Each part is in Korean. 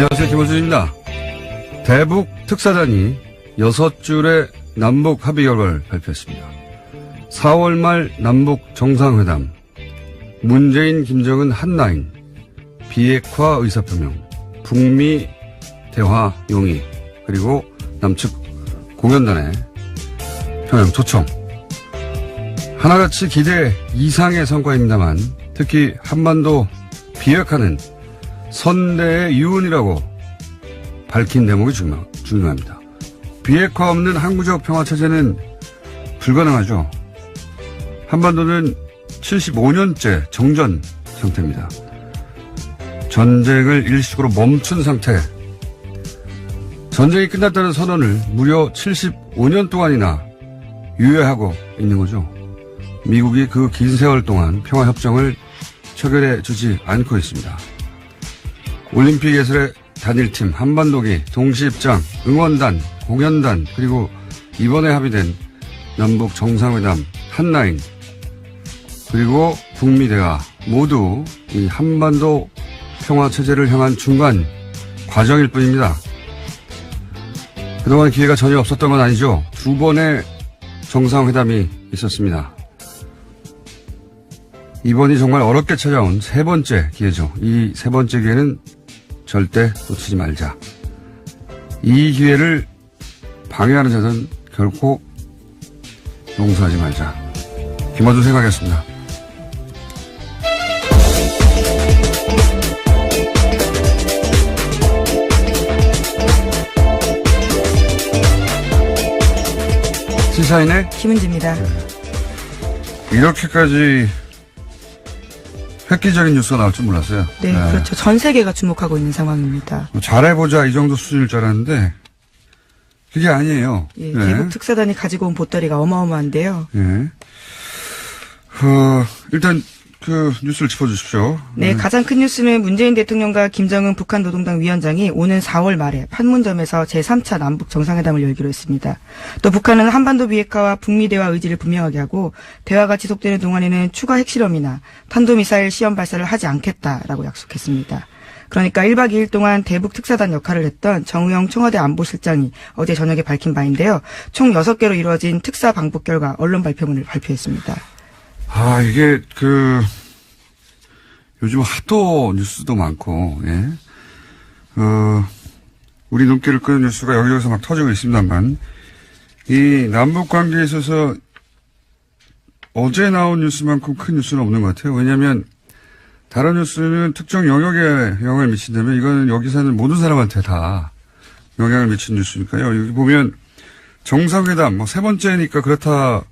안녕하세요. 김원준입니다. 대북 특사단이 6줄의 남북 합의 결과를 발표했습니다. 4월 말 남북 정상회담, 문재인, 김정은 한라인, 비핵화 의사표명, 북미 대화 용의, 그리고 남측 공연단의 평양 초청. 하나같이 기대 이상의 성과입니다만 특히 한반도 비핵화는 선대의 유언이라고 밝힌 대목이 중요합니다. 비핵화 없는 항구적 평화체제는 불가능하죠. 한반도는 75년째 정전 상태입니다. 전쟁을 일시적으로 멈춘 상태. 전쟁이 끝났다는 선언을 무려 75년 동안이나 유예하고 있는 거죠. 미국이 그 긴 세월 동안 평화협정을 체결해 주지 않고 있습니다. 올림픽 예술의 단일팀, 한반도기, 동시입장, 응원단, 공연단, 그리고 이번에 합의된 남북 정상회담, 한라인, 그리고 북미 대화 모두 이 한반도 평화체제를 향한 중간 과정일 뿐입니다. 그동안 기회가 전혀 없었던 건 아니죠. 2번의 정상회담이 있었습니다. 이번이 정말 어렵게 찾아온 3번째 기회죠. 이 3번째 기회는 절대 놓치지 말자. 이 기회를 방해하는 자는 결코 용서하지 말자. 김어준 생각이었습니다. 시사인의 김은지입니다. 이렇게까지 획기적인 뉴스가 나올 줄 몰랐어요. 네, 그렇죠. 전 세계가 주목하고 있는 상황입니다. 잘해보자 이 정도 수준일 줄 알았는데 그게 아니에요. 예, 대북 특사단이 가지고 온 보따리가 어마어마한데요. 예. 일단 그 뉴스를 짚어주십시오. 네, 가장 큰 뉴스는 문재인 대통령과 김정은 북한 노동당 위원장이 오는 4월 말에 판문점에서 제3차 남북 정상회담을 열기로 했습니다. 또 북한은 한반도 비핵화와 북미 대화 의지를 분명하게 하고 대화가 지속되는 동안에는 추가 핵실험이나 탄도미사일 시험 발사를 하지 않겠다라고 약속했습니다. 그러니까 1박 2일 동안 대북 특사단 역할을 했던 정우영 청와대 안보실장이 어제 저녁에 밝힌 바인데요. 총 6개로 이루어진 특사 방북 결과 언론 발표문을 발표했습니다. 이게 요즘 하도 뉴스도 많고, 예. 우리 눈길을 끄는 뉴스가 여기저기서 막 터지고 있습니다만, 이 남북 관계에 있어서 어제 나온 뉴스만큼 큰 뉴스는 없는 것 같아요. 왜냐하면 다른 뉴스는 특정 영역에 영향을 미친다면 이거는 여기 사는 모든 사람한테 다 영향을 미친 뉴스니까요. 여기 보면 정상회담, 3번째니까 그렇다고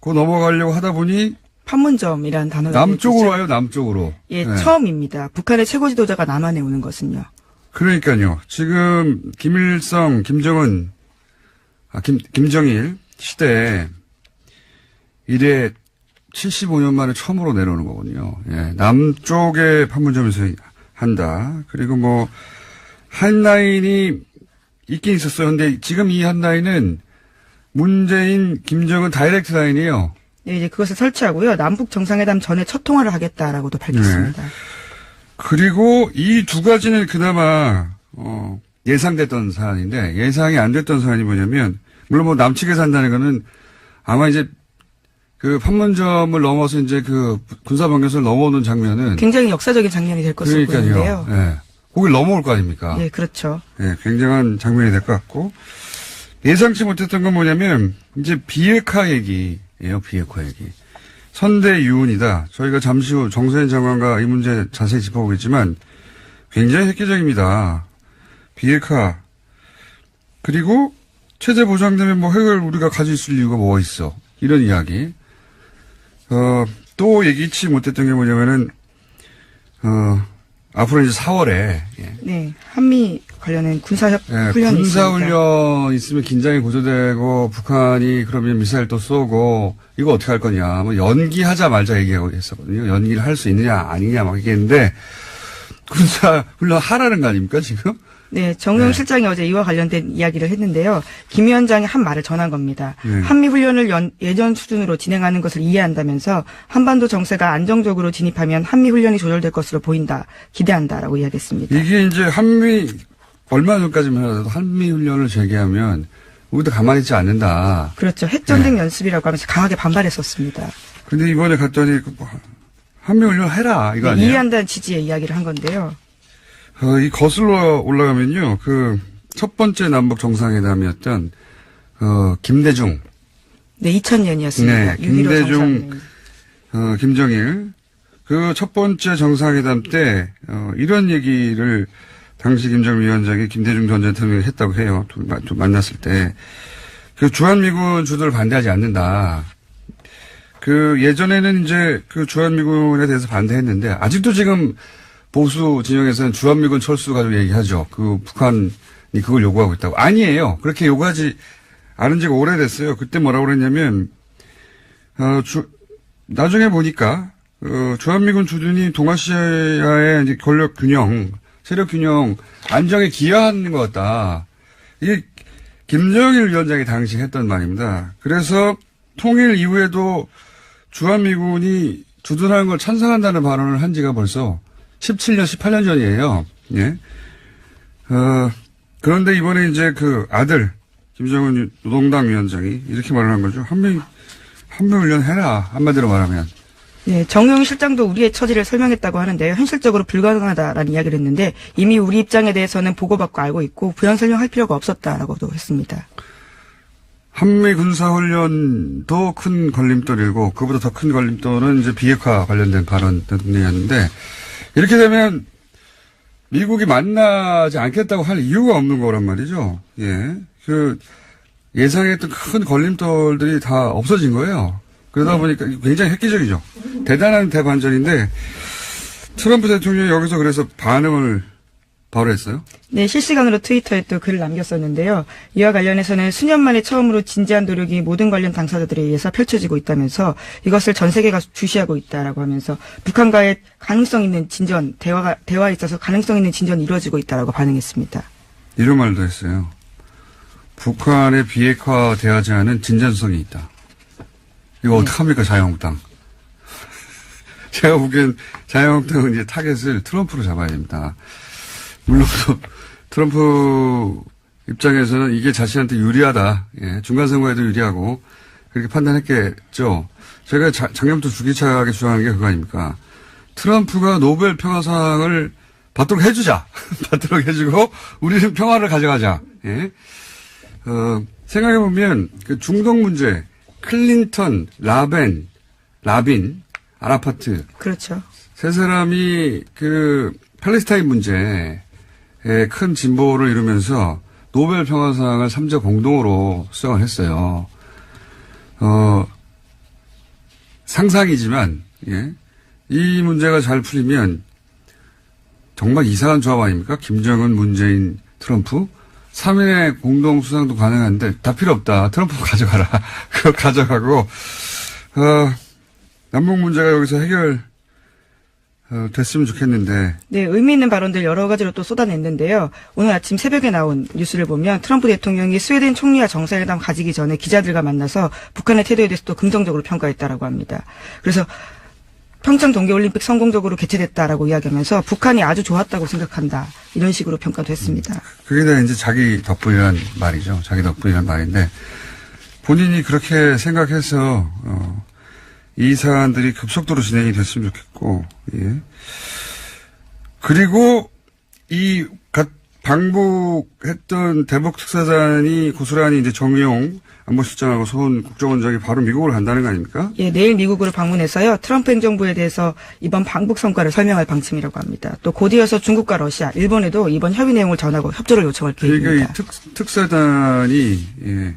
넘어가려고 하다 보니 판문점이라는 단어가 남쪽으로 와요, 남쪽으로. 예, 네. 처음입니다. 북한의 최고 지도자가 남한에 오는 것은요. 그러니까요. 지금 김일성, 김정은, 김정일 시대에 이래 75년 만에 처음으로 내려오는 거거든요. 예, 남쪽에 판문점에서 한다. 그리고 한라인이 있긴 있었어요. 근데 지금 이 한라인은 문재인, 김정은 다이렉트 라인이에요. 네, 이제 그것을 설치하고요. 남북 정상회담 전에 첫 통화를 하겠다라고도 밝혔습니다. 네. 그리고 이 두 가지는 그나마 예상됐던 사안인데 예상이 안 됐던 사안이 뭐냐면 물론 남측에서 한다는 거는 아마 이제 그 판문점을 넘어서 이제 그 군사병력을 넘어오는 장면은 굉장히 역사적인 장면이 될 것으로 보이는데요. 예. 거길 넘어올 거 아닙니까? 네, 그렇죠. 예, 굉장한 장면이 될 것 같고 예상치 못했던 건 뭐냐면 이제 비핵화 얘기예요. 비핵화 얘기. 선대 유언이다. 저희가 잠시 후 정세현 장관과 이 문제 자세히 짚어보겠지만 굉장히 획기적입니다. 비핵화. 그리고 체제 보장되면 핵을 우리가 가지고 있을 이유가 뭐가 있어. 이런 이야기. 또 예기치 못했던 게 뭐냐면은 앞으로 이제 4월에 예. 네, 한미 관련된 군사훈련이 군사훈련 있으면 긴장이 고조되고 북한이 그러면 미사일 또 쏘고 이거 어떻게 할 거냐. 연기하자 말자 얘기하고 했었거든요. 연기를 할 수 있느냐 아니냐 막 얘기했는데 군사 훈련 하라는 거 아닙니까, 지금? 네, 정용 네. 실장이 어제 이와 관련된 이야기를 했는데요. 김 위원장이 한 말을 전한 겁니다. 네. 한미훈련을 예전 수준으로 진행하는 것을 이해한다면서 한반도 정세가 안정적으로 진입하면 한미훈련이 조절될 것으로 보인다, 기대한다라고 이야기했습니다. 이게 이제 얼마 전까지만 하더라도 한미훈련을 재개하면 우리도 가만히 있지 않는다. 그렇죠. 핵전쟁 연습이라고 하면서 강하게 반발했었습니다. 근데 이번에 갔더니 한미훈련 해라, 이거 네, 아니에요? 이해한다는 취지의 이야기를 한 건데요. 이 거슬러 올라가면요, 첫 번째 남북 정상회담이었던, 김대중. 네, 2000년이었습니다. 네, 김대중, 김정일. 그 첫 번째 정상회담 때, 이런 얘기를 당시 김정일 위원장이 김대중 전 대통령이 했다고 해요. 좀 만났을 때. 주한미군 주도를 반대하지 않는다. 예전에는 이제 주한미군에 대해서 반대했는데, 아직도 지금 보수 진영에서는 주한미군 철수 가지고 얘기하죠. 북한이 그걸 요구하고 있다고. 아니에요. 그렇게 요구하지 않은 지가 오래됐어요. 그때 뭐라고 그랬냐면, 나중에 보니까, 주한미군 주둔이 동아시아의 이제 권력 균형, 세력 균형, 안정에 기여하는 것 같다. 이게 김정일 위원장이 당시 했던 말입니다. 그래서 통일 이후에도 주한미군이 주둔하는 걸 찬성한다는 발언을 한 지가 벌써 17년, 18년 전이에요. 예. 그런데 이번에 이제 아들, 김정은 노동당 위원장이 이렇게 말을 한 거죠. 한미훈련 해라. 한마디로 말하면. 네, 정용 실장도 우리의 처지를 설명했다고 하는데요. 현실적으로 불가능하다라는 이야기를 했는데 이미 우리 입장에 대해서는 보고받고 알고 있고 부연 설명할 필요가 없었다라고도 했습니다. 한미 군사훈련도 큰 걸림돌이고 그보다 더 큰 걸림돌은 이제 비핵화 관련된 발언이었는데 이렇게 되면 미국이 만나지 않겠다고 할 이유가 없는 거란 말이죠. 예. 예상했던 큰 걸림돌들이 다 없어진 거예요. 그러다 보니까 굉장히 획기적이죠. 대단한 대반전인데 트럼프 대통령이 여기서 그래서 반응을 바로 했어요. 네, 실시간으로 트위터에 또 글을 남겼었는데요. 이와 관련해서는 수년 만에 처음으로 진지한 노력이 모든 관련 당사자들에 의해서 펼쳐지고 있다면서 이것을 전 세계가 주시하고 있다라고 하면서 북한과의 가능성 있는 진전, 대화에 있어서 가능성 있는 진전이 이루어지고 있다라고 반응했습니다. 이런 말도 했어요. 북한의 비핵화되지 않은 진전성이 있다. 이거 어떡합니까, 자유한국당. 제가 보기엔 자유한국당은 이제 타겟을 트럼프로 잡아야 됩니다. 물론 트럼프 입장에서는 이게 자신한테 유리하다. 예, 중간선거에도 유리하고 그렇게 판단했겠죠. 제가 작년부터 주기차게 주장하는 게 그거 아닙니까. 트럼프가 노벨 평화상을 받도록 해주자. 받도록 해주고 우리는 평화를 가져가자. 예. 생각해보면 중동 문제, 클린턴, 라빈, 아라파트. 그렇죠. 세 사람이 팔레스타인 문제에 큰 진보를 이루면서 노벨 평화상을 3자 공동으로 수상을 했어요. 상상이지만, 예. 이 문제가 잘 풀리면 정말 이상한 조합 아닙니까? 김정은, 문재인, 트럼프. 3인의 공동 수상도 가능한데 다 필요 없다. 트럼프 가져가라. 그거 가져가고, 남북 문제가 여기서 됐으면 좋겠는데. 네, 의미 있는 발언들 여러 가지로 또 쏟아냈는데요. 오늘 아침 새벽에 나온 뉴스를 보면 트럼프 대통령이 스웨덴 총리와 정상회담 가지기 전에 기자들과 만나서 북한의 태도에 대해서 또 긍정적으로 평가했다라고 합니다. 그래서 평창 동계올림픽 성공적으로 개최됐다라고 이야기하면서 북한이 아주 좋았다고 생각한다. 이런 식으로 평가도 했습니다. 그게 다 이제 자기 덕분이란 말이죠. 자기 덕분이란 말인데 본인이 그렇게 생각해서 이 사안들이 급속도로 진행이 됐으면 좋겠고, 예. 그리고 방북했던 대북 특사단이 고스란히 이제 정용 안보실장하고 손 국정원장이 바로 미국을 간다는 거 아닙니까? 예, 내일 미국으로 방문해서요. 트럼프 행정부에 대해서 이번 방북 성과를 설명할 방침이라고 합니다. 또 곧 이어서 중국과 러시아, 일본에도 이번 협의 내용을 전하고 협조를 요청할 계획입니다. 그러니까 이 특사단이 예,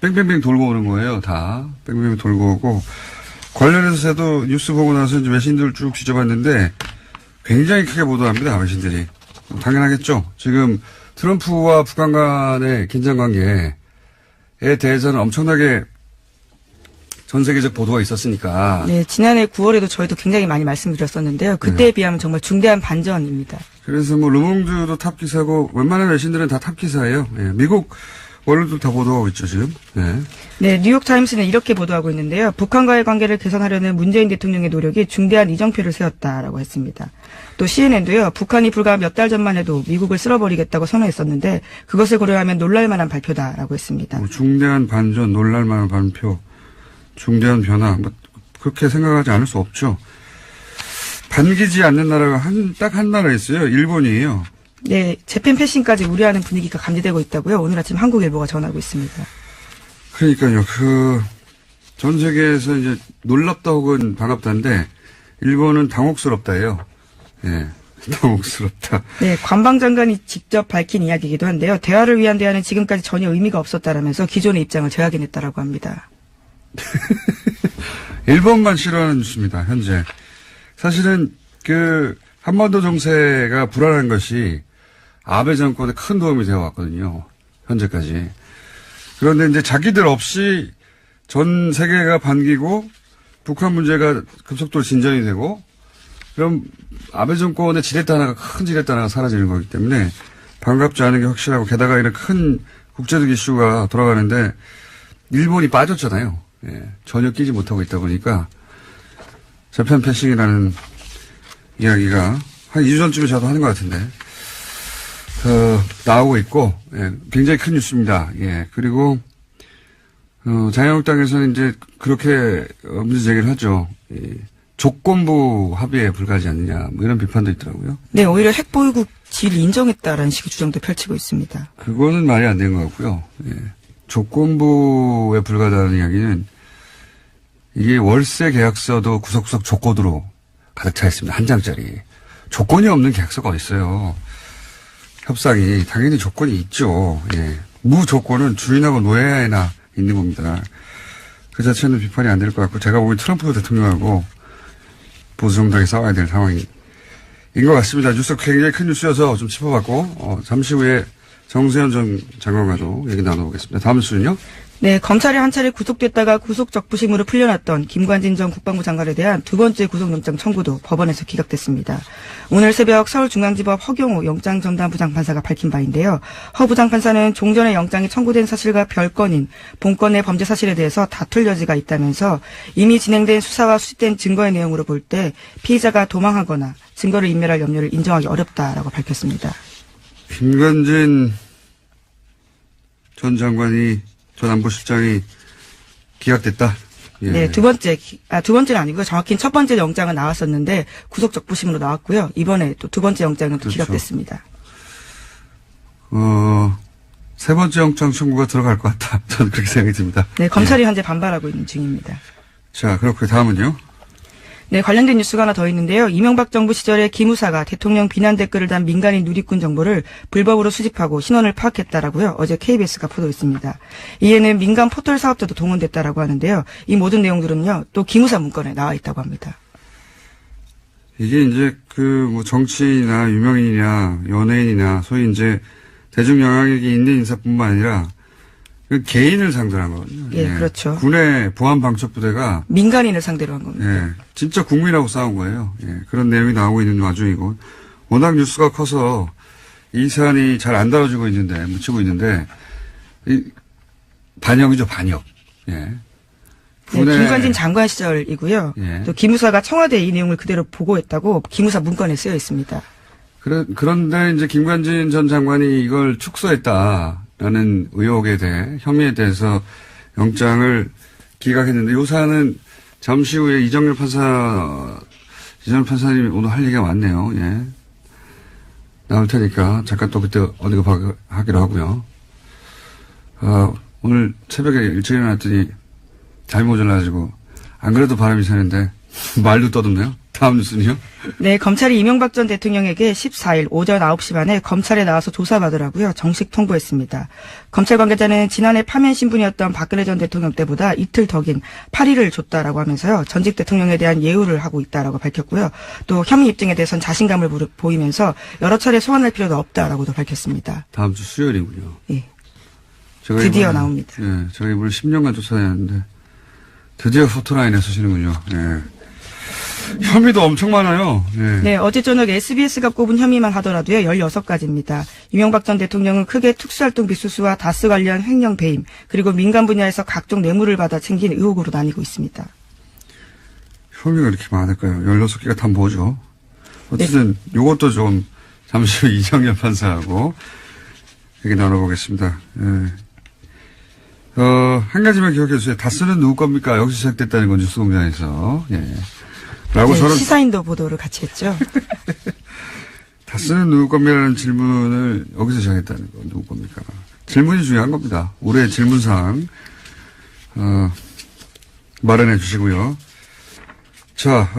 뺑뺑뺑 돌고 오는 거예요. 다 뺑뺑뺑 돌고 오고 관련해서도 뉴스 보고 나서 이제 외신들 쭉 뒤져봤는데 굉장히 크게 보도합니다. 외신들이. 당연하겠죠. 지금 트럼프와 북한 간의 긴장 관계에 대해서는 엄청나게 전 세계적 보도가 있었으니까. 네, 지난해 9월에도 저희도 굉장히 많이 말씀드렸었는데요. 그때에 비하면 정말 중대한 반전입니다. 그래서 뭐 르몽드도 탑 기사고 웬만한 외신들은 다 탑 기사예요. 예, 미국 언론도 다 보도하고 있죠 지금. 예. 네, 뉴욕타임스는 이렇게 보도하고 있는데요. 북한과의 관계를 개선하려는 문재인 대통령의 노력이 중대한 이정표를 세웠다라고 했습니다. 또 CNN도요. 북한이 불과 몇 달 전만 해도 미국을 쓸어버리겠다고 선언했었는데 그것을 고려하면 놀랄만한 발표다라고 했습니다. 뭐 중대한 반전, 놀랄만한 발표, 중대한 변화, 뭐 그렇게 생각하지 않을 수 없죠. 반기지 않는 나라가 딱 한 나라 있어요. 일본이에요. 네, 재팬 패싱까지 우려하는 분위기가 감지되고 있다고요. 오늘 아침 한국일보가 전하고 있습니다. 그러니까요. 전 세계에서 이제 놀랍다 혹은 반갑다인데 일본은 당혹스럽다예요. 예. 당혹스럽다. 네, 관방장관이 직접 밝힌 이야기이기도 한데요. 대화를 위한 대화는 지금까지 전혀 의미가 없었다라면서 기존의 입장을 재확인했다라고 합니다. 일본만 싫어하는 뉴스입니다. 현재. 사실은 한반도 정세가 불안한 것이 아베 정권에 큰 도움이 되어 왔거든요. 현재까지. 그런데 이제 자기들 없이 전 세계가 반기고 북한 문제가 급속도로 진전이 되고 그럼 아베 정권의 지렛대 하나가 큰 지렛대 하나가 사라지는 거기 때문에 반갑지 않은 게 확실하고 게다가 이런 큰 국제적 이슈가 돌아가는데 일본이 빠졌잖아요. 예, 전혀 끼지 못하고 있다 보니까 재팬 패싱이라는 이야기가 한 2주 전쯤에 저도 하는 것 같은데 나오고 있고 예, 굉장히 큰 뉴스입니다. 예, 그리고 자유한국당에서는 이제 그렇게 문제 제기를 하죠. 조건부 합의에 불과하지 않느냐 뭐 이런 비판도 있더라고요. 네, 오히려 핵보유국 지위를 인정했다라는 식의 주장도 펼치고 있습니다. 그거는 말이 안 되는 것 같고요. 예. 조건부에 불과하다는 이야기는 이게 월세 계약서도 구석구석 조건으로 가득 차 있습니다. 한 장짜리. 조건이 없는 계약서가 어디 있어요. 협상이 당연히 조건이 있죠. 예. 무조건은 주인하고 노예나 있는 겁니다. 그 자체는 비판이 안 될 것 같고 제가 보기엔 트럼프 대통령하고 보수 정당이 싸워야 될 상황인 것 같습니다. 뉴스 굉장히 큰 뉴스여서 좀 짚어봤고 잠시 후에 정세현 전 장관과도 얘기 나눠보겠습니다. 다음 뉴스는요? 네, 검찰에 한 차례 구속됐다가 구속적부심으로 풀려났던 김관진 전 국방부 장관에 대한 두 번째 구속영장 청구도 법원에서 기각됐습니다. 오늘 새벽 서울중앙지법 허경호 영장전담 부장판사가 밝힌 바인데요. 허 부장판사는 종전에 영장이 청구된 사실과 별건인 본건의 범죄 사실에 대해서 다툴 여지가 있다면서 이미 진행된 수사와 수집된 증거의 내용으로 볼 때 피의자가 도망하거나 증거를 인멸할 염려를 인정하기 어렵다라고 밝혔습니다. 김관진 전 장관이 전 안보실장이 기각됐다. 예. 네, 두 번째는 아니고요. 정확히는 첫 번째 영장은 나왔었는데 구속적부심으로 나왔고요. 이번에 또 두 번째 영장은 또 그렇죠. 기각됐습니다. 세 번째 영장 청구가 들어갈 것 같다. 저는 그렇게 생각이 듭니다. 네, 검찰이 현재 반발하고 있는 중입니다. 자, 그렇고 다음은요. 네, 관련된 뉴스가 하나 더 있는데요. 이명박 정부 시절에 기무사가 대통령 비난 댓글을 단 민간인 누리꾼 정보를 불법으로 수집하고 신원을 파악했다라고요. 어제 KBS가 보도했습니다. 이에는 민간 포털 사업자도 동원됐다라고 하는데요. 이 모든 내용들은요. 또 기무사 문건에 나와 있다고 합니다. 이게 이제 뭐 정치인이나 유명인이나 연예인이나 소위 이제 대중 영향력이 있는 인사뿐만 아니라 그 개인을 상대로 한 거거든요. 예, 그렇죠. 군의 보안방첩부대가 민간인을 상대로 한 겁니다. 예, 진짜 국민하고 싸운 거예요. 예, 그런 내용이 나오고 있는 와중이고 워낙 뉴스가 커서 이 사안이 잘 안 다뤄지고 있는데 묻히고 있는데 반역이죠, 반역. 예. 네, 김관진 장관 시절이고요. 예. 또 기무사가 청와대에 이 내용을 그대로 보고했다고 기무사 문건에 쓰여 있습니다. 그런데 이제 김관진 전 장관이 이걸 축소했다라는 의혹에 대해 혐의에 대해서 영장을 기각했는데 요 사안은 잠시 후에 이정열 판사님이 오늘 할 얘기가 많네요. 예. 나올 테니까 잠깐 또 그때 언급 하기로 하고요. 오늘 새벽에 일찍 일어났더니 잘못 일어나가지고 안 그래도 바람이 새는데 말도 떠듬네요. 다음 뉴스는요? 네, 검찰이 이명박 전 대통령에게 14일 오전 9시 반에 검찰에 나와서 조사받으라고요. 정식 통보했습니다. 검찰 관계자는 지난해 파면 신분이었던 박근혜 전 대통령 때보다 이틀 더 긴 8일을 줬다라고 하면서요. 전직 대통령에 대한 예우를 하고 있다라고 밝혔고요. 또 혐의 입증에 대해서는 자신감을 보이면서 여러 차례 소환할 필요도 없다라고도 밝혔습니다. 다음 주 수요일이군요. 예. 드디어 나옵니다. 예, 저희 이번에 10년간 조사해야 하는데 드디어 포토라인에 서시는군요. 예. 혐의도 엄청 많아요. 예. 네, 어제 저녁 SBS가 꼽은 혐의만 하더라도요, 16가지입니다. 이명박 전 대통령은 크게 특수활동 비수수와 다스 관련 횡령 배임, 그리고 민간 분야에서 각종 뇌물을 받아 챙긴 의혹으로 나뉘고 있습니다. 혐의가 이렇게 많을까요? 16개가 다 뭐죠? 어쨌든 요것도 좀 잠시 후 이정현 판사하고 얘기 나눠보겠습니다. 예. 한 가지만 기억해 주세요. 다스는 누구 겁니까? 여기서 시작됐다는 건 뉴스공장에서. 예. 라고 네, 저는. 시사인도 보도를 같이 했죠. 다스는 누구 겁니까라는 질문을 여기서 시작했다는 건 누구 겁니까? 질문이 중요한 겁니다. 올해 질문사항, 마련해 주시고요. 자,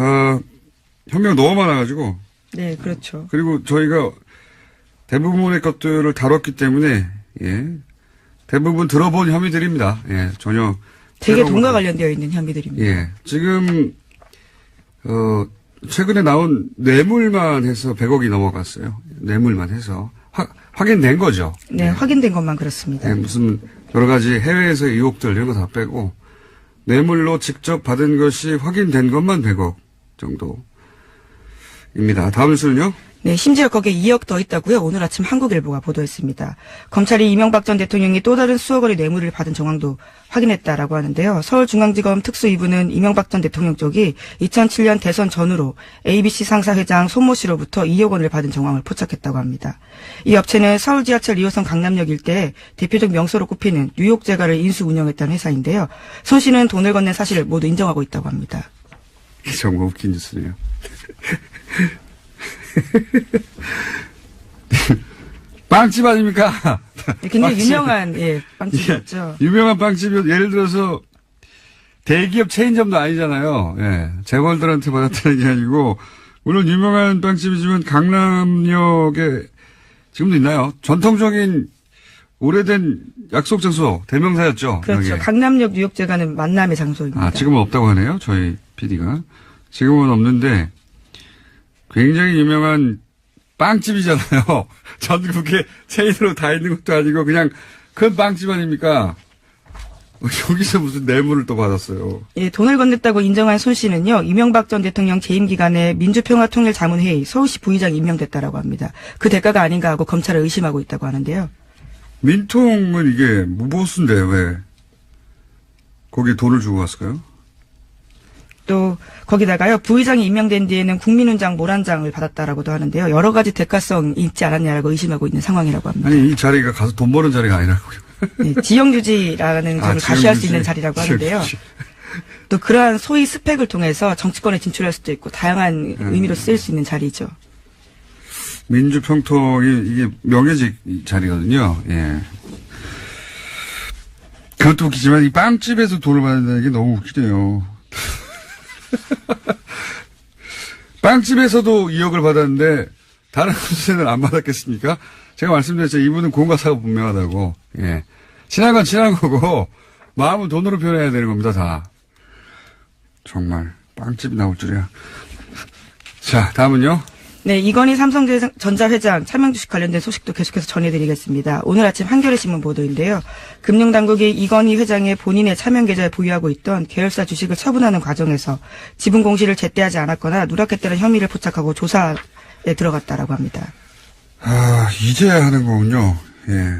혐의가 너무 많아가지고. 네, 그렇죠. 그리고 저희가 대부분의 것들을 다뤘기 때문에, 예. 대부분 들어본 혐의들입니다. 예, 전혀. 되게 돈과 관련되어 있는 혐의들입니다. 예. 지금, 최근에 나온 뇌물만 해서 100억이 넘어갔어요. 뇌물만 해서. 확인된 거죠. 네, 확인된 것만 그렇습니다. 예, 무슨 여러 가지 해외에서 의혹들 이런 거 다 빼고 뇌물로 직접 받은 것이 확인된 것만 100억 정도입니다. 다음 뉴스는요? 네, 심지어 거기에 2억 더 있다고요. 오늘 아침 한국일보가 보도했습니다. 검찰이 이명박 전 대통령이 또 다른 수억 원의 뇌물을 받은 정황도 확인했다라고 하는데요. 서울중앙지검 특수 2부는 이명박 전 대통령 쪽이 2007년 대선 전후로 ABC 상사 회장 손모 씨로부터 2억 원을 받은 정황을 포착했다고 합니다. 이 업체는 서울 지하철 2호선 강남역 일대에 대표적 명소로 꼽히는 뉴욕제가를 인수 운영했다는 회사인데요. 손 씨는 돈을 건넨 사실을 모두 인정하고 있다고 합니다. 정말 웃긴 뉴스네요. 빵집 아닙니까? 굉장히 유명한 빵집이었죠. 예, 유명한 빵집이 예를 들어서 대기업 체인점도 아니잖아요. 예, 재벌들한테 받았다는 게 아니고 물론 유명한 빵집이지만 강남역에 지금도 있나요? 전통적인 오래된 약속 장소 대명사였죠. 그렇죠. 여기에. 강남역 뉴욕제가는 만남의 장소입니다. 아, 지금은 없다고 하네요. 저희 PD가. 지금은 없는데 굉장히 유명한 빵집이잖아요. 전국에 체인으로 다 있는 것도 아니고 그냥 큰 빵집 아닙니까? 여기서 무슨 뇌물을 또 받았어요. 예, 돈을 건넸다고 인정한 손 씨는요, 이명박 전 대통령 재임 기간에 민주평화통일자문회의 서울시 부의장이 임명됐다라고 합니다. 그 대가가 아닌가 하고 검찰을 의심하고 있다고 하는데요. 민통은 이게 무보수인데 왜 거기에 돈을 주고 갔을까요? 또 거기다가요, 부의장이 임명된 뒤에는 국민훈장 모란장을 받았다라고도 하는데요. 여러 가지 대가성이 있지 않았냐라고 의심하고 있는 상황이라고 합니다. 아니 이 자리가 가서 돈 버는 자리가 아니라고요. 네, 지형유지라는 점을 가시할 수 있는 자리라고 하는데요. 또 그러한 소위 스펙을 통해서 정치권에 진출할 수도 있고 다양한 의미로 쓰일 수 있는 자리죠. 민주평통이 이게 명예직 자리거든요. 예. 그것도 웃기지만 이 빵집에서 돈을 받는다는 게 너무 웃기네요. 빵집에서도 2억을 받았는데 다른 곳에는 안 받았겠습니까? 제가 말씀드렸죠. 이분은 공과사가 분명하다고. 예. 친한 건 친한 거고 마음은 돈으로 표현해야 되는 겁니다. 다. 정말 빵집이 나올 줄이야. 자, 다음은요. 네, 이건희 삼성전자 회장 차명주식 관련된 소식도 계속해서 전해드리겠습니다. 오늘 아침 한겨레신문 보도인데요. 금융당국이 이건희 회장의 본인의 차명계좌에 보유하고 있던 계열사 주식을 처분하는 과정에서 지분 공시를 제때 하지 않았거나 누락했다는 혐의를 포착하고 조사에 들어갔다라고 합니다. 아, 이제야 하는 거군요. 예.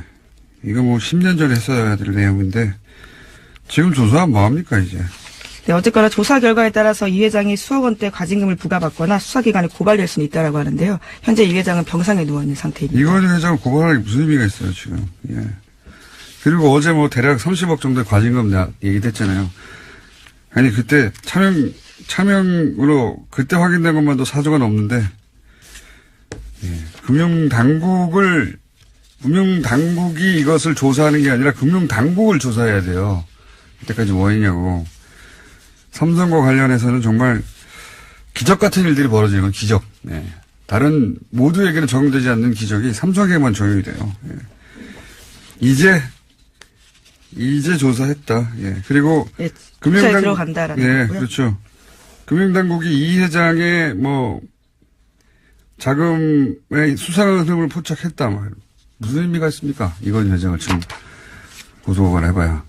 이거 뭐 10년 전에 했어야 될 내용인데 지금 조사하면 뭐합니까 이제. 네, 어쨌거나 조사 결과에 따라서 이 회장이 수억 원대 과징금을 부과받거나 수사기관에 고발될 수는 있다라고 하는데요. 현재 이 회장은 병상에 누워있는 상태입니다. 이건희 회장을 고발하는 게 무슨 의미가 있어요 지금. 예. 그리고 어제 뭐 대략 30억 정도의 과징금 얘기됐잖아요. 아니 그때 차명으로 그때 확인된 것만도 4조가 넘는데 예. 금융당국이 이것을 조사하는 게 아니라 금융당국을 조사해야 돼요. 이때까지 뭐 했냐고. 삼성과 관련해서는 정말 기적 같은 일들이 벌어지는 건 기적. 네. 다른 모두에게는 적용되지 않는 기적이 삼성에게만 적용이 돼요. 예. 이제 조사했다. 예. 그리고 네, 조사에 들어간다라는 거고요. 그렇죠. 금융당국이 이 회장의 뭐 자금의 수상한 흐름을 포착했다. 무슨 의미가 있습니까? 이건 회장을 지금 고소고발 해봐야.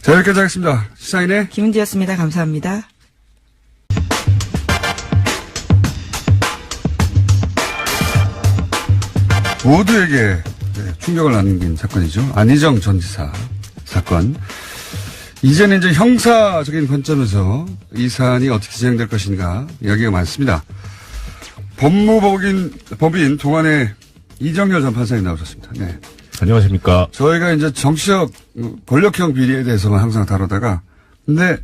자, 여기까지 하겠습니다. 시사인의 김은지였습니다. 감사합니다. 모두에게 충격을 남긴 사건이죠. 안희정 전 지사 사건. 이제는 이제 형사적인 관점에서 이 사안이 어떻게 진행될 것인가 이야기가 많습니다. 법인 동안의 이정열 전 판사님 나오셨습니다. 네. 안녕하십니까. 저희가 이제 정치적 권력형 비리에 대해서만 항상 다루다가, 근데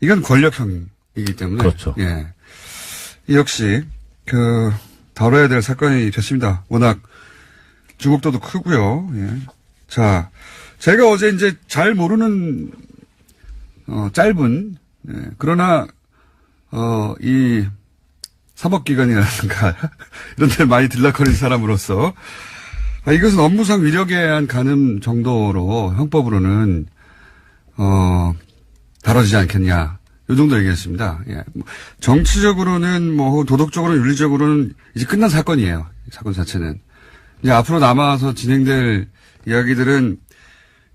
이건 권력형이기 때문에. 그렇죠. 예. 역시, 다뤄야 될 사건이 됐습니다. 워낙 주목도도 크고요. 예. 자, 제가 어제 이제 잘 모르는, 짧은, 예. 그러나, 이 사법기관이라든가, 이런 데 많이 들락거린 사람으로서, 이것은 업무상 위력에 의한 가늠 정도로 형법으로는 다뤄지지 않겠냐. 이 정도 얘기했습니다. 예. 정치적으로는 도덕적으로는 윤리적으로는 이제 끝난 사건이에요. 사건 자체는. 이제 앞으로 남아서 진행될 이야기들은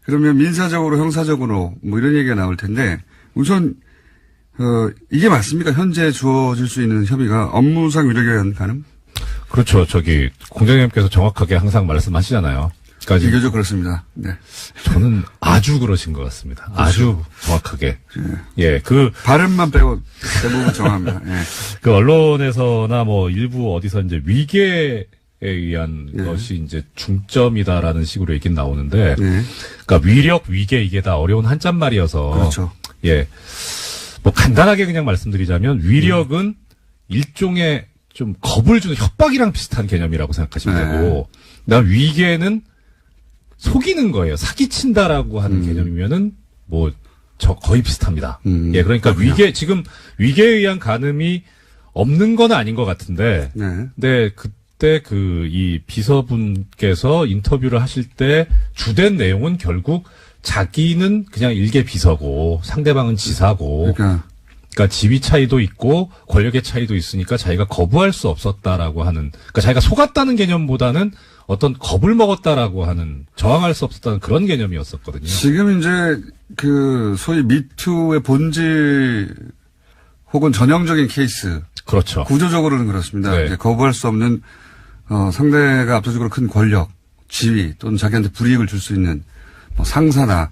그러면 민사적으로 형사적으로 이런 얘기가 나올 텐데 우선 이게 맞습니까? 현재 주어질 수 있는 협의가 업무상 위력에 의한 가늠? 그렇죠. 공장장님께서 정확하게 항상 말씀하시잖아요. 그러니까 비교적 그렇습니다. 네. 저는 아주 그러신 것 같습니다. 그렇죠. 아주 정확하게. 예, 발음만 빼고 대부분 정합니다. 예. 언론에서나 일부 어디서 이제 위계에 의한 것이 이제 중점이다라는 식으로 얘기는 나오는데, 그러니까 위력, 위계 이게 다 어려운 한자말이어서. 그렇죠. 예. 간단하게 그냥 말씀드리자면 위력은 일종의 좀 겁을 주는 협박이랑 비슷한 개념이라고 생각하시면 되고, 그다음 위계는 속이는 거예요. 사기친다라고 하는 개념이면은 거의 비슷합니다. 예, 그러니까 그렇군요. 지금 위계에 의한 가늠이 없는 건 아닌 것 같은데, 근데 그때 이 비서분께서 인터뷰를 하실 때 주된 내용은 결국 자기는 그냥 일개 비서고 상대방은 지사고, 그러니까 지위 차이도 있고 권력의 차이도 있으니까 자기가 거부할 수 없었다라고 하는, 그러니까 자기가 속았다는 개념보다는 어떤 겁을 먹었다라고 하는, 저항할 수 없었다는 그런 개념이었었거든요. 지금 이제 소위 미투의 본질 혹은 전형적인 케이스. 그렇죠. 구조적으로는 그렇습니다. 네. 이제 거부할 수 없는 상대가 압도적으로 큰 권력, 지위 또는 자기한테 불이익을 줄 수 있는 상사나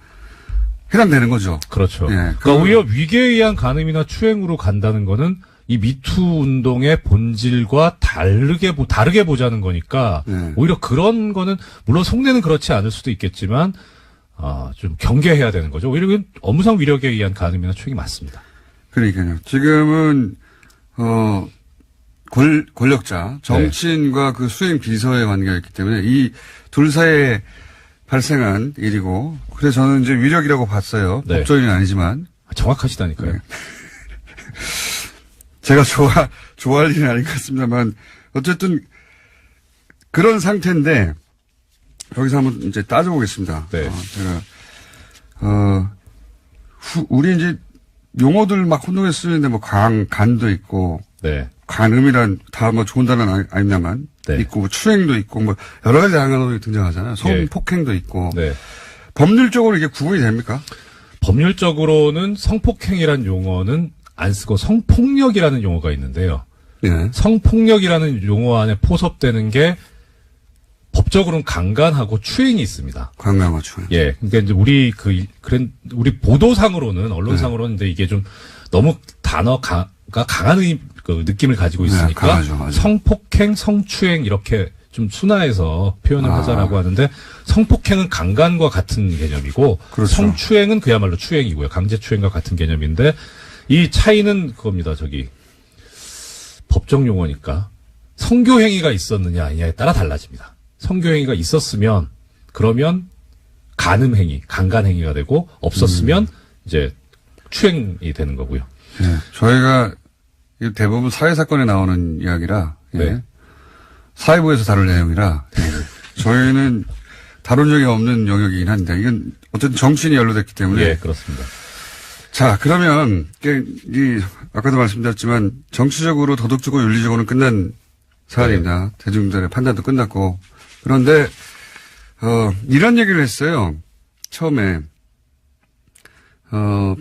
해당되는 거죠. 그렇죠. 예, 그러니까 오히려 위계에 의한 가늠이나 추행으로 간다는 거는 이 미투 운동의 본질과 다르게 보자는 거니까, 오히려 그런 거는 물론 속내는 그렇지 않을 수도 있겠지만 좀 경계해야 되는 거죠. 오히려 그건 업무상 위력에 의한 가늠이나 추행이 맞습니다. 그러니까요. 지금은 권력자, 정치인과 그 수행 비서의 관계가 있기 때문에 이 둘 사이에 발생한 일이고, 그래서 저는 이제 위력이라고 봤어요. 네. 법조인은 아니지만. 정확하시다니까요. 네. 제가 좋아할 일은 아닌 것 같습니다만, 어쨌든 그런 상태인데, 여기서 한번 이제 따져보겠습니다. 네. 우리 이제 용어들 막 혼동해 쓰는데 간도 있고, 네. 간음이란 다 좋은 단어는 아닙니다만, 있고, 추행도 있고, 여러 가지 단어들이 등장하잖아요. 성폭행도 있고. 네. 법률적으로 이게 구분이 됩니까? 법률적으로는 성폭행이라는 용어는 안 쓰고 성폭력이라는 용어가 있는데요. 예. 성폭력이라는 용어 안에 포섭되는 게 법적으로는 강간하고 추행이 있습니다. 강간과 추행. 예. 그러니까 이제 우리 보도상으로는, 언론상으로는 이제 이게 좀 너무 단어가 강한 느낌을 가지고 있으니까. 강하죠. 성폭행, 성추행 이렇게 좀 순화해서 표현을 하자라고 하는데, 성폭행은 강간과 같은 개념이고, 그렇죠. 성추행은 그야말로 추행이고요. 강제추행과 같은 개념인데, 이 차이는 그겁니다. 법정 용어니까 성교행위가 있었느냐 아니냐에 따라 달라집니다. 성교행위가 있었으면 그러면 간음행위, 강간행위가 되고, 없었으면 이제 추행이 되는 거고요. 예. 저희가 대부분 사회사건에 나오는 이야기라, 네. 사회부에서 다룰 내용이라, 저희는 다룬 적이 없는 영역이긴 한데, 이건 어쨌든 정치인이 연루됐기 때문에. 예, 그렇습니다. 자, 그러면, 아까도 말씀드렸지만, 정치적으로, 도덕적으로, 윤리적으로는 끝난 사안입니다. 대중들의 판단도 끝났고. 그런데, 이런 얘기를 했어요. 처음에.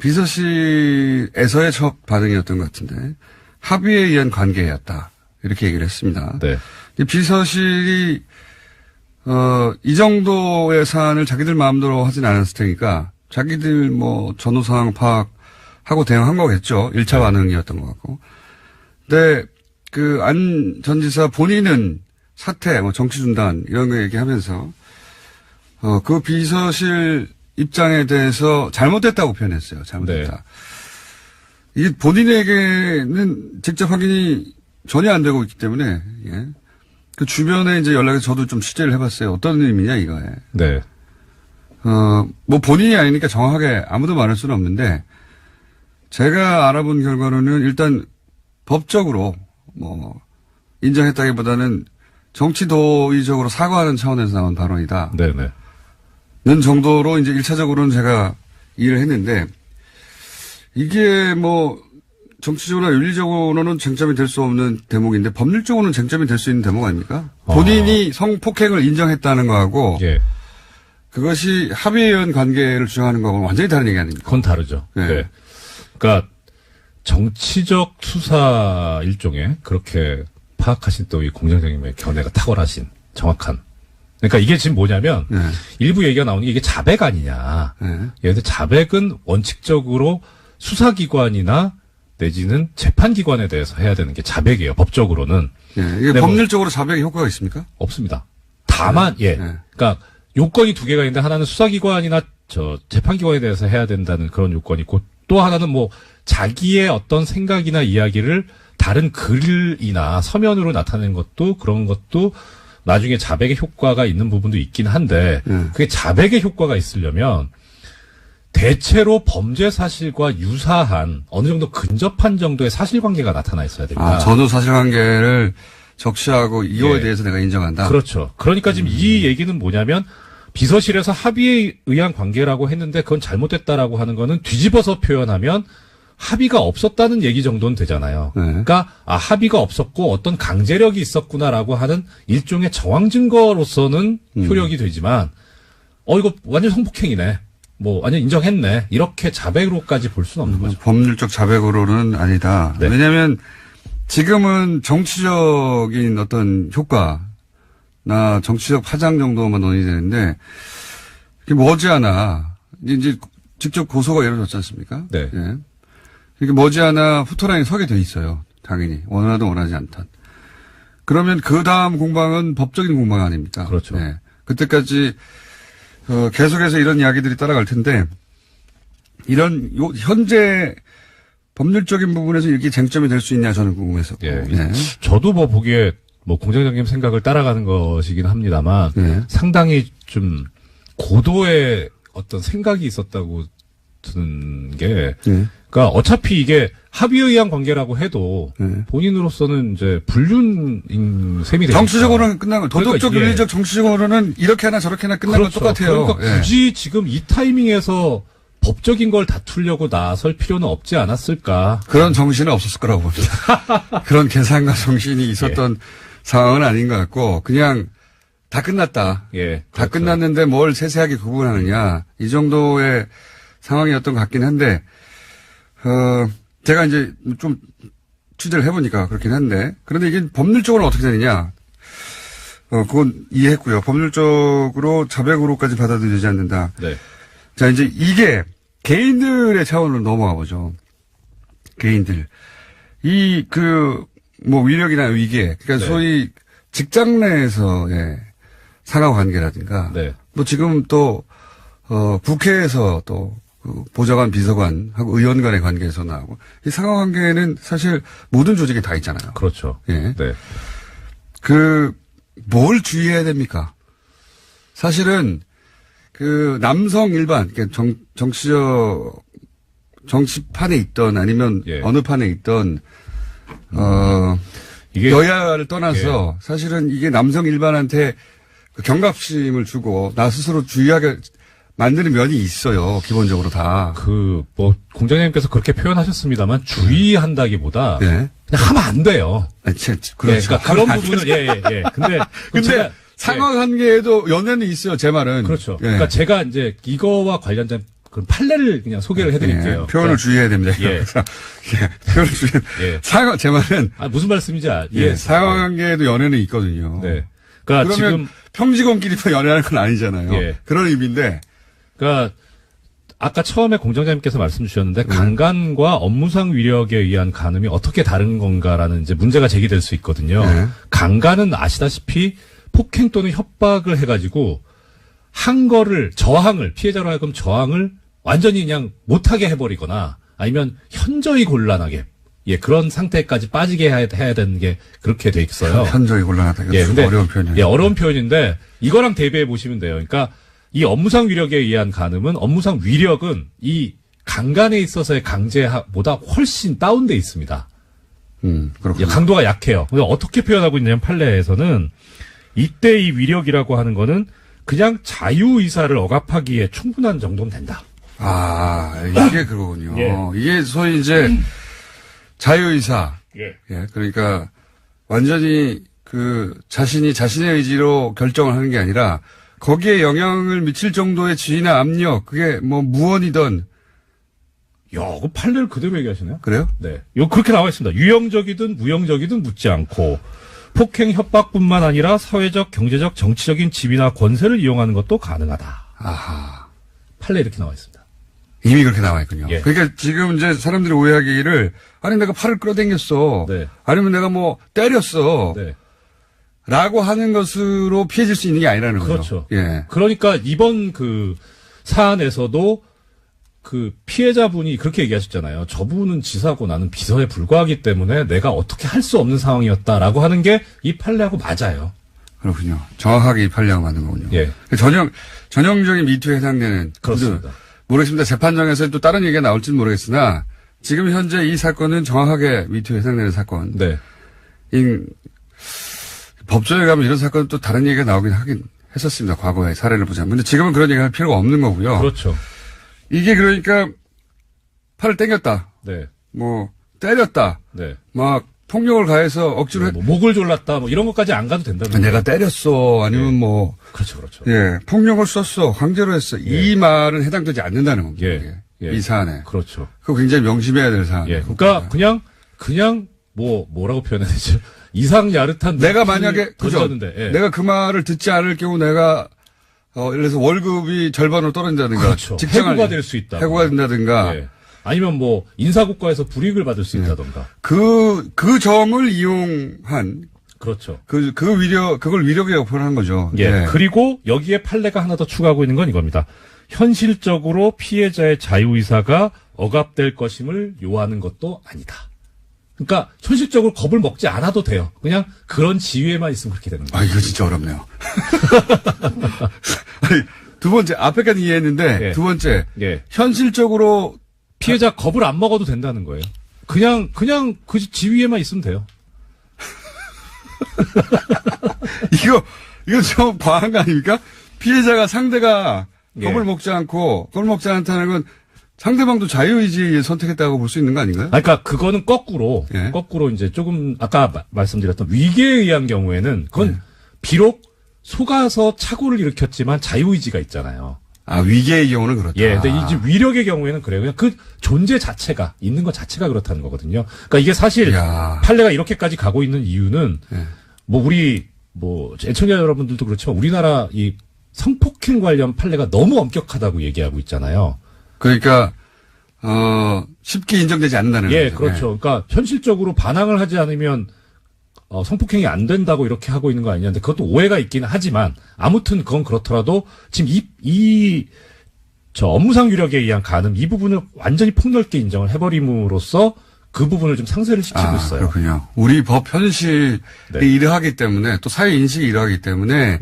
비서실에서의 첫 반응이었던 것 같은데 합의에 의한 관계였다. 이렇게 얘기를 했습니다. 네. 이 비서실이 이 정도의 사안을 자기들 마음대로 하진 않았을 테니까 자기들 뭐 전후 상황 파악하고 대응한 거겠죠. 1차 반응이었던 것 같고. 근데 그 안 전 지사 본인은 사퇴, 뭐 정치 중단 이런 거 얘기하면서 그 비서실 입장에 대해서 잘못됐다고 표현했어요. 잘못됐다. 네. 이게 본인에게는 직접 확인이 전혀 안 되고 있기 때문에 예. 그 주변에 이제 연락해서 저도 좀 취재를 해봤어요. 어떤 의미냐 이거에. 네. 뭐 본인이 아니니까 정확하게 아무도 말할 수는 없는데 제가 알아본 결과로는 일단 법적으로 뭐 인정했다기보다는 정치 도의적으로 사과하는 차원에서 나온 발언이다. 네네. 는 정도로 이제 1차적으로는 제가 이해를 했는데 이게 뭐 정치적으로나 윤리적으로는 쟁점이 될 수 없는 대목인데 법률적으로는 쟁점이 될 수 있는 대목 아닙니까? 본인이 성폭행을 인정했다는 거하고 예. 그것이 합의에 의한 관계를 주장하는 거하고는 완전히 다른 얘기 아닙니까? 그건 다르죠. 네. 네. 그러니까 정치적 수사 일종의 그렇게 파악하신 또 이 공장장님의 견해가 탁월하신 정확한. 그러니까 이게 지금 뭐냐면 네. 일부 얘기가 나오는 게 이게 자백 아니냐. 네. 예를 들어 자백은 원칙적으로 수사기관이나 내지는 재판기관에 대해서 해야 되는 게 자백이에요. 법적으로는. 예, 이게 법률적으로 자백의 효과가 있습니까? 없습니다. 다만 예. 네. 그러니까 요건이 두 개가 있는데 하나는 수사기관이나 재판기관에 대해서 해야 된다는 그런 요건이 있고 또 하나는 뭐 자기의 어떤 생각이나 이야기를 다른 글이나 서면으로 나타내는 것도 그런 것도 나중에 자백의 효과가 있는 부분도 있긴 한데 그게 자백의 효과가 있으려면 대체로 범죄 사실과 유사한 어느 정도 근접한 정도의 사실관계가 나타나 있어야 됩니다. 전후 사실관계를 적시하고 이거에 예. 대해서 내가 인정한다. 그렇죠. 그러니까 지금 이 얘기는 뭐냐면 비서실에서 합의에 의한 관계라고 했는데 그건 잘못됐다라고 하는 거는 뒤집어서 표현하면 합의가 없었다는 얘기 정도는 되잖아요. 네. 그러니까 합의가 없었고 어떤 강제력이 있었구나라고 하는 일종의 정황 증거로서는 효력이 되지만 이거 완전 성폭행이네. 뭐 완전 인정했네. 이렇게 자백으로까지 볼 수는 없는 거죠. 법률적 자백으로는 아니다. 네. 왜냐하면 지금은 정치적인 어떤 효과나 정치적 파장 정도만 논의되는데 이게 머지않아 이제 직접 고소가 이루어졌지 않습니까? 네. 예. 이게 머지않아 후토라인에 서게 돼 있어요. 당연히 원하든 원하지 않든. 그러면 그 다음 공방은 법적인 공방 아닙니까? 그렇죠. 예. 그때까지 계속해서 이런 이야기들이 따라갈 텐데 현재 법률적인 부분에서 이렇게 쟁점이 될 수 있냐 저는 궁금했었고. 예. 예. 저도 뭐 보기에 뭐 공장장님 생각을 따라가는 것이긴 합니다만 예. 상당히 좀 고도의 어떤 생각이 있었다고 드는 게 예. 그러니까 어차피 이게 합의에 의한 관계라고 해도 예. 본인으로서는 이제 불륜인 셈이 되니까. 정치적으로는 끝난 거. 도덕적, 그러니까, 예. 윤리적, 정치적으로는 이렇게 하나 저렇게 하나 끝난 그렇죠. 건 똑같아요. 그러니까 예. 굳이 지금 이 타이밍에서 법적인 걸 다투려고 나설 필요는 없지 않았을까. 그런 정신은 없었을 거라고 봅니다. 그런 계산과 정신이 있었던 상황은 아닌 것 같고 그냥 다 끝났다. 예. 다 그렇죠. 끝났는데 뭘 세세하게 구분하느냐. 이 정도의 상황이었던 것 같긴 한데 제가 이제 좀 취재를 해보니까 그렇긴 한데 그런데 이게 법률적으로 어떻게 되느냐. 그건 이해했고요. 법률적으로 자백으로까지 받아들이지 않는다. 네. 자, 이제 이게 개인들의 차원으로 넘어가 보죠. 개인들. 뭐 위력이나 위계. 그러니까 네. 소위 직장 내에서의 상하 관계라든가. 네. 뭐 지금 또, 국회에서 또 그 보좌관, 비서관하고 의원 간의 관계에서 나오고. 이 상하 관계는 사실 모든 조직에 다 있잖아요. 그렇죠. 예. 네. 뭘 주의해야 됩니까? 사실은 남성 일반, 그러니까 정치판에 있던 아니면 예. 어느 판에 있던, 이게 여야를 떠나서 사실은 이게 남성 일반한테 경각심을 주고 나 스스로 주의하게 만드는 면이 있어요. 기본적으로 다. 뭐 공장장님께서 그렇게 표현하셨습니다만 주의한다기보다 네. 그냥 하면 안 돼요. 그렇죠. 그러니까 그런 부분을 예. 근데 상하 관계에도 연애는 있어요. 제 말은. 그렇죠. 예. 그러니까 제가 이제 이거와 관련된 그럼 판례를 그냥 소개를 해드릴게요. 표현을 주의해야 됩니다. 예. 표현을 주의. 예. 제 말은 무슨 말씀인지 상하관계에도 연애는 있거든요. 네. 그러니까 그러면 지금 평직원끼리 연애하는 건 아니잖아요. 예. 그런 의미인데. 그러니까 아까 처음에 공장장님께서 말씀 주셨는데 강간과 업무상 위력에 의한 간음이 어떻게 다른 건가라는 이제 문제가 제기될 수 있거든요. 강간은 아시다시피 폭행 또는 협박을 해가지고 한 거를 피해자로 하여금 저항을 완전히 그냥 못하게 해버리거나 아니면 현저히 곤란하게 그런 상태까지 빠지게 해야 되는 게 그렇게 돼 있어요. 현저히 곤란하다. 이거 근데 어려운 표현이에요. 어려운 표현인데 이거랑 대비해 보시면 돼요. 그러니까 이 업무상 위력에 의한 간음은 업무상 위력은 이 강간에 있어서의 강제보다 훨씬 다운돼 있습니다. 그렇군요. 강도가 약해요. 근데 어떻게 표현하고 있냐면 판례에서는 이때 이 위력이라고 하는 거는 그냥 자유의사를 억압하기에 충분한 정도면 된다. 이게 그거군요. 이게 소위 이제 자유의사. 그러니까 완전히 자신이 자신의 의지로 결정을 하는 게 아니라 거기에 영향을 미칠 정도의 지위나 압력, 그게 뭐 무언이든. 그 판례를 그대로 얘기하시네요. 그래요? 네. 그렇게 나와 있습니다. 유형적이든 무형적이든 묻지 않고 폭행 협박뿐만 아니라 사회적, 경제적, 정치적인 지위나 권세를 이용하는 것도 가능하다. 판례 이렇게 나와 있습니다. 이미 그렇게 나와 있군요. 그러니까 지금 이제 사람들이 오해하기를 아니 내가 팔을 끌어당겼어. 아니면 내가 뭐 때렸어. 라고 하는 것으로 피해질 수 있는 게 아니라는 거죠. 그렇죠. 그러니까 이번 사안에서도 피해자분이 그렇게 얘기하셨잖아요. 저분은 지사고 나는 비서에 불과하기 때문에 내가 어떻게 할 수 없는 상황이었다라고 하는 게 이 판례하고 맞아요. 그렇군요. 정확하게 이 판례하고 맞는 거군요. 전형적인 미투에 해당되는. 그렇습니다. 모르겠습니다. 재판장에서 또 다른 얘기가 나올지는 모르겠으나 지금 현재 이 사건은 정확하게 미투에 해당되는 사건. 법조에 가면 이런 사건은 또 다른 얘기가 나오긴 하긴 했었습니다. 과거에 사례를 보자면. 근데 지금은 그런 얘기할 필요가 없는 거고요. 그렇죠. 이게 그러니까 팔을 당겼다. 뭐 때렸다. 막 폭력을 가해서 억지로 목을 졸랐다. 뭐 이런 것까지 안 가도 된다는 거예요. 내가 때렸어. 아니면 뭐 그렇죠. 폭력을 썼어. 강제로 했어. 이 말은 해당되지 않는다는 겁니다. 이 사안에. 그렇죠. 그거 굉장히 명심해야 될 사안이에요. 그러니까 그냥 뭐라고 표현해야 되죠? 이상 야릇한 내가 만약에 던졌는데 내가 그 말을 듣지 않을 경우 내가 예를 들어서 월급이 절반으로 떨어진다든가 해고가 될 수 있다. 해고가 된다든가 아니면 뭐 인사고과에서 불이익을 받을 수 있다든가. 그 점을 이용한 그렇죠. 그걸 위력이라고 표현한 거죠. 그리고 여기에 판례가 하나 더 추가하고 있는 건 이겁니다. 현실적으로 피해자의 자유의사가 억압될 것임을 요하는 것도 아니다. 그러니까 현실적으로 겁을 먹지 않아도 돼요. 그냥 그런 지위에만 있으면 그렇게 되는 거예요. 이거 진짜 어렵네요. 두 번째 앞에까지 이해했는데 두 번째 현실적으로 피해자 겁을 안 먹어도 된다는 거예요. 그냥 그 지위에만 있으면 돼요. 이거 좀 과한 거 아닙니까? 피해자가 상대가 겁을 먹지 않다는 건 상대방도 자유의지에 선택했다고 볼 수 있는 거 아닌가요? 그러니까 그거는 거꾸로 이제 조금 아까 말씀드렸던 위계에 의한 경우에는 그건 비록 속아서 착오를 일으켰지만 자유의지가 있잖아요. 위계의 경우는 그렇다. 근데 이제 위력의 경우에는 그래요. 그냥 그 존재 자체가 있는 것 자체가 그렇다는 거거든요. 그러니까 이게 사실 판례가 이렇게까지 가고 있는 이유는 우리 애청자 여러분들도 그렇지만 우리나라 이 성폭행 관련 판례가 너무 엄격하다고 얘기하고 있잖아요. 그러니까 쉽게 인정되지 않는다는 거죠. 그렇죠. 그러니까 현실적으로 반항을 하지 않으면 성폭행이 안 된다고 이렇게 하고 있는 거 아니냐는데 그것도 오해가 있기는 하지만 아무튼 그건 그렇더라도 지금 저 업무상 위력에 의한 간음 이 부분을 완전히 폭넓게 인정을 해버림으로써 그 부분을 좀 상쇄를 시키고 있어요. 그렇군요. 우리 법 현실이 이러하기 때문에 또 사회 인식이 이러하기 때문에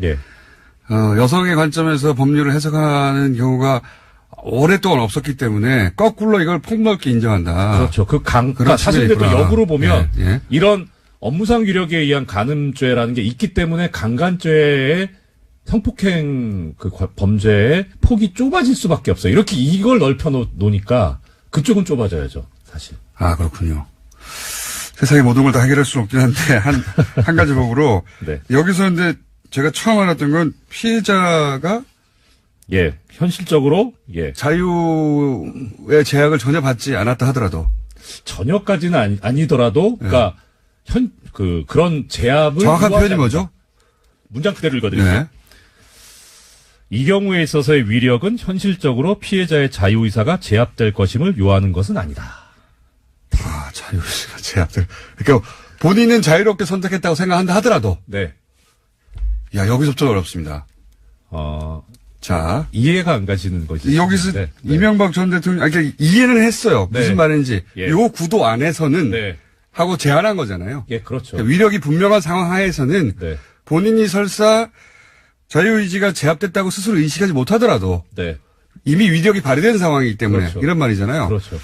여성의 관점에서 법률을 해석하는 경우가 오랫동안 없었기 때문에 거꾸로 이걸 폭넓게 인정한다. 그렇죠. 그러니까 사실 또 역으로 보면 이런 업무상 위력에 의한 간음죄라는 게 있기 때문에 강간죄의 성폭행 범죄의 폭이 좁아질 수밖에 없어요. 이렇게 이걸 넓혀 놓으니까 그쪽은 좁아져야죠, 사실. 그렇군요. 세상의 모든 걸 다 해결할 수는 없긴 한데 한 가지 법으로 여기서 근데 제가 처음 알았던 건 피해자가 예, 현실적으로, 예. 자유의 제약을 전혀 받지 않았다 하더라도. 전혀까지는 아니더라도, 그러니까, 그런 제압을. 정확한 표현이 뭐죠? 문장 그대로 읽어드릴게요. 네. 이 경우에 있어서의 위력은 현실적으로 피해자의 자유의사가 제압될 것임을 요하는 것은 아니다. 아, 자유의사가 제압될. 그러니까 본인은 자유롭게 선택했다고 생각한다 하더라도. 네. 야, 여기서부터 어렵습니다. 자. 이해가 안 가시는 거지. 여기서 네. 이명박 전 대통령, 그러니까 이해는 했어요. 네. 무슨 말인지. 예. 요 구도 안에서는. 네. 하고 제안한 거잖아요. 예, 그렇죠. 그러니까 위력이 분명한 상황 하에서는. 네. 본인이 설사 자유의지가 제압됐다고 스스로 인식하지 못하더라도. 네. 이미 위력이 발휘된 상황이기 때문에. 그렇죠. 이런 말이잖아요. 그렇죠.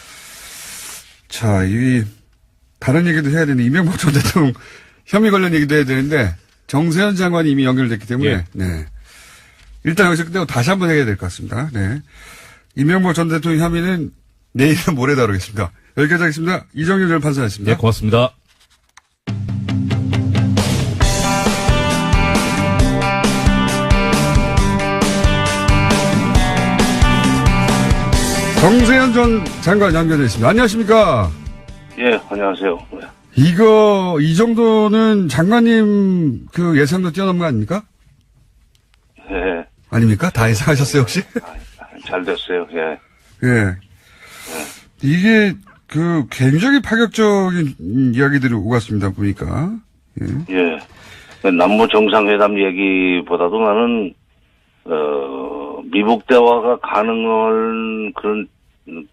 자, 다른 얘기도 해야 되는데, 이명박 전 대통령 혐의 관련 얘기도 해야 되는데, 정세현 장관이 이미 연결됐기 때문에, 예. 네. 일단 여기서 끝내고 다시 한번 해야 될 것 같습니다. 네. 이명박 전 대통령 혐의는 내일은 모레 다루겠습니다. 여기까지 하겠습니다. 이정효 전 판사였습니다. 네, 고맙습니다. 정세현 전 장관 연결되어 있습니다. 안녕하십니까? 예, 안녕하세요. 이 정도는 장관님 그 예상도 뛰어넘은 거 아닙니까? 예. 아닙니까? 다 예상하셨어요, 혹시? 잘 됐어요, 예. 예. 이게 굉장히 파격적인 이야기들이 오갔습니다, 보니까. 예. 예. 남북 정상회담 얘기보다도 나는, 미북 대화가 가능한 그런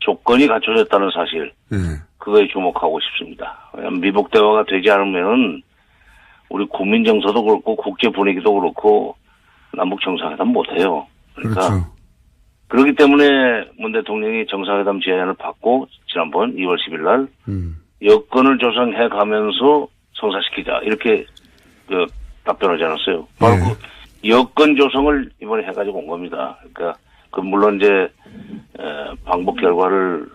조건이 갖춰졌다는 사실. 예. 그거에 주목하고 싶습니다. 왜냐하면 미북 대화가 되지 않으면은 우리 국민 정서도 그렇고 국제 분위기도 그렇고 남북 정상회담 못해요. 그러니까 그렇죠. 그렇기 때문에 문 대통령이 정상회담 제안을 받고 지난번 2월 10일 날 여건을 조성해 가면서 성사시키자 이렇게 답변하지 않았어요. 바로 그 여건 조성을 이번에 해가지고 온 겁니다. 그러니까 물론 이제 방북 결과를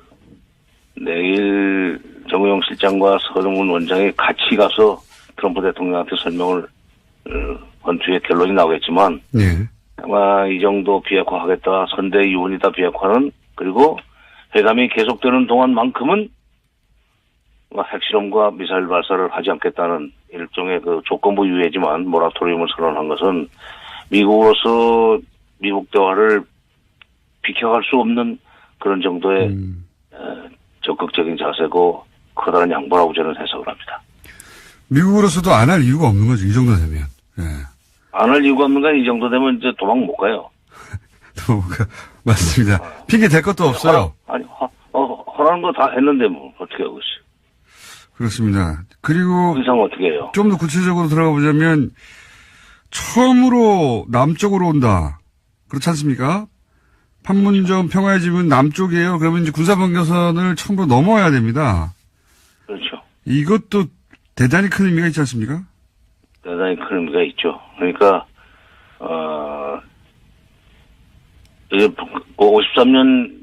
내일 정우영 실장과 서정훈 원장이 같이 가서 트럼프 대통령한테 설명을 한 뒤에 결론이 나오겠지만 아마 이 정도 비핵화하겠다, 선대 유언이다 비핵화는, 그리고 회담이 계속되는 동안만큼은 핵실험과 미사일 발사를 하지 않겠다는 일종의 그 조건부 유예지만 모라토리움을 선언한 것은 미국으로서 미국 대화를 비켜갈 수 없는 그런 정도의 적극적인 자세고 커다란 양보라고 저는 해석을 합니다. 미국으로서도 안 할 이유가 없는 거죠. 이 정도 되면. 예. 안 할 이유가 없는 건 이 정도 되면 이제 도망 못 가요. 맞습니다. 핑계 댈 것도 없어요. 허라는 거 다 했는데 뭐 어떻게 하고 있어요. 그렇습니다. 그리고 그 이상 어떻게 해요? 좀 더 구체적으로 들어가 보자면 처음으로 남쪽으로 온다. 그렇지 않습니까? 판문점 평화의 집은 남쪽이에요. 그러면 이제 군사분계선을 처음으로 넘어야 됩니다. 그렇죠. 이것도 대단히 큰 의미가 있지 않습니까? 대단히 큰 의미가 있죠. 그러니까 53년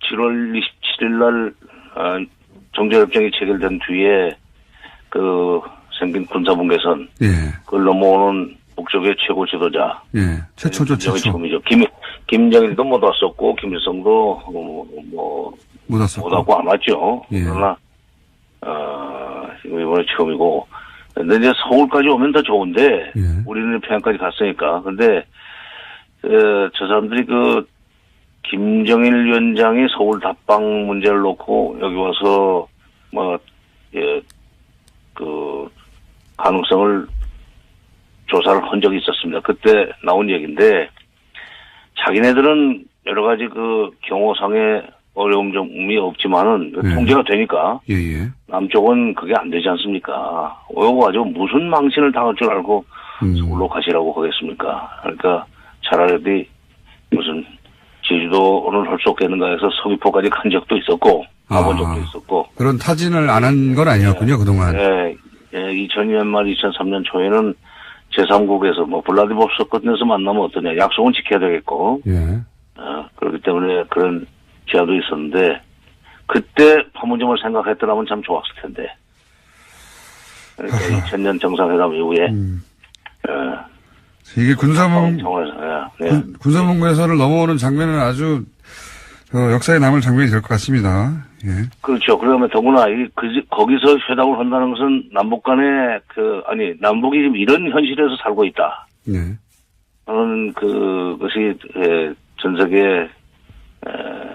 7월 27일 날 정전협정이 체결된 뒤에 생긴 군사분계선, 그걸 넘어오는 북쪽의 최고 지도자, 최초죠, 최초. 처음이죠. 김정일도 못 왔었고 김일성도 못 왔고 안 왔죠. 그러나 이번에 처음이고. 근데 이제 서울까지 오면 더 좋은데 우리는 평양까지 갔으니까. 근데 저 사람들이 김정일 위원장이 서울 답방 문제를 놓고 여기 와서 가능성을 조사를 한 적이 있었습니다. 그때 나온 얘기인데 자기네들은 여러 가지 경호상의 어려움이 없지만은 통제가 되니까 남쪽은 그게 안 되지 않습니까? 이거 가지고 무슨 망신을 당할 줄 알고 서울로 가시라고 하겠습니까? 그러니까 차라리 무슨 제주도는 할 수 없겠는가 해서 서귀포까지 간 적도 있었고 가본 적도 있었고 그런 타진을 안 한 건 아니었군요. 그동안. 2002년 말 2003년 초에는 제3국에서 블라디보스토크에서 만나면 어떠냐, 약속은 지켜야 되겠고 그렇기 때문에 그런 제안도 있었는데 그때 판문점을 생각했더라면 참 좋았을 텐데. 그러니까 2000년 정상회담 이후에 이게 네. 군사분계선을 넘어오는 장면은 아주 역사에 남을 장면이 될 것 같습니다. 예. 그렇죠. 그러면 더구나 거기서 회담을 한다는 것은 남북 간에 남북이 지금 이런 현실에서 살고 있다. 네. 하는 그것이 전 세계에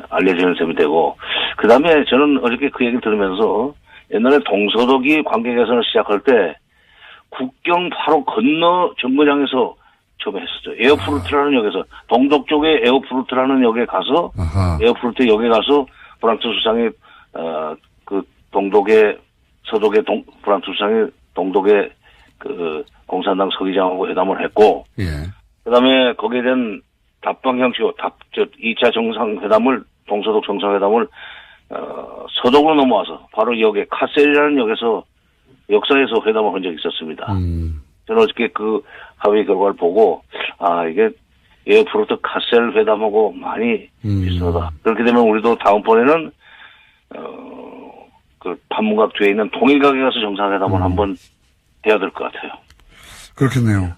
알려지는 셈이 되고, 그 다음에 저는 어저께 그 얘기를 들으면서 옛날에 동서독이 관계 개선을 시작할 때 국경 바로 건너 정거장에서 처음에 했었죠. 에어프루트라는 역에서, 동독 쪽에 에어프루트라는 역에 가서, 에어프루트 역에 가서 프랑스 수상이, 서독의 프랑스 수상이 동독의 공산당 서기장하고 회담을 했고, 예. 그 다음에 거기에 대한 답방 형식으로 2차 정상회담을, 동서독 정상회담을, 서독으로 넘어와서 바로 역에, 카셀이라는 역에서, 역사에서 회담을 한 적이 있었습니다. 저는 어저께 그 합의 결과를 보고, 이게 에어프루트 카셀 회담하고 많이 비슷하다. 그렇게 되면 우리도 다음번에는, 판문각 뒤에 있는 통일각에 가서 정상회담을 한번 해야 될 것 같아요. 그렇겠네요.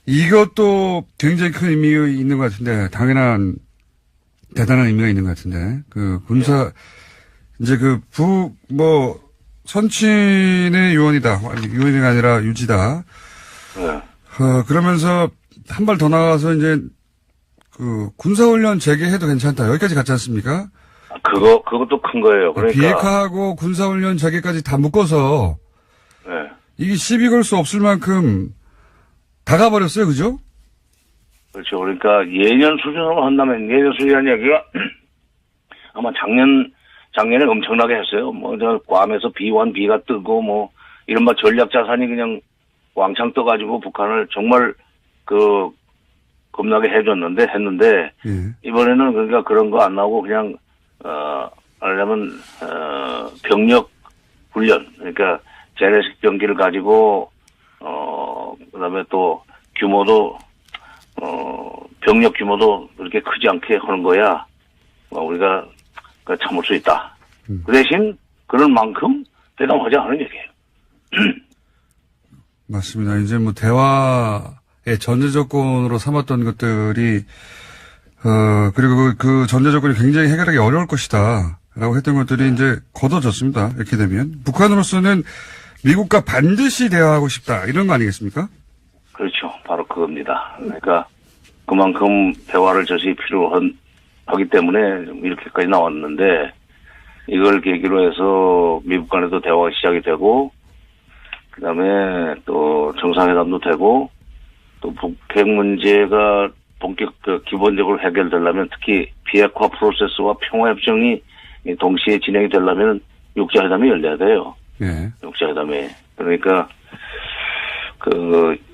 이것도 굉장히 큰 의미가 있는 것 같은데, 대단한 의미가 있는 것 같은데, 이제 선친의 유언이다. 유언이 아니라 유지다. 네. 그러면서 한 발 더 나가서 이제 군사훈련 재개해도 괜찮다. 여기까지 갔지 않습니까? 그것도 큰 거예요. 그러니까. 비핵화하고 군사훈련 재개까지 다 묶어서. 네. 이게 시비 걸 수 없을 만큼 다 가버렸어요. 그죠? 그렇죠. 그러니까 예년 수준으로 한다면, 예년 수준이라는 얘기가 아마 작년에 엄청나게 했어요. 괌에서 B1B가 뜨고 이른바 전략 자산이 그냥 왕창 떠가지고 북한을 정말 겁나게 했는데, 이번에는 그러니까 그런 거 안 나오고 그냥, 말하자면, 병력 훈련, 그러니까 재래식 병기를 가지고, 그 다음에 또 규모도, 병력 규모도 그렇게 크지 않게 하는 거야. 우리가 참을 수 있다. 그 대신 그럴 만큼 대담하지 않은 얘기예요. 맞습니다. 이제 대화의 전제 조건으로 삼았던 것들이 그리고 그 전제 조건이 굉장히 해결하기 어려울 것이다 라고 했던 것들이 이제 걷어졌습니다. 이렇게 되면 북한으로서는 미국과 반드시 대화하고 싶다 이런 거 아니겠습니까? 그렇죠. 바로 그겁니다. 그러니까 그만큼 대화를 저시 필요하기 때문에 이렇게까지 나왔는데, 이걸 계기로 해서 미국 간에도 대화가 시작이 되고, 그 다음에 또 정상회담도 되고, 또 북핵 문제가 기본적으로 해결되려면, 특히 비핵화 프로세스와 평화협정이 동시에 진행이 되려면 육자회담이 열려야 돼요. 네. 육자회담이. 그러니까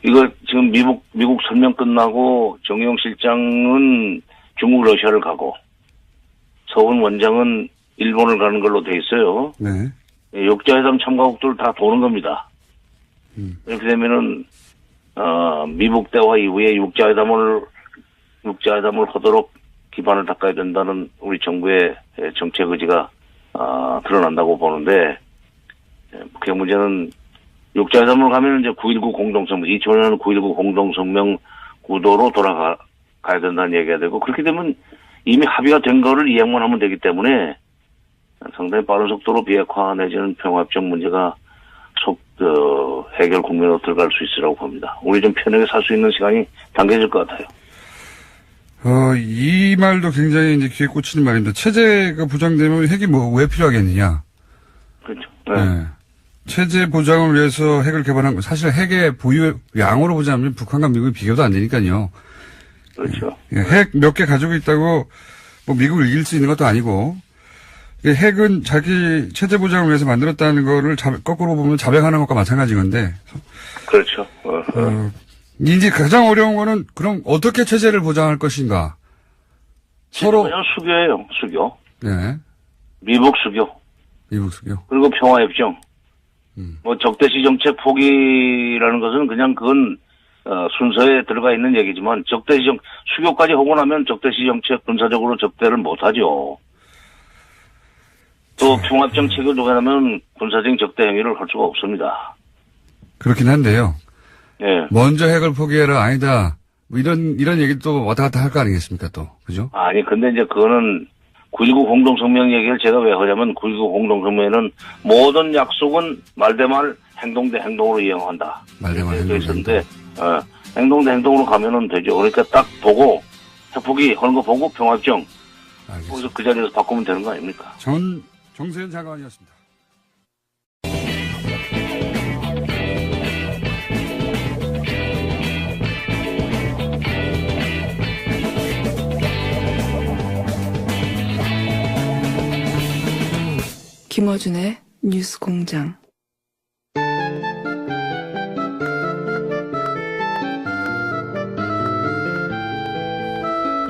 이거 지금 미국 설명 끝나고 정의용 실장은 중국 러시아를 가고, 서훈 원장은 일본을 가는 걸로 돼 있어요. 네. 육자회담 참가국들 다 도는 겁니다. 이렇게 되면은, 미국 대화 이후에 육자회담을 하도록 기반을 닦아야 된다는 우리 정부의 정책 의지가, 드러난다고 보는데, 북핵 문제는 육자회담을 가면 이제 9.19 공동성명, 2000년 9.19 공동성명 구도로 돌아가야 된다는 얘기가 되고, 그렇게 되면 이미 합의가 된 거를 이행만 하면 되기 때문에 상당히 빠른 속도로 비핵화 내지는 평화협정 문제가 해결 국면으로 들어갈 수 있으라고 봅니다. 우리 좀 편하게 살 수 있는 시간이 당겨질 것 같아요. 이 말도 굉장히 이제 귀에 꽂히는 말입니다. 체제가 보장되면 핵이 왜 필요하겠느냐. 그렇죠. 네. 체제 보장을 위해서 핵을 개발한 거, 사실 핵의 보유 양으로 보자면 북한과 미국이 비교도 안 되니까요. 그렇죠. 핵 몇 개 가지고 있다고 미국을 이길 수 있는 것도 아니고, 핵은 자기 체제 보장을 위해서 만들었다는 거를 거꾸로 보면 자백하는 것과 마찬가지 건데. 그렇죠. 이제 가장 어려운 거는 그럼 어떻게 체제를 보장할 것인가. 서로. 그냥 수교예요. 수교. 네. 미국 수교. 그리고 평화협정. 적대시 정책 포기라는 것은 그냥 그건 순서에 들어가 있는 얘기지만, 수교까지 하고 나면 적대시 정책 군사적으로 적대를 못하죠. 또 평화협정 체결 도가하면 군사적인 적대 행위를 할 수가 없습니다. 그렇긴 한데요. 예. 먼저 핵을 포기해라, 아니다. 뭐 이런 얘기도 왔다 갔다 할 거 아니겠습니까, 또. 그죠? 아니, 근데 이제 그거는 9.19 공동성명 얘기를 제가 왜 하냐면 9.19 공동성명에는 모든 약속은 말 대 말, 행동 대 행동으로 이행한다. 말 대 말, 이렇게 행동 대 있었는데, 행동 대 행동으로 가면은 되죠. 그러니까 딱 보고, 핵폭이 하는 거 보고 평화협정. 알겠습니다. 거기서 그 자리에서 바꾸면 되는 거 아닙니까? 정세현 장관이었습니다. 김어준의 뉴스 공장.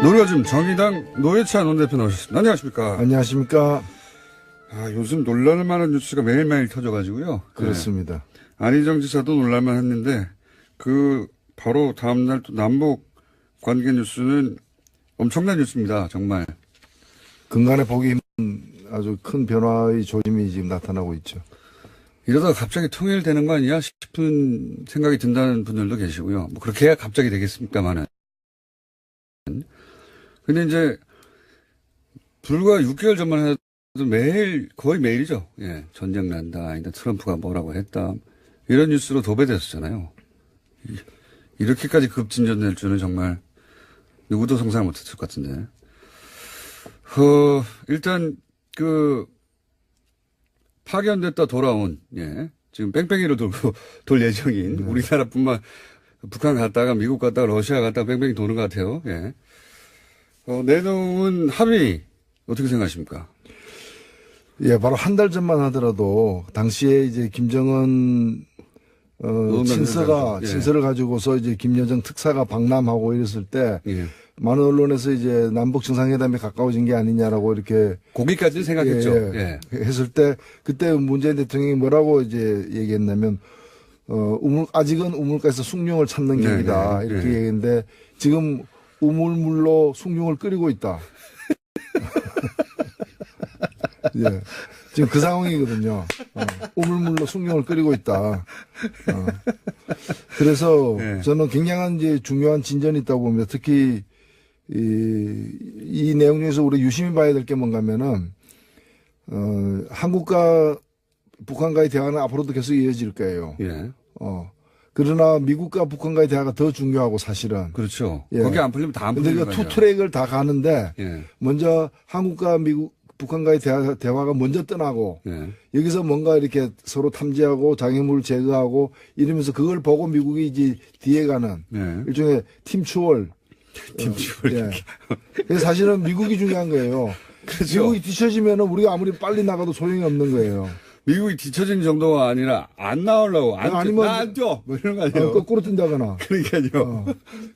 노려즘 정의당 노회찬 원내대표 나오셨습니다. 안녕하십니까. 안녕하십니까. 요즘 놀랄만한 뉴스가 매일매일 터져가지고요. 그렇습니다. 네. 안희정 지사도 놀랄만 했는데, 바로 다음날 또 남북 관계 뉴스는 엄청난 뉴스입니다. 정말. 근간에 보기 힘든 아주 큰 변화의 조짐이 지금 나타나고 있죠. 이러다가 갑자기 통일되는 거 아니야 싶은 생각이 든다는 분들도 계시고요. 뭐 그렇게 해야 갑자기 되겠습니까만은. 근데 이제 불과 6개월 전만 해도 거의 매일이죠. 예, 전쟁 난다. 아니다. 트럼프가 뭐라고 했다. 이런 뉴스로 도배됐었잖아요. 이렇게까지 급진전될 줄은 정말 누구도 상상 못했을 것 같은데. 일단 파견됐다 돌아온, 예. 지금 뺑뺑이로 돌 예정인 우리나라뿐만 북한 갔다가 미국 갔다가 러시아 갔다가 뺑뺑이 도는 것 같아요. 예. 내놓은 합의 어떻게 생각하십니까? 예, 바로 한 달 전만 하더라도 당시에 이제 김정은 친서를 가지고서 이제 김여정 특사가 방남하고 이랬을 때 예. 많은 언론에서 이제 남북 정상회담에 가까워진 게 아니냐라고 이렇게 거기까지는 생각했죠. 예. 했을 때 그때 문재인 대통령이 뭐라고 이제 얘기했냐면 아직은 우물가에서 숭늉을 찾는 길이다 이렇게 얘기했는데 지금 우물물로 숭늉을 끓이고 있다. 예. 지금 그 상황이거든요. 우물물로 숭늉을 끓이고 있다. 그래서 저는 굉장한 이제 중요한 진전이 있다고 봅니다. 특히 이 내용 중에서 우리 유심히 봐야 될 게 뭔가면은 한국과 북한과의 대화는 앞으로도 계속 이어질 거예요. 예. 그러나 미국과 북한과의 대화가 더 중요하고 사실은. 그렇죠. 예. 거기 안 풀리면 다 안 풀리는 근데 거예요. 투 트랙을 다 가는데 예. 먼저 한국과 북한과의 대화가 먼저 떠나고 예. 여기서 뭔가 이렇게 서로 탐지하고 장애물을 제거하고 이러면서 그걸 보고 미국이 이제 뒤에 가는 예. 일종의 팀추월. 팀추월. 예. 그래서 사실은 미국이 중요한 거예요. 그렇죠. 미국이 뒤처지면은 우리가 아무리 빨리 나가도 소용이 없는 거예요. 미국이 뒤처진 정도가 아니라 안 나오려고 아니면 안 뛰어 뭐 이런 거 아니에요. 거꾸로 뛴다거나. 그러니까요.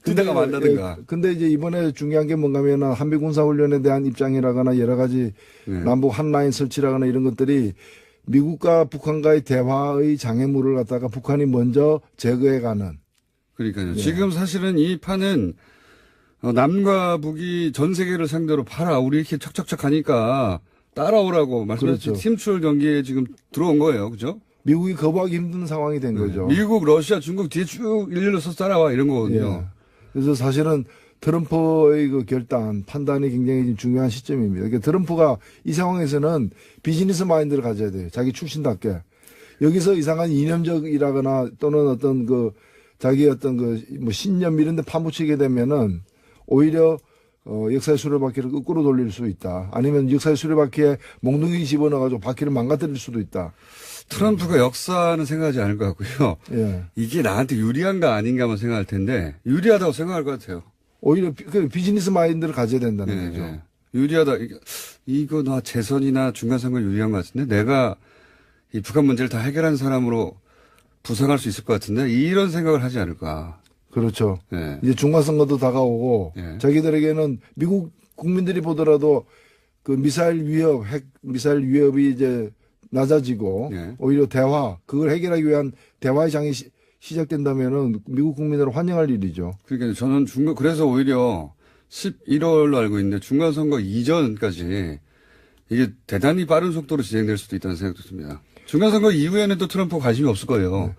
뛰다가 만나든가. 근데 이제 이번에 중요한 게 뭔가면은 한미 군사훈련에 대한 입장이라거나 여러 가지 남북 한라인 설치라거나 이런 것들이 미국과 북한과의 대화의 장애물을 갖다가 북한이 먼저 제거해가는. 그러니까요. 지금 사실은 이 판은 남과 북이 전 세계를 상대로 봐라. 우리 이렇게 척척척 하니까 따라오라고 말씀하신 그렇죠. 팀출 경기에 지금 들어온 거예요. 그죠? 미국이 거부하기 힘든 상황이 된 거죠. 미국, 러시아, 중국 뒤에 쭉 일렬로 서서 따라와 이런 거거든요. 예. 그래서 사실은 트럼프의 그 판단이 굉장히 중요한 시점입니다. 그러니까 트럼프가 이 상황에서는 비즈니스 마인드를 가져야 돼요. 자기 출신답게. 여기서 이상한 이념적이라거나 또는 어떤 자기 어떤 뭐 신념 이런 데 파묻히게 되면은 오히려 역사의 수레바퀴를 거꾸로 돌릴 수 있다. 아니면 역사의 수레바퀴에 몽둥이 집어넣어가지고 바퀴를 망가뜨릴 수도 있다. 트럼프가 역사는 생각하지 않을 것 같고요. 예. 이게 나한테 유리한가 아닌가만 생각할 텐데 유리하다고 생각할 것 같아요. 오히려 비즈니스 마인드를 가져야 된다는 거죠. 예. 유리하다. 이거 나 재선이나 중간선거 유리한 것 같은데 내가 이 북한 문제를 다 해결한 사람으로 부상할 수 있을 것 같은데 이런 생각을 하지 않을까. 그렇죠. 예. 이제 중간선거도 다가오고 예. 자기들에게는 미국 국민들이 보더라도 그 핵 미사일 위협이 이제 낮아지고 예. 오히려 그걸 해결하기 위한 대화의 장이 시작된다면은 미국 국민들을 환영할 일이죠. 그러니까 저는 그래서 오히려 11월로 알고 있는데 중간선거 이전까지 이게 대단히 빠른 속도로 진행될 수도 있다는 생각도 듭니다. 중간선거 이후에는 또 트럼프 관심이 없을 거예요.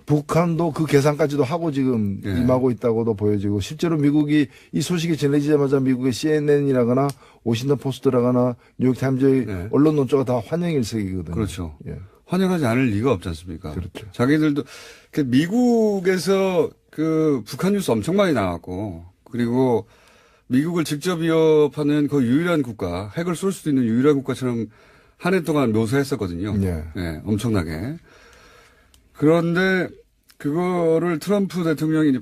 북한도 그 계산까지도 하고 지금 예. 임하고 있다고도 보여지고 실제로 미국이 이 소식이 전해지자마자 미국의 CNN이라거나 워싱턴 포스트라거나 뉴욕타임즈의 예. 언론 논조가 다 환영 일색이거든요. 그렇죠. 예. 환영하지 않을 리가 없지 않습니까? 그렇죠. 자기들도 그 미국에서 그 북한 뉴스 엄청 많이 나왔고 그리고 미국을 직접 위협하는 그 유일한 국가, 핵을 쏠 수도 있는 유일한 국가처럼 한 해 동안 묘사했었거든요. 예. 예, 엄청나게. 그런데 그거를 트럼프 대통령이 이제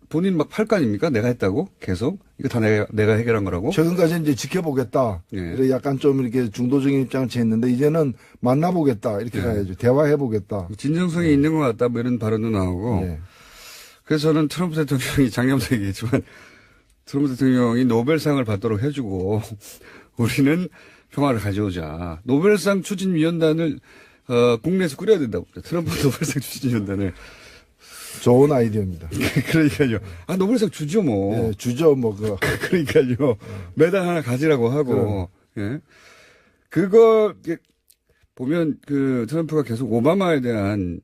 본인 막 팔 거 아닙니까? 내가 했다고? 계속? 이거 다 내가 해결한 거라고? 최근까지 이제 지켜보겠다. 예. 그래서 약간 좀 이렇게 중도적인 입장을 취했는데 이제는 만나보겠다. 이렇게 예. 가야죠. 대화해보겠다. 진정성이 있는 것 같다. 뭐 이런 발언도 나오고. 예. 그래서 저는 트럼프 대통령이 작년부터 얘기했지만 트럼프 대통령이 노벨상을 받도록 해주고 우리는 평화를 가져오자. 노벨상 추진위원단을 국내에서 꾸려야 된다고. 트럼프 노벨상 추진위원단을. 좋은 아이디어입니다. 그러니까요. 아, 노벨상 주죠, 뭐. 예, 주죠, 뭐, 그러니까요. 메달 하나 가지라고 하고. 예. 그거, 보면 그 트럼프가 계속 오바마에 대한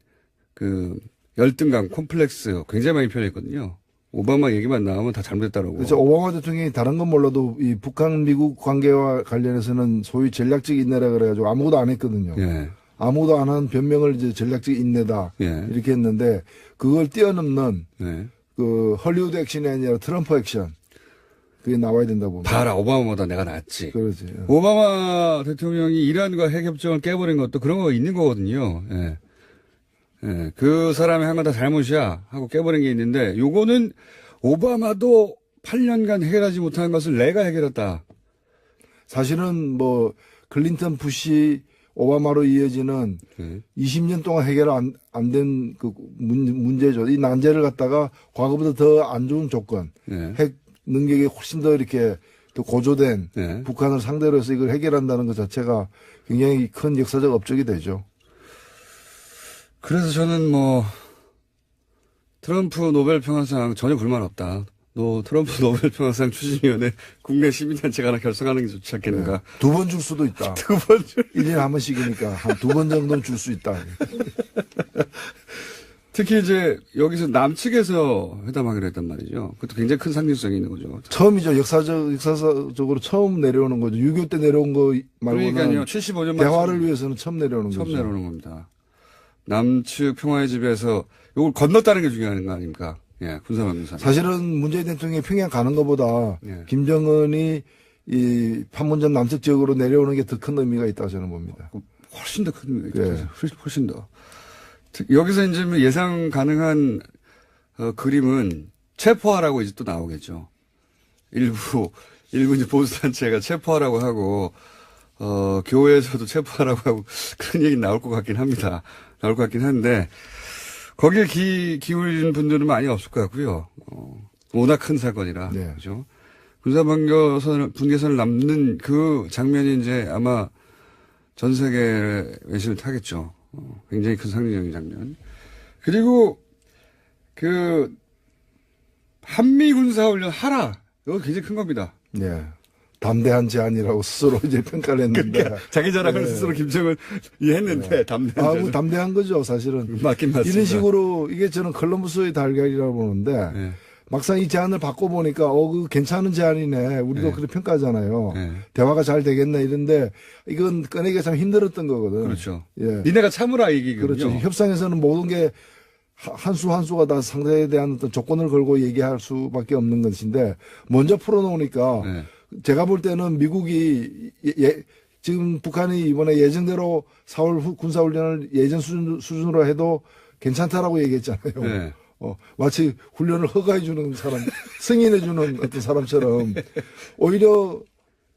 그 열등감, 콤플렉스 굉장히 많이 표현했거든요. 오바마 얘기만 나오면 다 잘못했다라고. 그래서 오바마 대통령이 다른 건 몰라도 이 북한 미국 관계와 관련해서는 소위 전략적 인내라 그래가지고 아무것도 안 했거든요. 예. 아무도 안 한 변명을 이제 전략적 인내다. 예. 이렇게 했는데 그걸 뛰어넘는 예. 그 헐리우드 액션이 아니라 트럼프 액션. 그게 나와야 된다고 봅니다. 봐라, 오바마보다 내가 낫지. 그렇지. 오바마 대통령이 이란과 핵협정을 깨버린 것도 그런 거 있는 거거든요. 예. 예. 그 사람이 한 건 다 잘못이야 하고 깨버린 게 있는데 요거는 오바마도 8년간 해결하지 못한 것을 내가 해결했다. 사실은 뭐 클린턴 부시 오바마로 이어지는 20년 동안 해결 안 된 그 문제죠. 이 난제를 갖다가 과거보다 더 안 좋은 조건, 예. 핵 능력이 훨씬 더 이렇게 더 고조된 예. 북한을 상대로 해서 이걸 해결한다는 것 자체가 굉장히 큰 역사적 업적이 되죠. 그래서 저는 뭐 트럼프 노벨 평화상 전혀 불만 없다. 트럼프 노벨 평화상 추진위원회 국내 시민단체가 하나 결성하는 게 좋지 않겠는가. 2번 줄 수도 있다. 2번 줄. 1년에 한 번씩이니까 한 2번 정도는 줄 수 있다. 특히 이제 여기서 남측에서 회담하기로 했단 말이죠. 그것도 굉장히 큰 상징성이 있는 거죠. 처음이죠. 역사적으로 처음 내려오는 거죠. 6.25 때 내려온 거 말고는 그러니까요. 75년 만에 대화를 위해서는 처음 내려오는 처음 거죠. 내려오는 겁니다. 남측 평화의 집에서 이걸 건넜다는 게 중요한 거 아닙니까? 예, 군사합니다. 사실은 문재인 대통령이 평양 가는 것보다 예. 김정은이 이 판문점 남측 지역으로 내려오는 게 더 큰 의미가 있다고 저는 봅니다. 훨씬 더 큰, 네. 훨씬 더. 여기서 이제 예상 가능한 그림은 체포하라고 이제 또 나오겠죠. 일부 이제 보수단체가 체포하라고 하고, 교회에서도 체포하라고 하고 그런 얘기 나올 것 같긴 합니다. 나올 것 같긴 한데, 거기에 기울이는 분들은 많이 없을 것 같고요. 워낙 큰 사건이라. 네. 그죠. 분계선을 남는 그 장면이 이제 아마 전 세계 외신을 타겠죠. 굉장히 큰 상징적인 장면. 그리고 한미 군사훈련 하라. 이거 굉장히 큰 겁니다. 네. 담대한 제안이라고 스스로 이제 평가를 했는데. 그러니까 자기 자랑을 네. 스스로 김정은 했는데 담대한 뭐 담대한 거죠, 사실은. 맞긴 맞습니다. 이런 식으로 이게 저는 컬럼버스의 달걀이라고 보는데 네. 막상 이 제안을 바꿔보니까 그 괜찮은 제안이네. 우리도 네. 그렇게 평가하잖아요. 네. 대화가 잘 되겠네 이런데 이건 꺼내기가 참 힘들었던 거거든. 그렇죠. 예. 니네가 참으라 얘기거든요. 그렇죠. 협상에서는 모든 게 한 수 한 수가 다 상대에 대한 어떤 조건을 걸고 얘기할 수밖에 없는 것인데 먼저 풀어놓으니까 네. 제가 볼 때는 미국이 지금 북한이 이번에 예정대로 4월 군사훈련을 예전 수준으로 해도 괜찮다라고 얘기했잖아요. 네. 마치 훈련을 허가해주는 사람, 승인해주는 어떤 사람처럼 오히려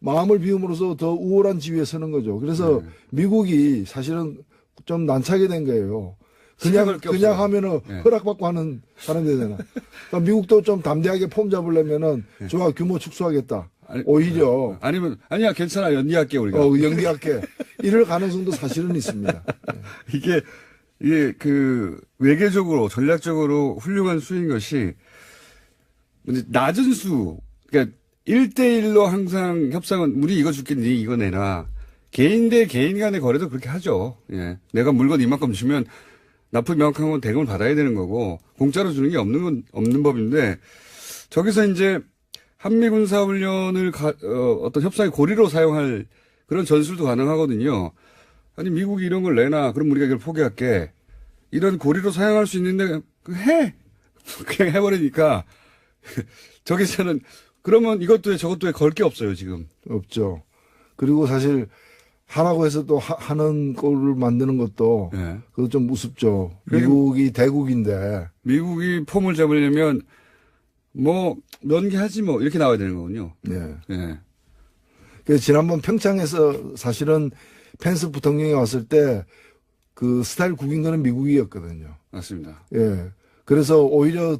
마음을 비움으로써 더 우월한 지위에 서는 거죠. 그래서 미국이 사실은 좀 난처하게 된 거예요. 그냥 하면은 네. 허락받고 하는 사람 되잖아. 그러니까 미국도 좀 담대하게 폼 잡으려면은 좋아, 규모 축소하겠다. 오히려. 아니야, 괜찮아. 연기할게, 우리가. 연기할게. 이럴 가능성도 사실은 있습니다. 이게 외교적으로, 전략적으로 훌륭한 수인 것이, 낮은 수, 그러니까 1대1로 항상 협상은, 우리 이거 줄게, 니 이거 내놔. 개인 대 개인 간의 거래도 그렇게 하죠. 예. 내가 물건 이만큼 주면, 납부 명확한 건 대금을 받아야 되는 거고 공짜로 주는 게 없는 법인데 저기서 이제 한미 군사 훈련을 어떤 협상의 고리로 사용할 그런 전술도 가능하거든요. 아니 미국이 이런 걸 내놔. 그럼 우리가 이걸 포기할게. 이런 고리로 사용할 수 있는데 해. 그냥 해버리니까 저기서는 그러면 이것도 해 저것도 해 걸 게 없어요 지금. 없죠. 그리고 사실 하라고 해서 또 하는 꼴을 만드는 것도 네. 그것도 좀 우습죠. 미국이 대국인데. 미국이 폼을 잡으려면 뭐 연기하지 뭐 이렇게 나와야 되는 거군요. 네. 네. 그래서 지난번 평창에서 사실은 펜스 부통령이 왔을 때 그 스타일 국인 거는 미국이었거든요. 맞습니다. 예. 그래서 오히려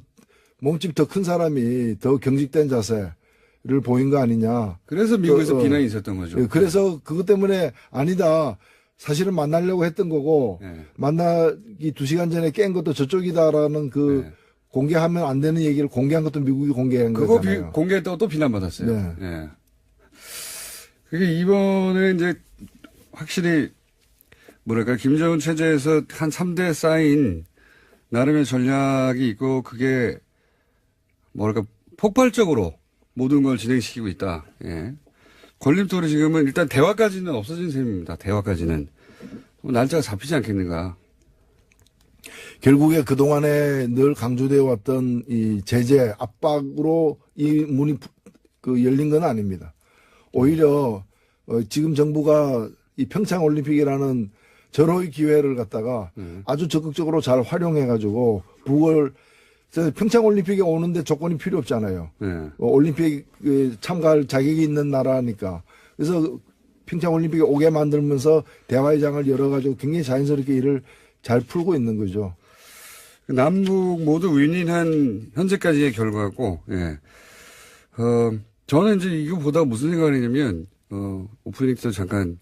몸집 더 큰 사람이 더 경직된 자세를 보인 거 아니냐. 그래서 미국에서 비난이 있었던 거죠. 예, 그래서 그것 때문에 아니다. 사실은 만나려고 했던 거고 네. 만나기 2시간 전에 깬 것도 저쪽이다라는 그 네. 공개하면 안 되는 얘기를 공개한 것도 미국이 공개한 그거 거잖아요. 공개했다고 또 비난받았어요. 네. 네. 그게 이번에 이제 확실히 뭐랄까 김정은 체제에서 한 3대 쌓인 나름의 전략이 있고 그게 뭐랄까 폭발적으로 모든 걸 진행시키고 있다. 예. 걸림돌이 지금은 일단 대화까지는 없어진 셈입니다. 대화까지는. 날짜가 잡히지 않겠는가. 결국에 그동안에 늘 강조되어 왔던 이 제재 압박으로 이 문이 열린 건 아닙니다. 오히려 지금 정부가 이 평창 올림픽이라는 절호의 기회를 갖다가 아주 적극적으로 잘 활용해가지고 평창 올림픽에 오는데 조건이 필요 없잖아요. 네. 올림픽 참가할 자격이 있는 나라니까. 그래서 평창 올림픽에 오게 만들면서 대화의 장을 열어가지고 굉장히 자연스럽게 일을 잘 풀고 있는 거죠. 남북 모두 윈윈한 현재까지의 결과고, 예. 저는 이제 이거 보다가 무슨 생각을 했냐면, 오프닝 때 잠깐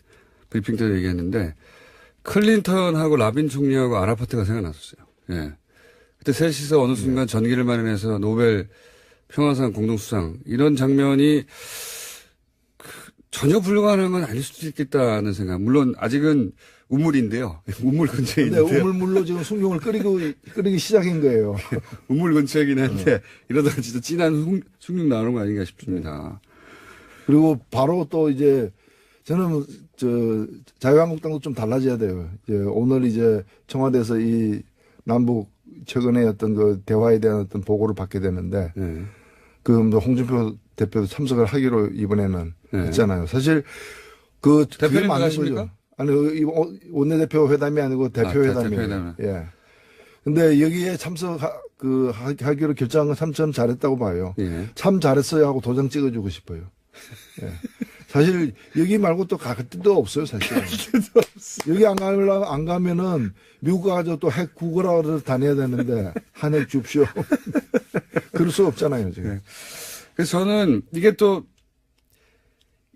브리핑 때 얘기했는데, 클린턴하고 라빈 총리하고 아라파트가 생각났었어요. 예. 그때 셋이서 어느 순간 전기를 마련해서 노벨 평화상 공동수상, 이런 장면이 전혀 불가능한 건 아닐 수도 있겠다는 생각. 물론 아직은 우물인데요. 우물 근처에 근데 있는데. 우물물로 지금 숭늉을 끓이기 시작한 거예요. 우물 근처이긴 한데 이러다가 진짜 진한 숭늉 나오는 거 아닌가 싶습니다. 그리고 바로 또 이제 저는 자유한국당도 좀 달라져야 돼요. 이제 오늘 이제 청와대에서 이 남북 최근에 어떤 그 대화에 대한 어떤 보고를 받게 되는데 네. 그 홍준표 대표도 참석을 하기로 이번에는 네. 했잖아요. 사실 그게 대표님 맞는 가십니까? 거죠. 아니 이 원내대표 회담이 아니고 대표 회담이에요. 대표회담. 예. 근데 여기에 하기로 결정한 건 참 잘했다고 봐요. 예. 참 잘했어요 하고 도장 찍어주고 싶어요. 예. 사실 여기 말고 또 갈 데도 없어요, 사실. 여기 안 가면은 미국 가서 또 핵 구걸하러 다녀야 되는데 한핵 줍쇼. 그럴 수 없잖아요, 지금. 네. 그래서 저는 이게 또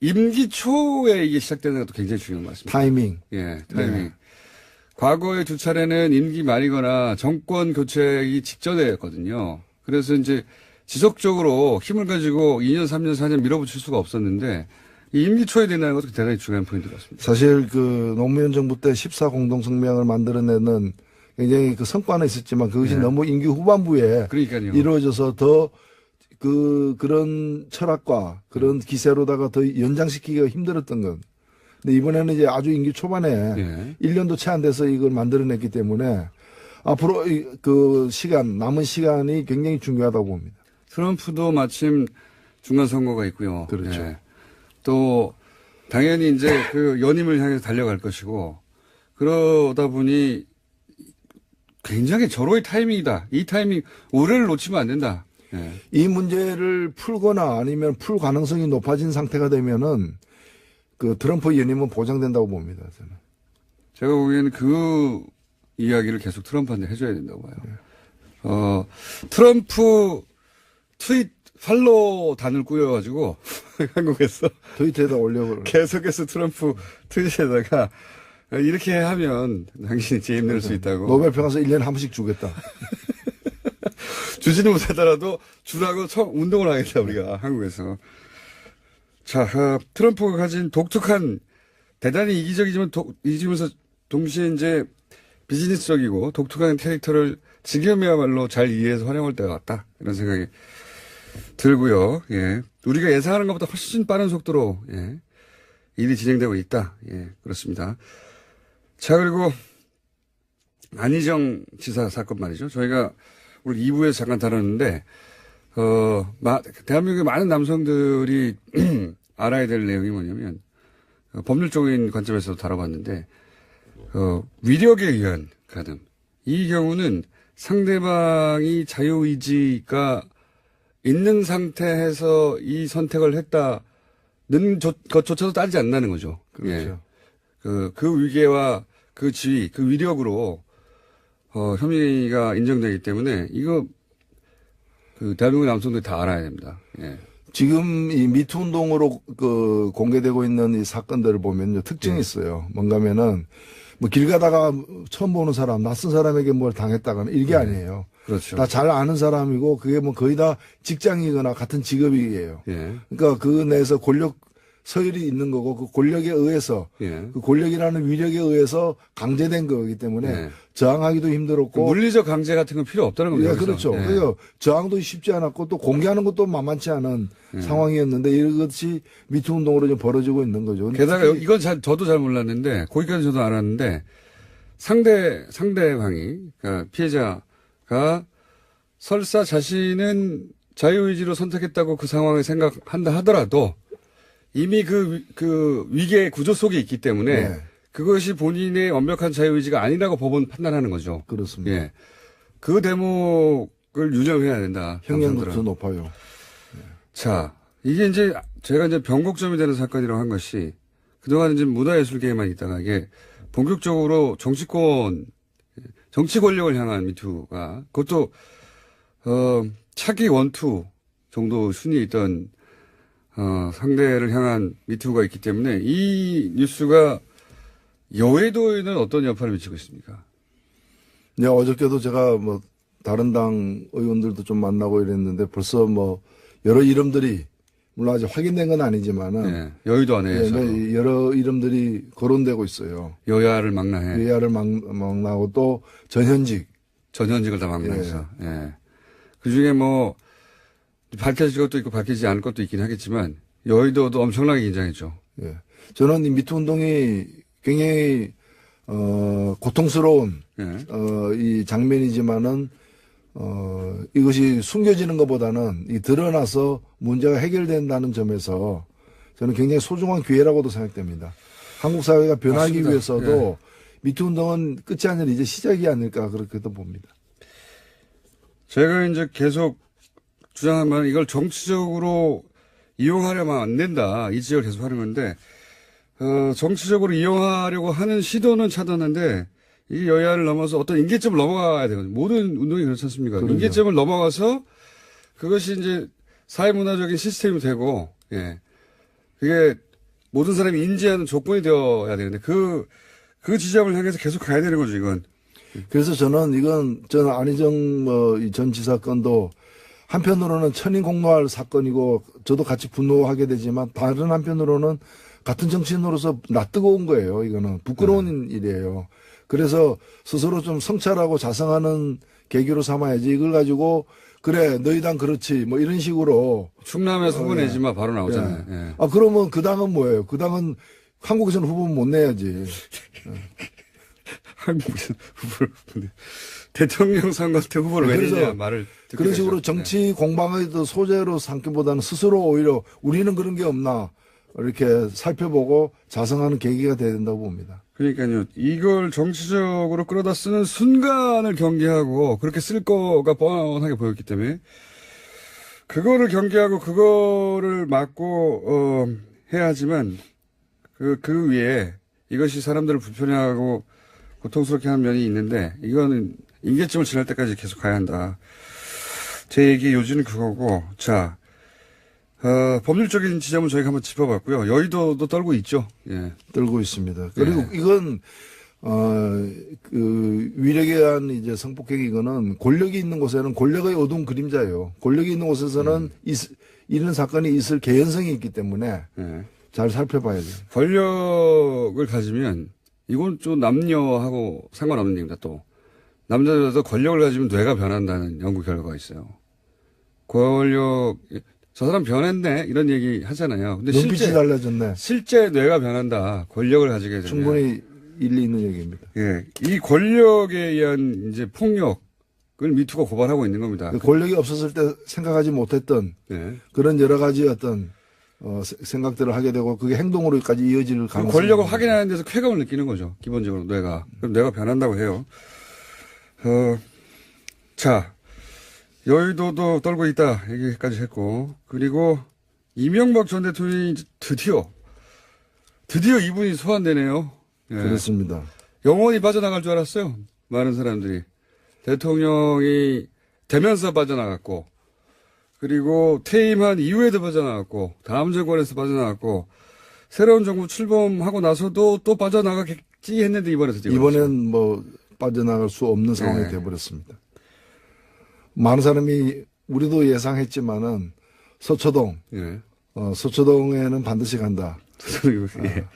임기 초에 이게 시작되는 것도 굉장히 중요한 것 같습니다. 타이밍. 예, 타이밍. 네. 과거에 2차례는 임기 말이거나 정권 교체이기 직전이었거든요. 그래서 이제 지속적으로 힘을 가지고 2년, 3년, 4년 밀어붙일 수가 없었는데 이 임기 초에 된다는 것도 대단히 중요한 포인트 같습니다. 사실 그 노무현 정부 때 14 공동성명을 만들어내는 굉장히 그 성과는 있었지만 그것이 네. 너무 임기 후반부에 그러니까요. 이루어져서 더 그런 철학과 그런 기세로다가 더 연장시키기가 힘들었던 건. 근데 이번에는 이제 아주 임기 초반에 예. 1년도 채 안 돼서 이걸 만들어냈기 때문에 앞으로 그 남은 시간이 굉장히 중요하다고 봅니다. 트럼프도 마침 중간 선거가 있고요. 그렇죠. 예. 또 당연히 이제 그 연임을 향해서 달려갈 것이고 그러다 보니 굉장히 절호의 타이밍이다. 이 타이밍 올해를 놓치면 안 된다. 예. 이 문제를 풀거나 아니면 풀 가능성이 높아진 상태가 되면은 그 트럼프 연임은 보장된다고 봅니다. 저는. 제가 보기에는 그 이야기를 계속 트럼프한테 해줘야 된다고 봐요. 트럼프 트윗 팔로우 단을 꾸려가지고 한국에서 트위터에다 올려버려. 계속해서 트럼프 트윗에다가 이렇게 하면 당신이 재임 낼 수 있다고. 노벨 평화상 1년에 한 번씩 주겠다. 주지는 못하더라도 주라고 운동을 하겠다 우리가 한국에서. 자, 트럼프가 가진 독특한 대단히 이기적이지만 이기면서 동시에 이제 비즈니스적이고 독특한 캐릭터를 지금이야말로 잘 이해해서 활용할 때가 왔다. 이런 생각이 들고요. 예. 우리가 예상하는 것보다 훨씬 빠른 속도로, 예. 일이 진행되고 있다. 예. 그렇습니다. 자, 그리고 안희정 지사 사건 말이죠. 저희가 우리 2부에서 잠깐 다뤘는데, 대한민국의 많은 남성들이 알아야 될 내용이 뭐냐면, 법률적인 관점에서 다뤄봤는데, 위력에 의한 가늠. 이 경우는 상대방이 자유의지가 있는 상태에서 이 선택을 했다는 것조차도 따지지 않는다는 거죠. 그렇죠. 예. 그 위계와 그 지위, 그 위력으로, 혐의가 인정되기 때문에 이거, 대한민국 남성들이 다 알아야 됩니다. 예. 지금 이 미투 운동으로 공개되고 있는 이 사건들을 보면요. 특징이 있어요. 뭔가면은 뭐 길 가다가 처음 보는 사람, 낯선 사람에게 뭘 당했다거나 이게 아니에요. 그렇죠. 다 잘 아는 사람이고 그게 뭐 거의 다 직장이거나 같은 직업이에요. 예. 그러니까 그 내에서 권력 서열이 있는 거고 그 권력에 의해서 예. 그 권력이라는 위력에 의해서 강제된 거기 때문에 예. 저항하기도 힘들었고 물리적 강제 같은 건 필요 없다는 겁니다. 예, 그렇죠. 예. 그래서 저항도 쉽지 않았고 또 공개하는 것도 만만치 않은 상황이었는데 이것이 미투 운동으로 좀 벌어지고 있는 거죠. 게다가 이건 저도 잘 몰랐는데 거기까지 저도 알았는데 상대방이 그러니까 피해자가 설사 자신은 자유의지로 선택했다고 그 상황을 생각한다 하더라도 이미 그 위계의 구조 속에 있기 때문에 네. 그것이 본인의 완벽한 자유의지가 아니라고 법원 판단하는 거죠. 그렇습니다. 예. 그 대목을 유념해야 된다. 형량도 남성들은. 더 높아요. 자, 이게 이제 제가 이제 변곡점이 되는 사건이라고 한 것이 그동안 이제 문화예술계에만 있다가 이게 본격적으로 정치 권력을 향한 미투가 그것도 차기 원투 정도 순위에 있던 상대를 향한 미투가 있기 때문에 이 뉴스가 여의도에는 어떤 여파를 미치고 있습니까? 네, 어저께도 제가 뭐 다른 당 의원들도 좀 만나고 이랬는데 벌써 뭐 여러 이름들이 물론 아직 확인된 건 아니지만은 네, 여의도 안에서 네, 여러 이름들이 거론되고 있어요. 여야를 망라해 여야를 망라하고 또 전현직을 다 망라해서 예. 그 중에 뭐 밝혀질 것도 있고 밝혀지지 않을 것도 있긴 하겠지만 여의도도 엄청나게 긴장했죠. 예. 저는 이 미투 운동이 굉장히 고통스러운 예. 이 장면이지만은 이것이 숨겨지는 것보다는 이 드러나서 문제가 해결된다는 점에서 저는 굉장히 소중한 기회라고도 생각됩니다. 한국 사회가 변하기 맞습니다. 위해서도 미투 운동은 끝이 아니라 이제 시작이 아닐까 그렇게도 봅니다. 제가 이제 계속 주장한 바는 이걸 정치적으로 이용하려면 안 된다. 이 지적을 계속 하는 건데, 정치적으로 이용하려고 하는 시도는 차단한데, 이 여야를 넘어서 어떤 인계점을 넘어가야 되거든요. 모든 운동이 그렇지 않습니까? 그럼요. 인계점을 넘어가서 그것이 이제 사회문화적인 시스템이 되고, 예. 그게 모든 사람이 인지하는 조건이 되어야 되는데, 그 지점을 향해서 계속 가야 되는 거죠, 이건. 그래서 저는 안희정 전 지사 건도 한편으로는 천인공노할 사건이고 저도 같이 분노하게 되지만 다른 한편으로는 같은 정치인으로서 낯뜨거운 거예요. 이거는 부끄러운 일이에요. 그래서 스스로 좀 성찰하고 자성하는 계기로 삼아야지 이걸 가지고 그래 너희 당 그렇지 뭐 이런 식으로 충남에서 후보 내지 마 바로 나오잖아요. 예. 예. 아 그러면 그 당은 뭐예요? 그 당은 한국에서는 후보는 못 내야지. 한국에서 후보를 대통령 선거 때 후보를 왜 그래서 내냐 말을 듣게 그런 식으로 되죠. 정치 공방의 소재로 삼기보다는 스스로 오히려 우리는 그런 게 없나 이렇게 살펴보고 자성하는 계기가 돼야 된다고 봅니다. 그러니까요. 이걸 정치적으로 끌어다 쓰는 순간을 경계하고 그렇게 쓸 거가 뻔하게 보였기 때문에 그거를 경계하고 그거를 막고 해야 하지만 그 위에 이것이 사람들을 불편해하고 고통스럽게 하는 면이 있는데 이거는 인계점을 지날 때까지 계속 가야 한다. 제 얘기 요지는 그거고 자 법률적인 지점은 저희가 한번 짚어봤고요. 여의도도 떨고 있죠. 예. 떨고 있습니다. 그리고 이건 그 위력에 의한 이제 성폭행 이거는 권력이 있는 곳에는 권력의 어두운 그림자예요. 권력이 있는 곳에서는 이런 사건이 있을 개연성이 있기 때문에 예. 잘 살펴봐야죠. 권력을 가지면 이건 좀 남녀하고 상관없는 얘기입니다, 또. 남자들도 권력을 가지면 뇌가 변한다는 연구 결과가 있어요. 저 사람 변했네? 이런 얘기 하잖아요. 근데 눈빛이 달라졌네. 실제 뇌가 변한다. 권력을 가지게 되면. 충분히 일리 있는 얘기입니다. 예. 이 권력에 의한 이제 폭력을 미투가 고발하고 있는 겁니다. 그 권력이 없었을 때 생각하지 못했던 네. 그런 여러 가지 어떤 생각들을 하게 되고 그게 행동으로까지 이어질 그 가능성이 권력을 있는 확인하는 데서 쾌감을 느끼는 거죠. 기본적으로 뇌가. 그럼 뇌가 변한다고 해요. 자, 여의도도 떨고 있다 얘기까지 했고, 그리고 이명박 전 대통령이 드디어 이분이 소환되네요. 예. 그렇습니다. 영원히 빠져나갈 줄 알았어요. 많은 사람들이. 대통령이 되면서 빠져나갔고, 그리고 퇴임한 이후에도 빠져나갔고, 다음 정권에서 빠져나갔고, 새로운 정부 출범하고 나서도 또 빠져나가겠지 했는데 이번에 드디어. 이번엔 뭐 빠져나갈 수 없는 상황이 네. 되어버렸습니다. 많은 사람이 우리도 예상했지만은 서초동, 예. 서초동에는 반드시 간다. 예.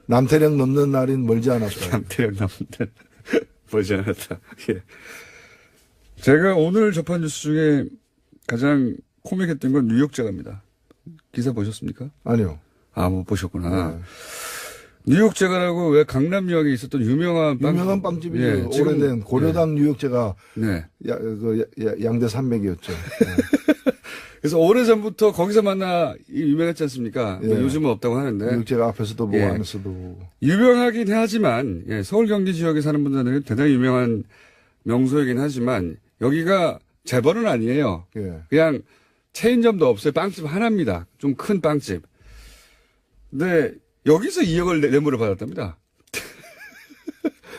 남태령 넘는 날인 멀지 않았다. 남태령 남는 보지 않았다. 예. 제가 오늘 접한 뉴스 중에 가장 코믹했던 건 뉴욕 제가입니다. 기사 보셨습니까? 아니요. 못 보셨구나. 네. 뉴욕 제가라고 왜 강남역에 있었던 유명한 빵집이죠. 예, 지금, 오래된 고려당 뉴욕제가 네. 양대 산맥이었죠. 그래서 오래전부터 거기서 만나 유명했지 않습니까? 예. 요즘은 없다고 하는데. 뉴욕제가 앞에서도 보고 예. 안에서도 보고. 유명하긴 하지만, 예, 서울 경기 지역에 사는 분들은 대단히 유명한 명소이긴 하지만, 여기가 재벌은 아니에요. 예. 그냥 체인점도 없어요. 빵집 하나입니다. 좀 큰 빵집. 근데 여기서 2억을 뇌물을 받았답니다.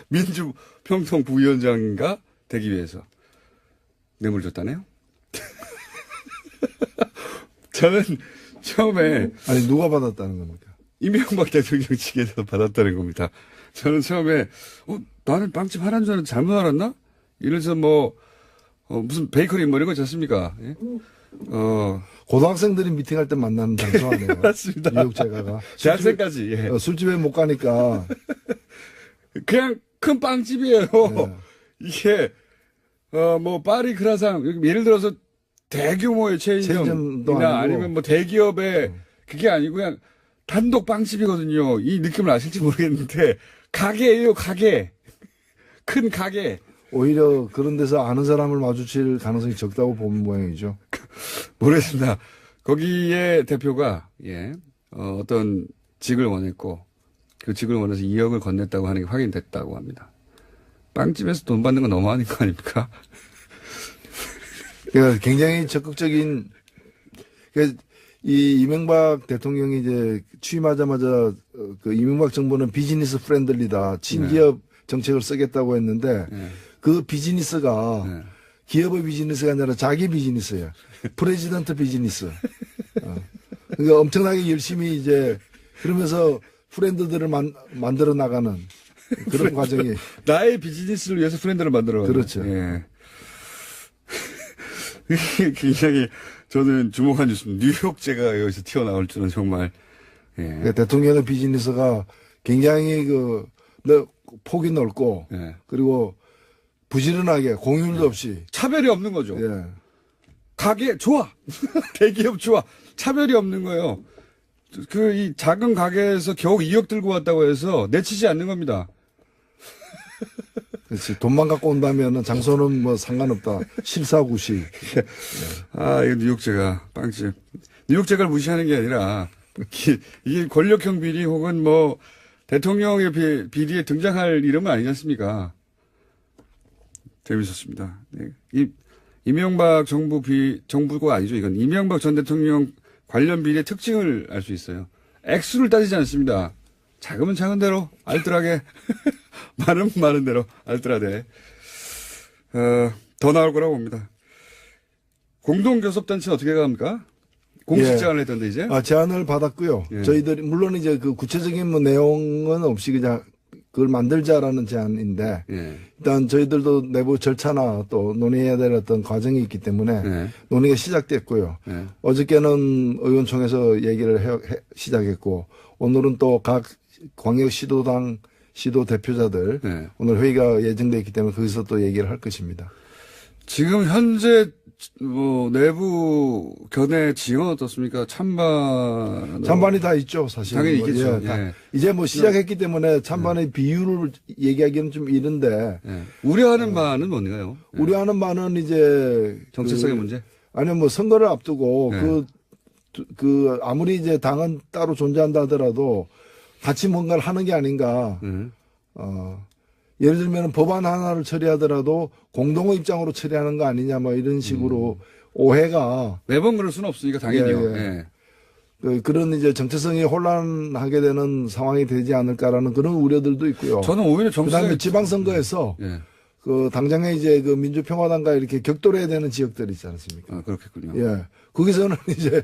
민주평통 부위원장인가 되기 위해서 뇌물 줬다네요. 저는 처음에 아니 누가 받았다는 겁니까? 이명박 대통령 측에서 받았다는 겁니다. 저는 처음에 나는 빵집 하나인 줄 알았는데 잘못 알았나? 이래서 무슨 베이커리 뭐 이런 거 있지 않습니까? 예? 고등학생들이 미팅할 때 만나는 장소 아니에요? 맞습니다. 뉴욕제가가. 대학생까지. 예. 술집에 못 가니까. 그냥 큰 빵집이에요. 네. 이게 파리 크라상 예를 들어서 대규모의 체인점도 체인점이나 아니고. 아니면 뭐 대기업의 그게 아니고 그냥 단독 빵집이거든요. 이 느낌을 아실지 모르겠는데 가게예요, 가게. 큰 가게. 오히려 그런 데서 아는 사람을 마주칠 가능성이 적다고 보는 모양이죠. 모르겠습니다. 거기에 대표가 어떤 직을 원했고 그 직을 원해서 2억을 건넸다고 하는 게 확인됐다고 합니다. 빵집에서 돈 받는 건 너무하는 거 아닙니까? 그러니까 굉장히 적극적인 그러니까 이 이명박 대통령이 이제 취임하자마자 그 이명박 정부는 비즈니스 프렌들리다 친기업 정책을 쓰겠다고 했는데 그 비즈니스가 기업의 비즈니스가 아니라 자기 비즈니스예요. 프레지던트 비즈니스. 그러니까 엄청나게 열심히 이제 그러면서 프렌드들을 만들어 나가는 그런 과정이. 나의 비즈니스를 위해서 프렌드를 만들어. 그렇죠. 예. 굉장히 저는 주목한 뉴스입니다. 뉴욕제가 여기서 튀어나올 줄은 정말. 예. 그러니까 대통령의 비즈니스가 굉장히 폭이 넓고 그리고 부지런하게 공휴일도 없이 차별이 없는 거죠. 예. 가게 좋아. 대기업 좋아. 차별이 없는 거예요. 이 작은 가게에서 겨우 2억 들고 왔다고 해서 내치지 않는 겁니다. 그렇지. 돈만 갖고 온다면은 장소는 뭐 상관없다. 실사구시. 이거 뉴욕제가 빵집. 뉴욕제가를 무시하는 게 아니라 이게 권력형 비리 혹은 대통령의 비리에 등장할 이름은 아니지 않습니까? 재밌었습니다. 네. 이명박 정부가 아니죠. 이건 이명박 전 대통령 관련 비리의 특징을 알 수 있어요. 액수를 따지지 않습니다. 작으면 작은 대로 알뜰하게 많으면 많은 대로 알뜰하게 더 나올 거라고 봅니다. 공동교섭단체는 어떻게 갑니까? 공식 제안을 했던데 이제? 제안을 받았고요. 예. 저희들이 물론 이제 그 구체적인 내용은 없이 그냥 그걸 만들자라는 제안인데 일단 저희들도 내부 절차나 또 논의해야 될 어떤 과정이 있기 때문에 논의가 시작됐고요. 어저께는 의원총회에서 얘기를 시작했고 오늘은 또 각 광역시도당 시도 대표자들 네. 오늘 회의가 예정돼 있기 때문에 거기서 또 얘기를 할 것입니다. 지금 현재 내부 견해 지형은 어떻습니까? 찬반이 다 있죠, 사실. 당연히 있겠죠. 이제 시작했기 때문에 찬반의 비율을 얘기하기는 좀 이른데. 우려하는 바는 뭔가요? 우려하는 바는 이제 정체성의 문제? 아니면 선거를 앞두고 아무리 이제 당은 따로 존재한다 하더라도 같이 뭔가를 하는 게 아닌가. 예를 들면 법안 하나를 처리하더라도 공동의 입장으로 처리하는 거 아니냐, 뭐 이런 식으로 오해가. 매번 그럴 수는 없으니까 당연히요. 그런 이제 정체성이 혼란하게 되는 상황이 되지 않을까라는 그런 우려들도 있고요. 저는 오히려 그다음에 지방선거에서 당장에 이제 그 민주평화당과 이렇게 격돌해야 되는 지역들이 있지 않습니까? 그렇겠군요. 거기서는 이제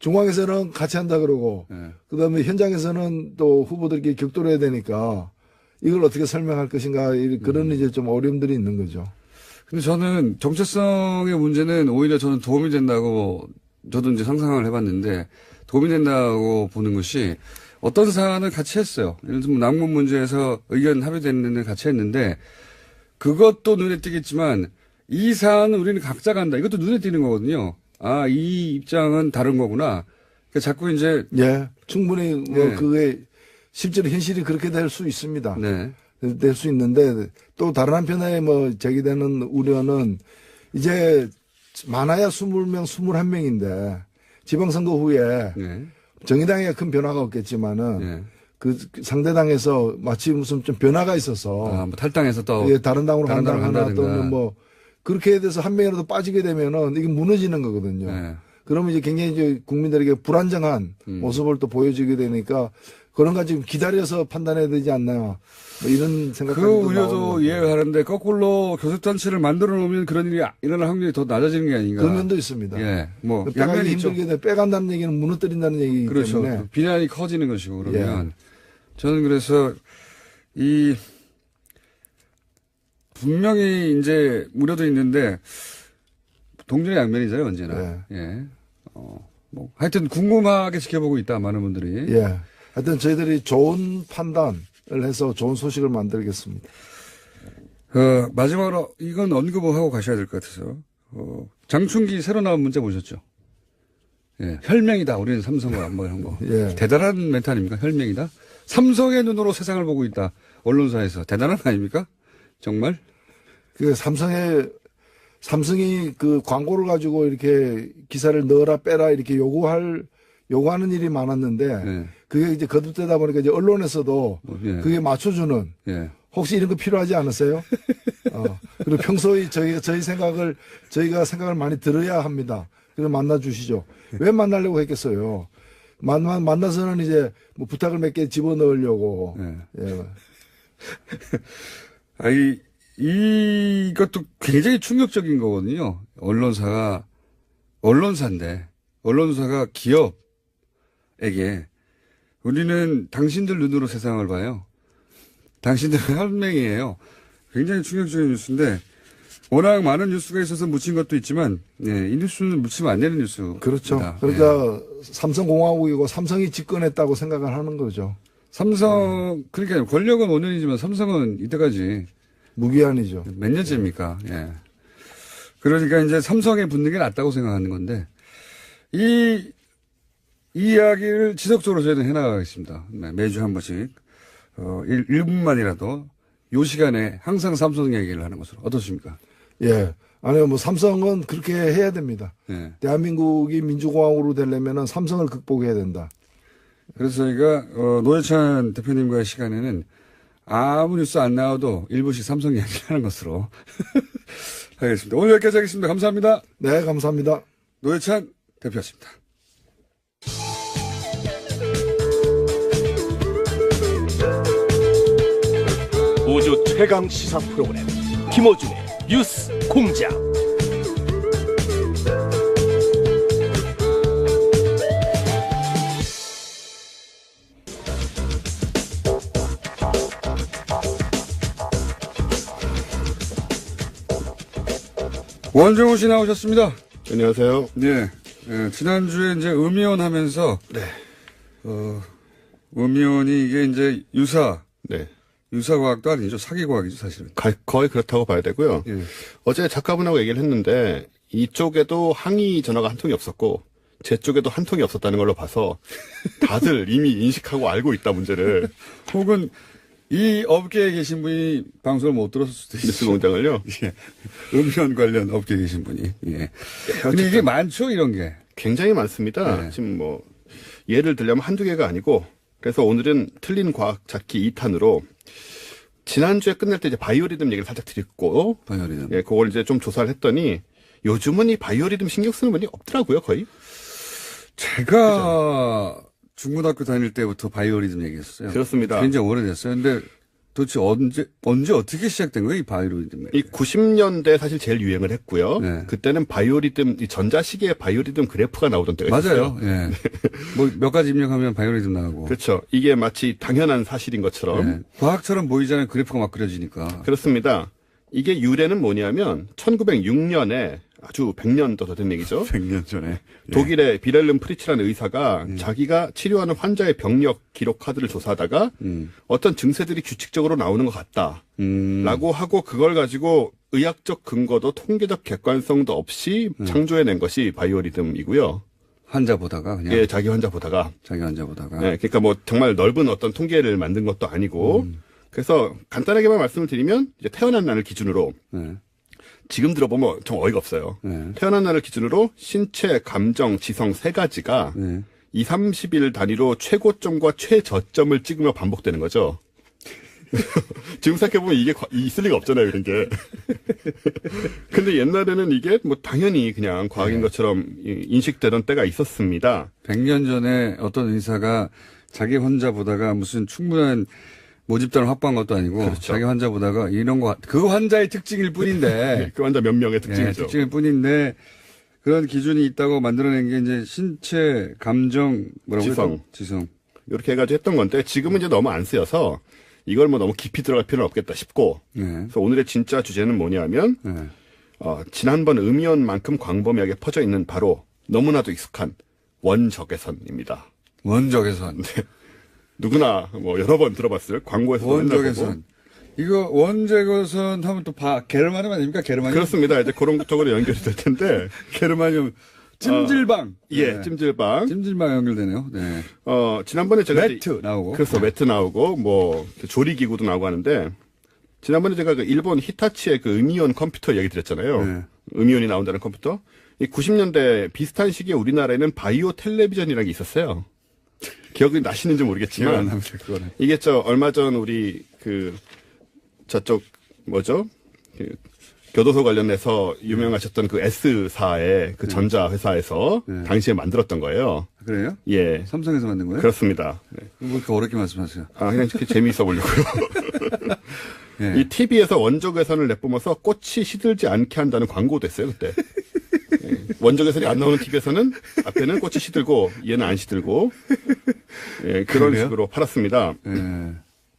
중앙에서는 같이 한다 그러고, 그다음에 현장에서는 또 후보들끼리 격돌해야 되니까 이걸 어떻게 설명할 것인가 그런 이제 좀 어려움들이 있는 거죠. 근데 저는 정체성의 문제는 오히려 저는 도움이 된다고 저도 이제 상상을 해봤는데 도움이 된다고 보는 것이 어떤 사안을 같이 했어요. 예를 들면 남북 문제에서 의견 합의됐는데 같이 했는데 그것도 눈에 띄겠지만 이 사안은 우리는 각자 간다. 이것도 눈에 띄는 거거든요. 아, 이 입장은 다른 거구나. 그러니까 자꾸 이제. 충분히 그게 실제로 현실이 그렇게 될 수 있습니다. 될 수 있는데 또 다른 한편에 제기되는 우려는 이제 많아야 20명, 21명인데 지방선거 후에 정의당에 큰 변화가 없겠지만은 그 상대당에서 마치 무슨 좀 변화가 있어서 탈당해서 또 다른 당으로 간다거나 또는 그렇게 돼서 한 명이라도 빠지게 되면은 이게 무너지는 거거든요. 그러면 이제 굉장히 이제 국민들에게 불안정한 모습을 또 보여주게 되니까 그런 거 지금 기다려서 판단해야 되지 않나 이런 생각까지 그 우려도 이해를 하는데 거꾸로 교섭단체를 만들어 놓으면 그런 일이 일어날 확률이 더 낮아지는 게 아닌가. 그런 면도 있습니다. 양면이 있죠. 힘들게 빼간다는 얘기는 무너뜨린다는 얘기이기 때문에. 비난이 커지는 것이고 그러면 저는 그래서 분명히 이제 우려도 있는데 동전의 양면이잖아요 언제나. 하여튼 궁금하게 지켜보고 있다 많은 분들이. 하여튼 저희들이 좋은 판단을 해서 좋은 소식을 만들겠습니다. 마지막으로 이건 언급을 하고 가셔야 될 것 같아서 장충기 새로 나온 문자 보셨죠? 혈맹이다. 우리는 삼성을 안 먹은 거. 대단한 멘트 아닙니까? 혈맹이다. 삼성의 눈으로 세상을 보고 있다. 언론사에서 대단한 거 아닙니까? 정말? 그 삼성이 그 광고를 가지고 이렇게 기사를 넣어라 빼라 이렇게 요구하는 일이 많았는데 그게 이제 거듭되다 보니까 이제 언론에서도 그게 맞춰주는 혹시 이런 거 필요하지 않으세요? 그리고 평소에 저희가 생각을 많이 들어야 합니다. 그래서 만나주시죠. 왜 만나려고 했겠어요? 만나서는 이제 부탁을 몇 개 집어넣으려고. 이것도 굉장히 충격적인 거거든요. 언론사가 기업에게 우리는 당신들 눈으로 세상을 봐요. 당신들은 혈맹이에요. 굉장히 충격적인 뉴스인데 워낙 많은 뉴스가 있어서 묻힌 것도 있지만 이 뉴스는 묻히면 안 되는 뉴스입니다. 그렇죠. 그러니까 삼성공화국이고 삼성이 집권했다고 생각을 하는 거죠. 그러니까 권력은 5년이지만 삼성은 이때까지 무기한이죠. 몇 년째입니까? 그러니까 이제 삼성에 붙는 게 낫다고 생각하는 건데 이 이야기를 지속적으로 저희는 해나가겠습니다. 매주 한 번씩 1분만이라도 요 시간에 항상 삼성 얘기를 하는 것으로 어떻습니까? 아니요, 삼성은 그렇게 해야 됩니다. 대한민국이 민주공화국으로 되려면 삼성을 극복해야 된다. 그래서 저희가 노회찬 대표님과의 시간에는 아무 뉴스 안 나와도 일부씩 삼성 이야기 하는 것으로 하겠습니다. 오늘 여기까지 하겠습니다. 감사합니다. 네, 감사합니다. 노회찬 대표였습니다. 우주 최강 시사 프로그램 김어준의 뉴스 공장. 원종우 씨 나오셨습니다. 안녕하세요. 지난주에 이제 음이온 하면서 음이온이 이게 이제 유사 유사과학도 아니죠. 사기과학이죠, 사실은. 거의 그렇다고 봐야 되고요. 예. 어제 작가분하고 얘기를 했는데 이쪽에도 항의 전화가 한 통이 없었고 제 쪽에도 한 통이 없었다는 걸로 봐서 다들 이미 인식하고 알고 있다 문제를. 혹은 이 업계에 계신 분이 방송을 못 들었을 수도 있어요. 뉴스공장을요. 예. 음면 관련 업계에 계신 분이. 예. 근데 이게 많죠, 이런 게. 굉장히 많습니다. 네. 지금 뭐 예를 들려면 한두 개가 아니고 그래서 오늘은 틀린 과학 찾기 2탄으로 지난주에 끝날 때 이제 바이오리듬 얘기를 살짝 드렸고 바이오리듬. 예, 그걸 이제 좀 조사를 했더니 요즘은 이 바이오리듬 신경 쓰는 분이 없더라고요, 거의. 제가 중고등학교 다닐 때부터 바이오리듬 얘기했어요. 그렇습니다. 굉장히 오래됐어요. 근데 도대체 언제 어떻게 시작된 거예요, 이 바이오리듬? 이 90년대 사실 제일 유행을 했고요. 네. 그때는 바이오리듬, 이 전자시계에 바이오리듬 그래프가 나오던 때가 있었어요. 맞아요. 예. 뭐 몇 가지 입력하면 바이오리듬 나가고. 그렇죠. 이게 마치 당연한 사실인 것처럼. 예. 과학처럼 보이잖아요. 그래프가 막 그려지니까. 그렇습니다. 이게 유래는 뭐냐면 1906년에 아주 100년도 더 된 얘기죠. 100년 전에. 독일의 비렐름 프리츠라는 의사가 자기가 치료하는 환자의 병력 기록 카드를 조사하다가 어떤 증세들이 규칙적으로 나오는 것 같다. 라고 하고 그걸 가지고 의학적 근거도 통계적 객관성도 없이 창조해낸 것이 바이오리듬이고요. 환자 보다가 그냥. 예, 자기 환자 보다가. 자기 환자 보다가. 예, 그러니까 뭐 정말 넓은 어떤 통계를 만든 것도 아니고. 그래서 간단하게만 말씀을 드리면 이제 태어난 날을 기준으로 네. 지금 들어보면 좀 어이가 없어요. 네. 태어난 날을 기준으로 신체, 감정, 지성 세 가지가 네. 2, 30일 단위로 최고점과 최저점을 찍으며 반복되는 거죠. 지금 생각해보면 이게 있을 리가 없잖아요, 이런 게. 근데 옛날에는 이게 뭐 당연히 그냥 과학인 것처럼 인식되던 때가 있었습니다. 100년 전에 어떤 의사가 자기 환자 보다가 무슨 충분한 모집단을 확보한 것도 아니고 그렇죠. 자기 환자 보다가 이런 거 그 환자의 특징일 뿐인데 그 환자 몇 명의 예, 특징이죠. 특징일 뿐인데 그런 기준이 있다고 만들어낸 게 이제 신체, 감정, 뭐라고 지성. 그래요? 지성. 이렇게 해가지고 했던 건데 지금은 이제 너무 안 쓰여서 이걸 뭐 너무 깊이 들어갈 필요는 없겠다 싶고 네. 그래서 오늘의 진짜 주제는 뭐냐면 네. 지난번 의미원만큼 광범위하게 퍼져 있는 바로 너무나도 익숙한 원적외선입니다. 원적외선. 누구나 뭐 여러 번 들어봤을 광고에서도 맨날 보고. 원적외선. 이거 원적외선 하면 또 게르마늄 아닙니까? 게르마늄. 그렇습니다. 이제 그런 쪽으로 연결이 될 텐데. 게르마늄. 찜질방. 예, 네. 찜질방. 찜질방 연결되네요. 네. 지난번에 제가 매트 나오고. 그래서 매트 나오고 뭐 조리기구도 나오고 하는데 지난번에 제가 그 일본 히타치의 그 음이온 컴퓨터 얘기 드렸잖아요. 네. 음이온이 나온다는 컴퓨터. 이 90년대 비슷한 시기에 우리나라에는 바이오 텔레비전이라는 게 있었어요. 기억이 나시는지 기억 안 모르겠지만 납니다, 그거는. 이게 얼마 전 우리 저쪽 뭐죠? 교도소 관련해서 유명하셨던 그 S사의 그 전자 회사에서 당시에 만들었던 거예요. 그래요? 예. 삼성에서 만든 거예요? 그렇습니다. 네. 뭐 이렇게 어렵게 말씀하세요? 그냥 재미있어 보려고요. 네. 이 TV에서 원적외선을 내뿜어서 꽃이 시들지 않게 한다는 광고도 했어요, 그때. 예. 원적외선이 안 나오는 TV에서는 앞에는 꽃이 시들고 얘는 안 시들고 예, 그런 그래요? 식으로 팔았습니다. 네.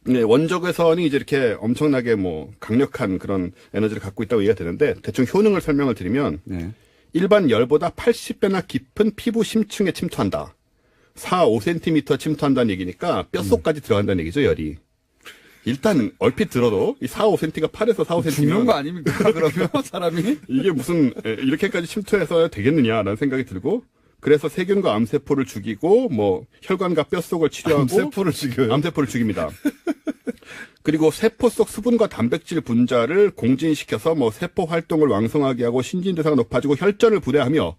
네, 원적외선이 이제 이렇게 엄청나게 뭐 강력한 그런 에너지를 갖고 있다고 얘기가 되는데 대충 효능을 설명을 드리면 네. 일반 열보다 80배나 깊은 피부 심층에 침투한다. 4, 5cm 침투한다는 얘기니까 뼈속까지 들어간다는 얘기죠, 열이. 일단 얼핏 들어도 이 4, 5cm가 8에서 4, 5cm 죽는 거 아닙니까? 그러면 사람이? 이게 무슨 이렇게까지 침투해서 되겠느냐라는 생각이 들고 그래서 세균과 암세포를 죽이고 뭐 혈관과 뼛속을 치료하고 암세포를 죽여요? 암세포를 죽입니다. 그리고 세포 속 수분과 단백질 분자를 공진시켜서 뭐 세포 활동을 왕성하게 하고 신진대사가 높아지고 혈전을 부대하며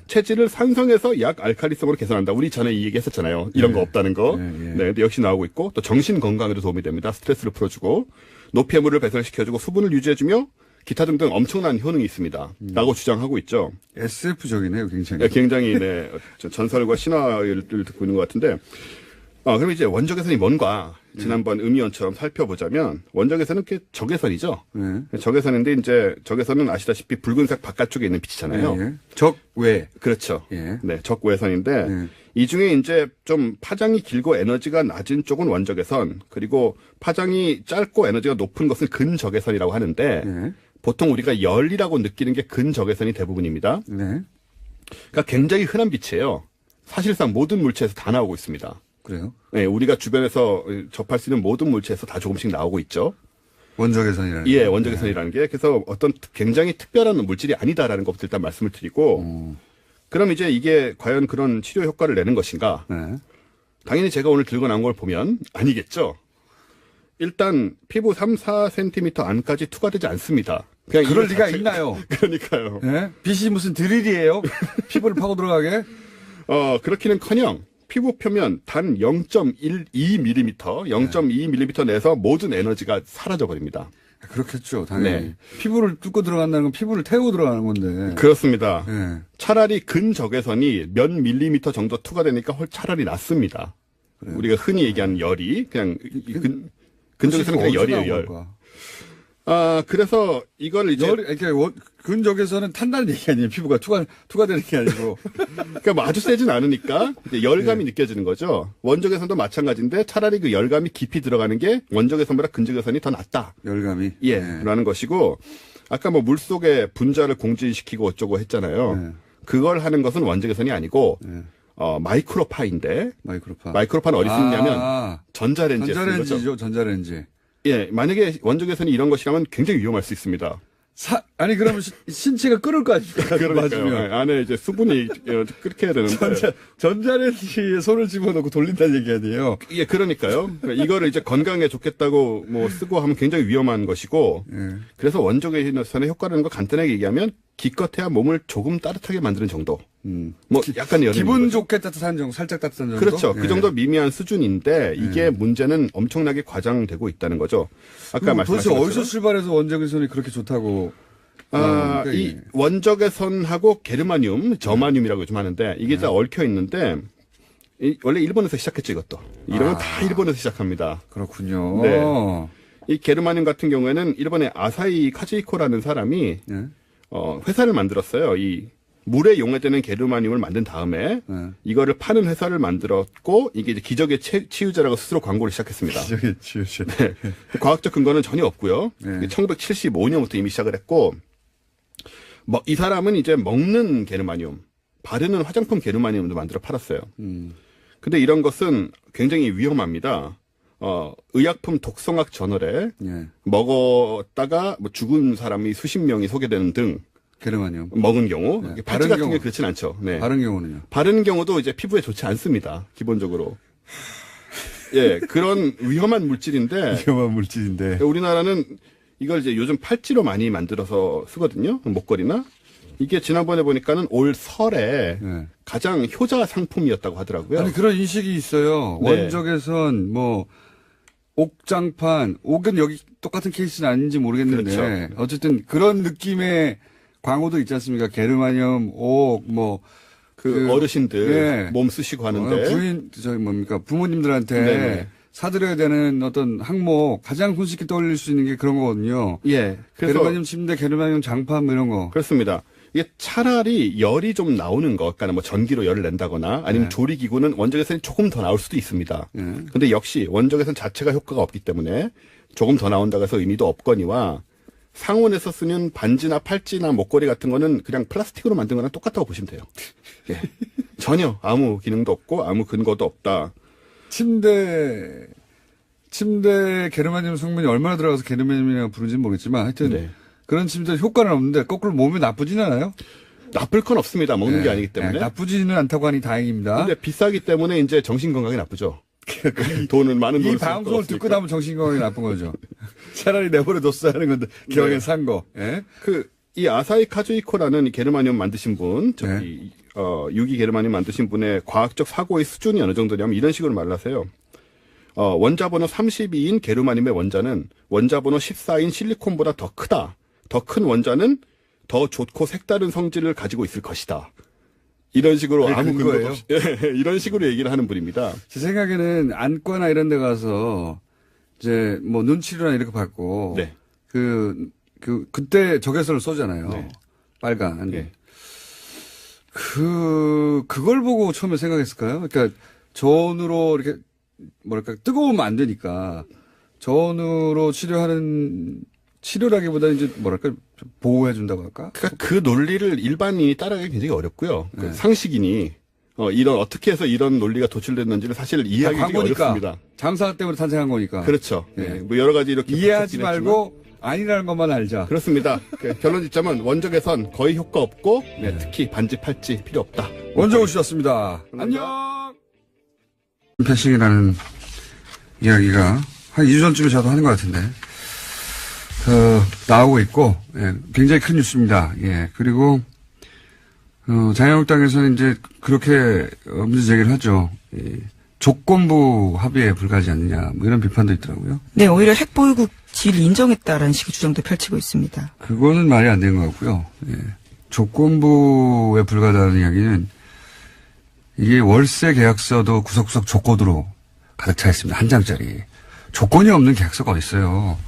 체질을 산성에서 약 알칼리성으로 개선한다. 우리 전에 이 얘기했었잖아요. 이런 거 없다는 거. 네, 근데 역시 나오고 있고 또 정신 건강에도 도움이 됩니다. 스트레스를 풀어주고 노폐물을 배설시켜주고 수분을 유지해주며 기타 등등 엄청난 효능이 있습니다. 라고 주장하고 있죠. SF적이네요, 굉장히. 네, 굉장히 네, 전설과 신화를 듣고 있는 것 같은데 그럼 이제 원적외선이 뭔가 지난번 음이온처럼 살펴보자면 원적외선은 적외선이죠. 네. 적외선인데 이제 적외선은 아시다시피 붉은색 바깥쪽에 있는 빛이잖아요. 예. 적외. 그렇죠. 예. 네, 적외선인데 이 중에 이제 좀 파장이 길고 에너지가 낮은 쪽은 원적외선, 그리고 파장이 짧고 에너지가 높은 것은 근적외선이라고 하는데 네. 보통 우리가 열이라고 느끼는 게 근적외선이 대부분입니다. 네. 그러니까 굉장히 흔한 빛이에요. 사실상 모든 물체에서 다 나오고 있습니다. 그래요? 네, 우리가 주변에서 접할 수 있는 모든 물체에서 다 조금씩 나오고 있죠. 원적외선이라는 예, 원적외선이라는 게. 그래서 어떤 굉장히 특별한 물질이 아니다라는 것부터 일단 말씀을 드리고, 그럼 이제 이게 과연 그런 치료 효과를 내는 것인가? 네. 당연히 제가 오늘 들고 나온 걸 보면 아니겠죠. 일단 피부 3, 4cm 안까지 투과되지 않습니다. 그냥 그럴 이거 리가 자체- 있나요? 그러니까요. 예? 빛이 무슨 드릴이에요? 피부를 파고 들어가게? 그렇기는커녕 피부 표면 단 0.12mm, 0.2mm 내에서 모든 에너지가 사라져 버립니다. 그렇겠죠, 당연히. 네. 피부를 뚫고 들어간다는 건 피부를 태우고 들어가는 건데. 그렇습니다. 예. 차라리 근적외선이 몇 밀리미터 정도 투과되니까 차라리 낫습니다. 우리가 흔히 얘기하는 열이 그냥 근적외선은 그냥 열이에요, 열. 그래서 이걸 이제 이렇게 근적에서는 탄다는 얘기 아니에요. 피부가 투과되는 게 아니고. 그러니까 뭐 아주 세진 않으니까 이제 열감이 느껴지는 거죠. 원적외선도 마찬가지인데 차라리 그 열감이 깊이 들어가는 게 원적외선보다 근적외선이 더 낫다. 열감이. 예, 네. 라는 것이고 아까 뭐 물속에 분자를 공진시키고 어쩌고 했잖아요. 네. 그걸 하는 것은 원적외선이 아니고 네. 마이크로파인데 마이크로파. 마이크로파는 어디 쓰느냐면 전자레인지에 쓰는 거죠. 전자레인지죠, 전자레인지. 예, 만약에 원적외선이 이런 것이라면 굉장히 위험할 수 있습니다. 아니, 그러면 신체가 끓을 거 아닙니까? 그러니까요. 맞으면. 안에 이제 수분이 끓게 해야 되는데. 전자레인지에 손을 집어넣고 돌린다는 얘기 아니에요? 예, 그러니까요. 이거를 이제 건강에 좋겠다고 뭐 쓰고 하면 굉장히 위험한 것이고. 예. 그래서 원적외선의 효과라는 거 간단하게 얘기하면 기껏해야 몸을 조금 따뜻하게 만드는 정도. 뭐 약간 여름 기분 좋게 따뜻한 정도, 살짝 따뜻한 정도? 그렇죠. 예. 그 정도 미미한 수준인데 이게 문제는 엄청나게 과장되고 있다는 거죠. 아까 말씀하신 도대체 것처럼. 어디서 출발해서 원적외선이 그렇게 좋다고? 그러니까 이 원적외선하고 게르마늄, 저마늄이라고 요즘 하는데 이게 다 얽혀 있는데 원래 일본에서 시작했죠, 이것도. 이런 건 다 일본에서 시작합니다. 그렇군요. 네. 이 게르마늄 같은 경우에는 일본의 아사히 카즈이코라는 사람이 예. 회사를 만들었어요. 이 물에 용해되는 게르마늄을 만든 다음에 이거를 파는 회사를 만들었고 이게 이제 기적의 치유제라고 스스로 광고를 시작했습니다. 기적의 치유제. 네. 과학적 근거는 전혀 없고요. 네. 1975년부터 이미 시작을 했고 이 사람은 이제 먹는 게르마늄, 바르는 화장품 게르마늄도 만들어 팔았어요. 근데 이런 것은 굉장히 위험합니다. 의약품 독성학 저널에 예. 먹었다가 뭐 죽은 사람이 수십 명이 소개되는 등 게르마늄. 먹은 경우 네. 바른 바른 같은 경우. 게 그렇진 않죠. 네. 바른 경우는요? 바른 경우도 이제 피부에 좋지 않습니다. 기본적으로. 예, 그런 위험한 물질인데 위험한 물질인데. 우리나라는 이걸 이제 요즘 팔찌로 많이 만들어서 쓰거든요. 목걸이나. 이게 지난번에 보니까는 올 설에 네. 가장 효자 상품이었다고 하더라고요. 아니, 그런 인식이 있어요. 네. 원적외선, 옥장판, 옥은 여기 똑같은 케이스는 아닌지 모르겠는데. 그렇죠. 어쨌든 그런 느낌의 광고도 있지 않습니까? 게르마늄, 옥, 그 어르신들 예. 몸 쓰시고 하는데. 부모님들한테 네네. 사드려야 되는 어떤 항목, 가장 손쉽게 떠올릴 수 있는 게 그런 거거든요. 예. 그래서 게르마늄 침대, 게르마늄 장판 이런 거. 그렇습니다. 이게 차라리 열이 좀 나오는 것, 그러니까 뭐 전기로 열을 낸다거나 아니면 조리기구는 원적외선이 조금 더 나올 수도 있습니다. 근데 역시 원적외선 자체가 효과가 없기 때문에 조금 더 나온다고 해서 의미도 없거니와 상온에서 쓰는 반지나 팔찌나 목걸이 같은 거는 그냥 플라스틱으로 만든 거랑 똑같다고 보시면 돼요. 예. 전혀 아무 기능도 없고 아무 근거도 없다. 침대 게르마늄 성분이 얼마나 들어가서 게르마늄이라고 부르는지는 모르겠지만 하여튼 네. 그런 침대 효과는 없는데 거꾸로 몸에 나쁘지는 않아요? 나쁠 건 없습니다. 먹는 게 아니기 때문에. 나쁘지는 않다고 하니 다행입니다. 근데 비싸기 때문에 이제 정신 건강에 나쁘죠. 돈은 많은 이 돈을 방송을 듣고 나면 정신건강에 나쁜 거죠. 차라리 내버려 뒀어야 하는 건데 기왕에 산 거. 예? 이 아사히 카즈이코라는 이 게르마늄 만드신 분, 유기 게르마늄 만드신 분의 과학적 사고의 수준이 어느 정도냐면 이런 식으로 말을 하세요. 원자번호 32인 게르마늄의 원자는 원자번호 14인 실리콘보다 더 크다. 더 큰 원자는 더 좋고 색다른 성질을 가지고 있을 것이다. 이런 식으로 아무 근거도 없이 이런 식으로 얘기를 하는 분입니다. 제 생각에는 안과나 이런 데 가서 이제 눈치료나 이렇게 받고 네. 그때 적외선을 쏘잖아요. 네. 빨간. 네. 그걸 보고 처음에 생각했을까요? 그러니까 저온으로 이렇게 뜨거우면 안 되니까 저온으로 치료라기보다는 이제 보호해준다고 할까? 그러니까 그 논리를 일반인이 따라가기 굉장히 어렵고요. 그 상식인이 이런 어떻게 해서 이런 논리가 도출됐는지를 사실 이해하기 되게 어렵습니다. 장사 때문에 탄생한 거니까. 그렇죠. 예. 네. 뭐 여러 가지 이렇게 이해하지 분석긴 했지만 말고 아니라는 것만 알자. 그렇습니다. 결론 짓자면 원적 개선 거의 효과 없고 특히 반지 팔찌 필요 없다. 원정우 씨였습니다. 안녕. 패싱이라는 이야기가 한 2주 전쯤에 저도 하는 것 같은데 나오고 있고 굉장히 큰 뉴스입니다. 예. 그리고 자유한국당에서는 이제 그렇게 문제 제기를 하죠. 조건부 합의에 불과하지 않느냐 뭐 이런 비판도 있더라고요. 네, 오히려 핵보유국 지위를 인정했다라는 식의 주장도 펼치고 있습니다. 그거는 말이 안 되는 것 같고요. 예. 조건부에 불과하다는 이야기는 이게 월세 계약서도 구석구석 조건으로 가득 차 있습니다. 한 장짜리. 조건이 없는 계약서가 어디 있어요.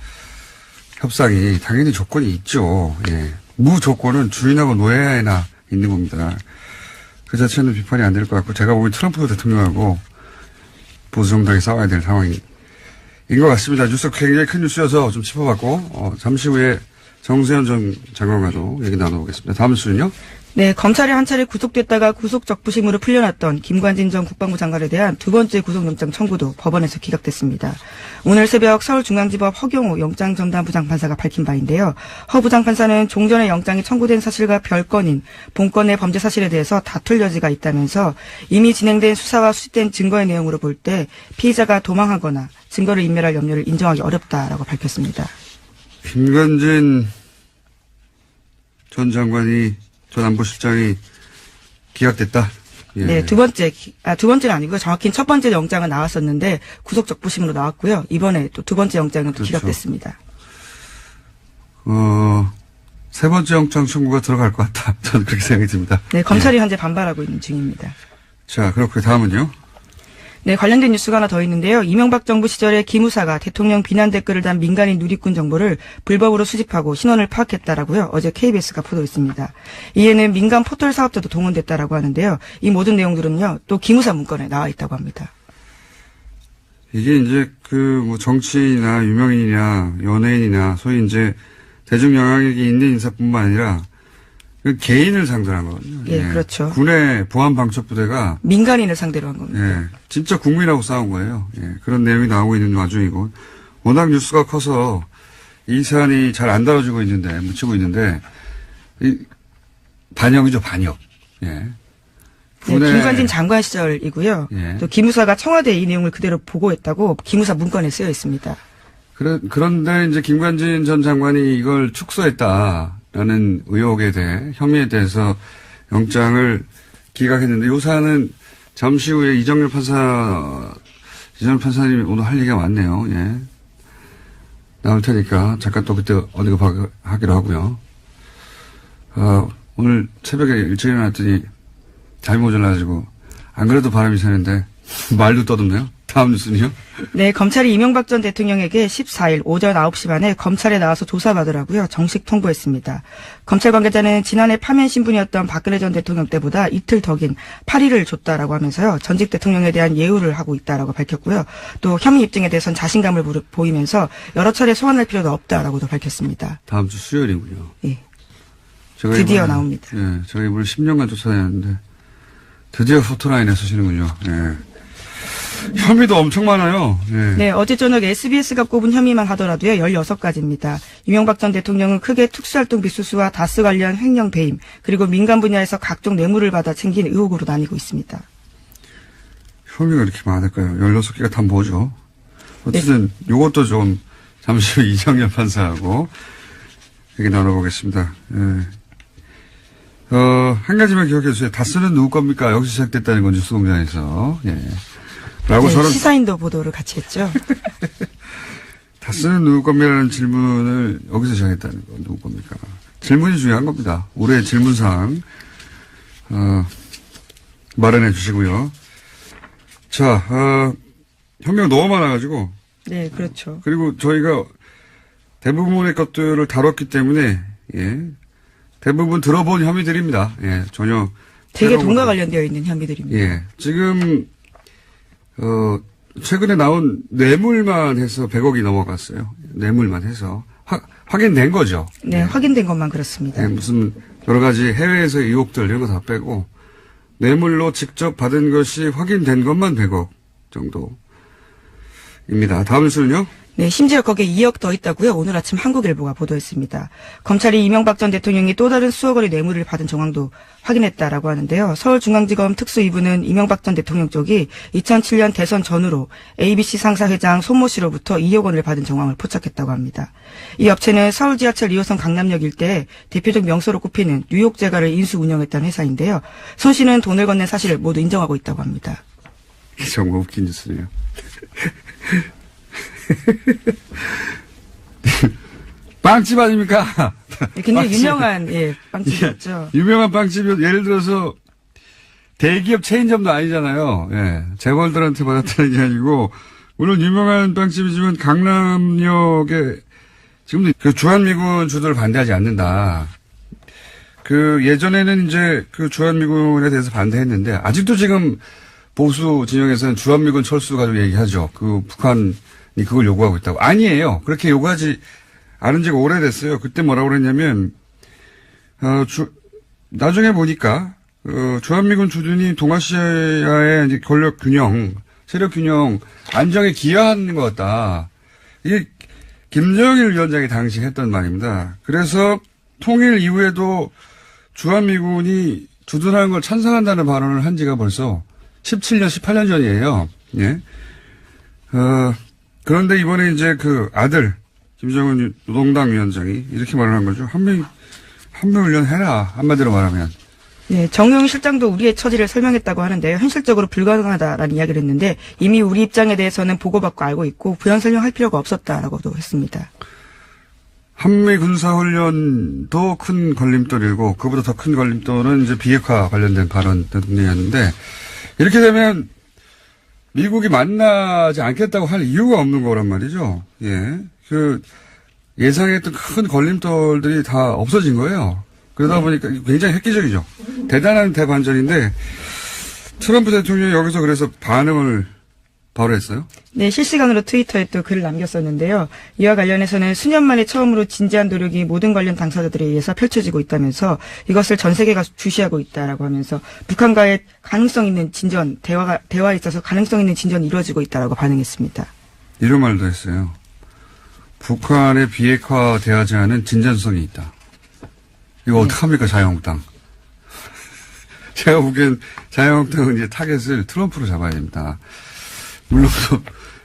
협상이 당연히 조건이 있죠. 예. 무조건은 주인하고 노예나 있는 겁니다. 그 자체는 비판이 안 될 것 같고 제가 보기엔 트럼프 대통령하고 보수 정당이 싸워야 될 상황인 것 같습니다. 뉴스 굉장히 큰 뉴스여서 좀 짚어봤고 잠시 후에 정세현 전 장관과도 얘기 나눠보겠습니다. 다음 뉴스는요? 네, 검찰에 한 차례 구속됐다가 구속적부심으로 풀려났던 김관진 전 국방부 장관에 대한 두 번째 구속영장 청구도 법원에서 기각됐습니다. 오늘 새벽 서울중앙지법 허경호 영장전담부장판사가 밝힌 바인데요. 허 부장판사는 종전에 영장이 청구된 사실과 별건인 본건의 범죄 사실에 대해서 다툴 여지가 있다면서 이미 진행된 수사와 수집된 증거의 내용으로 볼 때 피의자가 도망하거나 증거를 인멸할 염려를 인정하기 어렵다라고 밝혔습니다. 김관진 전 장관이 전 안보실장이 기각됐다. 예. 네, 두 번째는 아니고요. 정확히는 첫 번째 영장은 나왔었는데 구속적부심으로 나왔고요. 이번에 또 두 번째 영장은 또 그렇죠. 기각됐습니다. 세 번째 영장 청구가 들어갈 것 같다. 저는 그렇게 생각이 듭니다. 네, 검찰이 현재 반발하고 있는 중입니다. 자, 그렇고 다음은요. 네, 관련된 뉴스가 하나 더 있는데요. 이명박 정부 시절에 기무사가 대통령 비난 댓글을 단 민간인 누리꾼 정보를 불법으로 수집하고 신원을 파악했다라고요. 어제 KBS가 보도했습니다. 이에는 민간 포털 사업자도 동원됐다라고 하는데요. 이 모든 내용들은요. 또 기무사 문건에 나와 있다고 합니다. 이게 이제 뭐 정치인이나 유명인이나 연예인이나 소위 이제 대중 영향력이 있는 인사뿐만 아니라 그 개인을 상대로 한 거거든요. 예, 그렇죠. 군의 보안방첩부대가 민간인을 상대로 한 겁니다. 예, 진짜 국민하고 싸운 거예요. 예, 그런 내용이 나오고 있는 와중이고 워낙 뉴스가 커서 이 사안이 잘 안 다뤄지고 있는데 묻히고 있는데 반역이죠, 반역. 예. 네, 김관진 장관 시절이고요. 예. 또 기무사가 청와대에 이 내용을 그대로 보고했다고 기무사 문건에 쓰여 있습니다. 그런데 이제 김관진 전 장관이 이걸 축소했다라는 의혹에 대해 혐의에 대해서 영장을 기각했는데 이 사안은 잠시 후에 이정열 판사님이 오늘 할 얘기가 많네요. 예. 나올 테니까 잠깐 또 그때 언급하기로 하고요. 오늘 새벽에 일찍 일어났더니 잘못 일어나가지고 안 그래도 바람이 새는데 말도 떠듬네요. 다음 뉴스는요? 네, 검찰이 이명박 전 대통령에게 14일 오전 9시 반에 검찰에 나와서 조사받으라고요. 정식 통보했습니다. 검찰 관계자는 지난해 파면 신분이었던 박근혜 전 대통령 때보다 이틀 더 긴 8일을 줬다라고 하면서요. 전직 대통령에 대한 예우를 하고 있다라고 밝혔고요. 또 혐의 입증에 대해서는 자신감을 보이면서 여러 차례 소환할 필요도 없다라고도 밝혔습니다. 다음 주 수요일이군요. 예. 드디어 이번에, 나옵니다. 예, 제가 이번에 10년간 쫓아다녔는데 드디어 포토라인에 서시는군요. 예. 혐의도 엄청 많아요. 예. 네, 어제 저녁 SBS가 꼽은 혐의만 하더라도요, 16가지입니다. 이명박 전 대통령은 크게 특수활동 비수수와 다스 관련 횡령 배임, 그리고 민간 분야에서 각종 뇌물을 받아 챙긴 의혹으로 나뉘고 있습니다. 혐의가 이렇게 많을까요? 16개가 다 뭐죠? 어쨌든 요것도 좀 잠시 후 이정열 판사하고 얘기 나눠보겠습니다. 예. 한 가지만 기억해 주세요. 다스는 누구 겁니까? 여기서 시작됐다는 건 뉴스공장에서. 예. 라고 네, 저는 시사인도 보도를 같이 했죠. 다스는 누구 겁니까라는 질문을 여기서 시작했다는 건 누구 겁니까? 질문이 중요한 겁니다. 올해 질문사항 마련해 주시고요. 자, 혐의가 너무 많아가지고. 네, 그렇죠. 그리고 저희가 대부분의 것들을 다뤘기 때문에 예, 대부분 들어본 혐의들입니다. 예, 전혀 되게 돈과 관련되어 있는 혐의들입니다. 예, 지금 최근에 나온 뇌물만 해서 100억이 넘어갔어요. 뇌물만 해서 확인된 거죠. 네, 확인된 것만 그렇습니다. 예, 무슨 여러 가지 해외에서 의혹들 이런 거 다 빼고 뇌물로 직접 받은 것이 확인된 것만 100억 정도입니다. 다음 뉴스는요? 네, 심지어 거기에 2억 더 있다고요? 오늘 아침 한국일보가 보도했습니다. 검찰이 이명박 전 대통령이 또 다른 수억 원의 뇌물을 받은 정황도 확인했다라고 하는데요. 서울중앙지검 특수 2부는 이명박 전 대통령 쪽이 2007년 대선 전후로 ABC 상사 회장 손모 씨로부터 2억 원을 받은 정황을 포착했다고 합니다. 이 업체는 서울 지하철 2호선 강남역 일대에 대표적 명소로 꼽히는 뉴욕 제과를 인수 운영했다는 회사인데요. 손 씨는 돈을 건넨 사실을 모두 인정하고 있다고 합니다. 정말 웃긴 뉴스네요. 빵집 아닙니까? 굉장히 빵집. 유명한 빵집이었죠. 유명한 빵집이 예를 들어서 대기업 체인점도 아니잖아요. 예. 재벌들한테 받았다는 게 아니고 물론 유명한 빵집이지만 강남역에 지금도 그 주한미군 주도를 반대하지 않는다. 그 예전에는 이제 그 주한미군에 대해서 반대했는데 아직도 지금 보수 진영에서는 주한미군 철수 가지고 얘기하죠. 그 북한이 그걸 요구하고 있다고. 아니에요. 그렇게 요구하지 않은 지가 오래됐어요. 그때 뭐라고 그랬냐면, 나중에 보니까, 주한미군 주둔이 동아시아의 이제 권력 균형, 세력 균형, 안정에 기여하는 것 같다. 이게 김정일 위원장이 당시 했던 말입니다. 그래서 통일 이후에도 주한미군이 주둔하는 걸 찬성한다는 발언을 한 지가 벌써 17년, 18년 전이에요. 예. 그런데 이번에 이제 그 아들, 김정은 노동당 위원장이 이렇게 말을 한 거죠. 한미훈련 해라. 한마디로 말하면. 네, 정용 실장도 우리의 처지를 설명했다고 하는데요. 현실적으로 불가능하다라는 이야기를 했는데 이미 우리 입장에 대해서는 보고받고 알고 있고 부연 설명할 필요가 없었다라고도 했습니다. 한미 군사훈련도 큰 걸림돌이고 그보다 더 큰 걸림돌은 이제 비핵화 관련된 발언 등이었는데 이렇게 되면 미국이 만나지 않겠다고 할 이유가 없는 거란 말이죠. 예. 예상했던 큰 걸림돌들이 다 없어진 거예요. 그러다 보니까 굉장히 획기적이죠. 대단한 대반전인데 트럼프 대통령이 여기서 그래서 반응을 바로 했어요. 네, 실시간으로 트위터에 또 글을 남겼었는데요. 이와 관련해서는 수년 만에 처음으로 진지한 노력이 모든 관련 당사자들에 의해서 펼쳐지고 있다면서 이것을 전 세계가 주시하고 있다라고 하면서 북한과의 가능성 있는 진전, 대화에 있어서 가능성 있는 진전이 이루어지고 있다라고 반응했습니다. 이런 말도 했어요. 북한의 비핵화 대하지 않은 진전성이 있다. 이거 어떡합니까, 자유한국당. 제가 보기엔 자유한국당은 이제 타겟을 트럼프로 잡아야 됩니다. 물론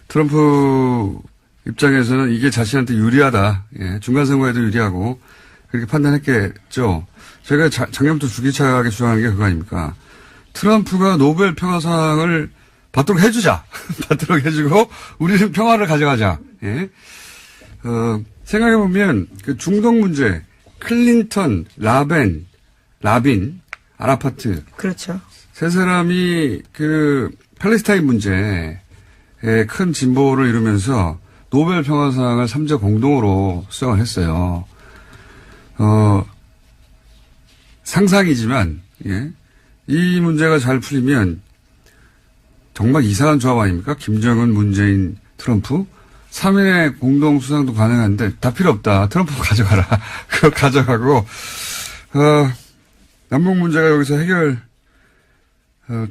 트럼프 입장에서는 이게 자신한테 유리하다. 예, 중간선거에도 유리하고 그렇게 판단했겠죠. 제가 작년부터 주기차게 주장하는 게 그거 아닙니까. 트럼프가 노벨 평화상을 받도록 해주자. 받도록 해주고 우리는 평화를 가져가자. 예. 생각해보면 그 중동 문제 클린턴, 라빈, 아라파트. 그렇죠. 세 사람이 그 팔레스타인 문제에 큰 진보를 이루면서 노벨 평화상을 3자 공동으로 수상을 했어요. 상상이지만, 예. 이 문제가 잘 풀리면 정말 이상한 조합 아닙니까? 김정은, 문재인, 트럼프. 3인의 공동 수상도 가능한데 다 필요 없다. 트럼프 가져가라. 그거 가져가고, 남북 문제가 여기서 해결,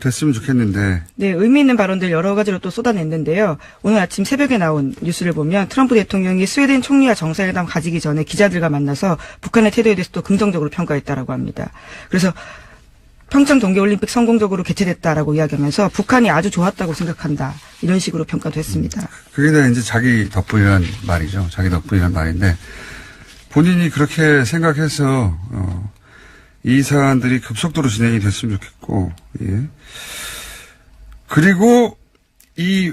됐으면 좋겠는데. 네, 의미 있는 발언들 여러 가지로 또 쏟아냈는데요. 오늘 아침 새벽에 나온 뉴스를 보면 트럼프 대통령이 스웨덴 총리와 정상회담 가지기 전에 기자들과 만나서 북한의 태도에 대해서 또 긍정적으로 평가했다라고 합니다. 그래서 평창 동계올림픽 성공적으로 개최됐다라고 이야기하면서 북한이 아주 좋았다고 생각한다. 이런 식으로 평가도 했습니다. 그게 다 이제 자기 덕분이란 말이죠. 자기 덕분이란 말인데 본인이 그렇게 생각해서 이 사안들이 급속도로 진행이 됐으면 좋겠고, 예. 그리고 이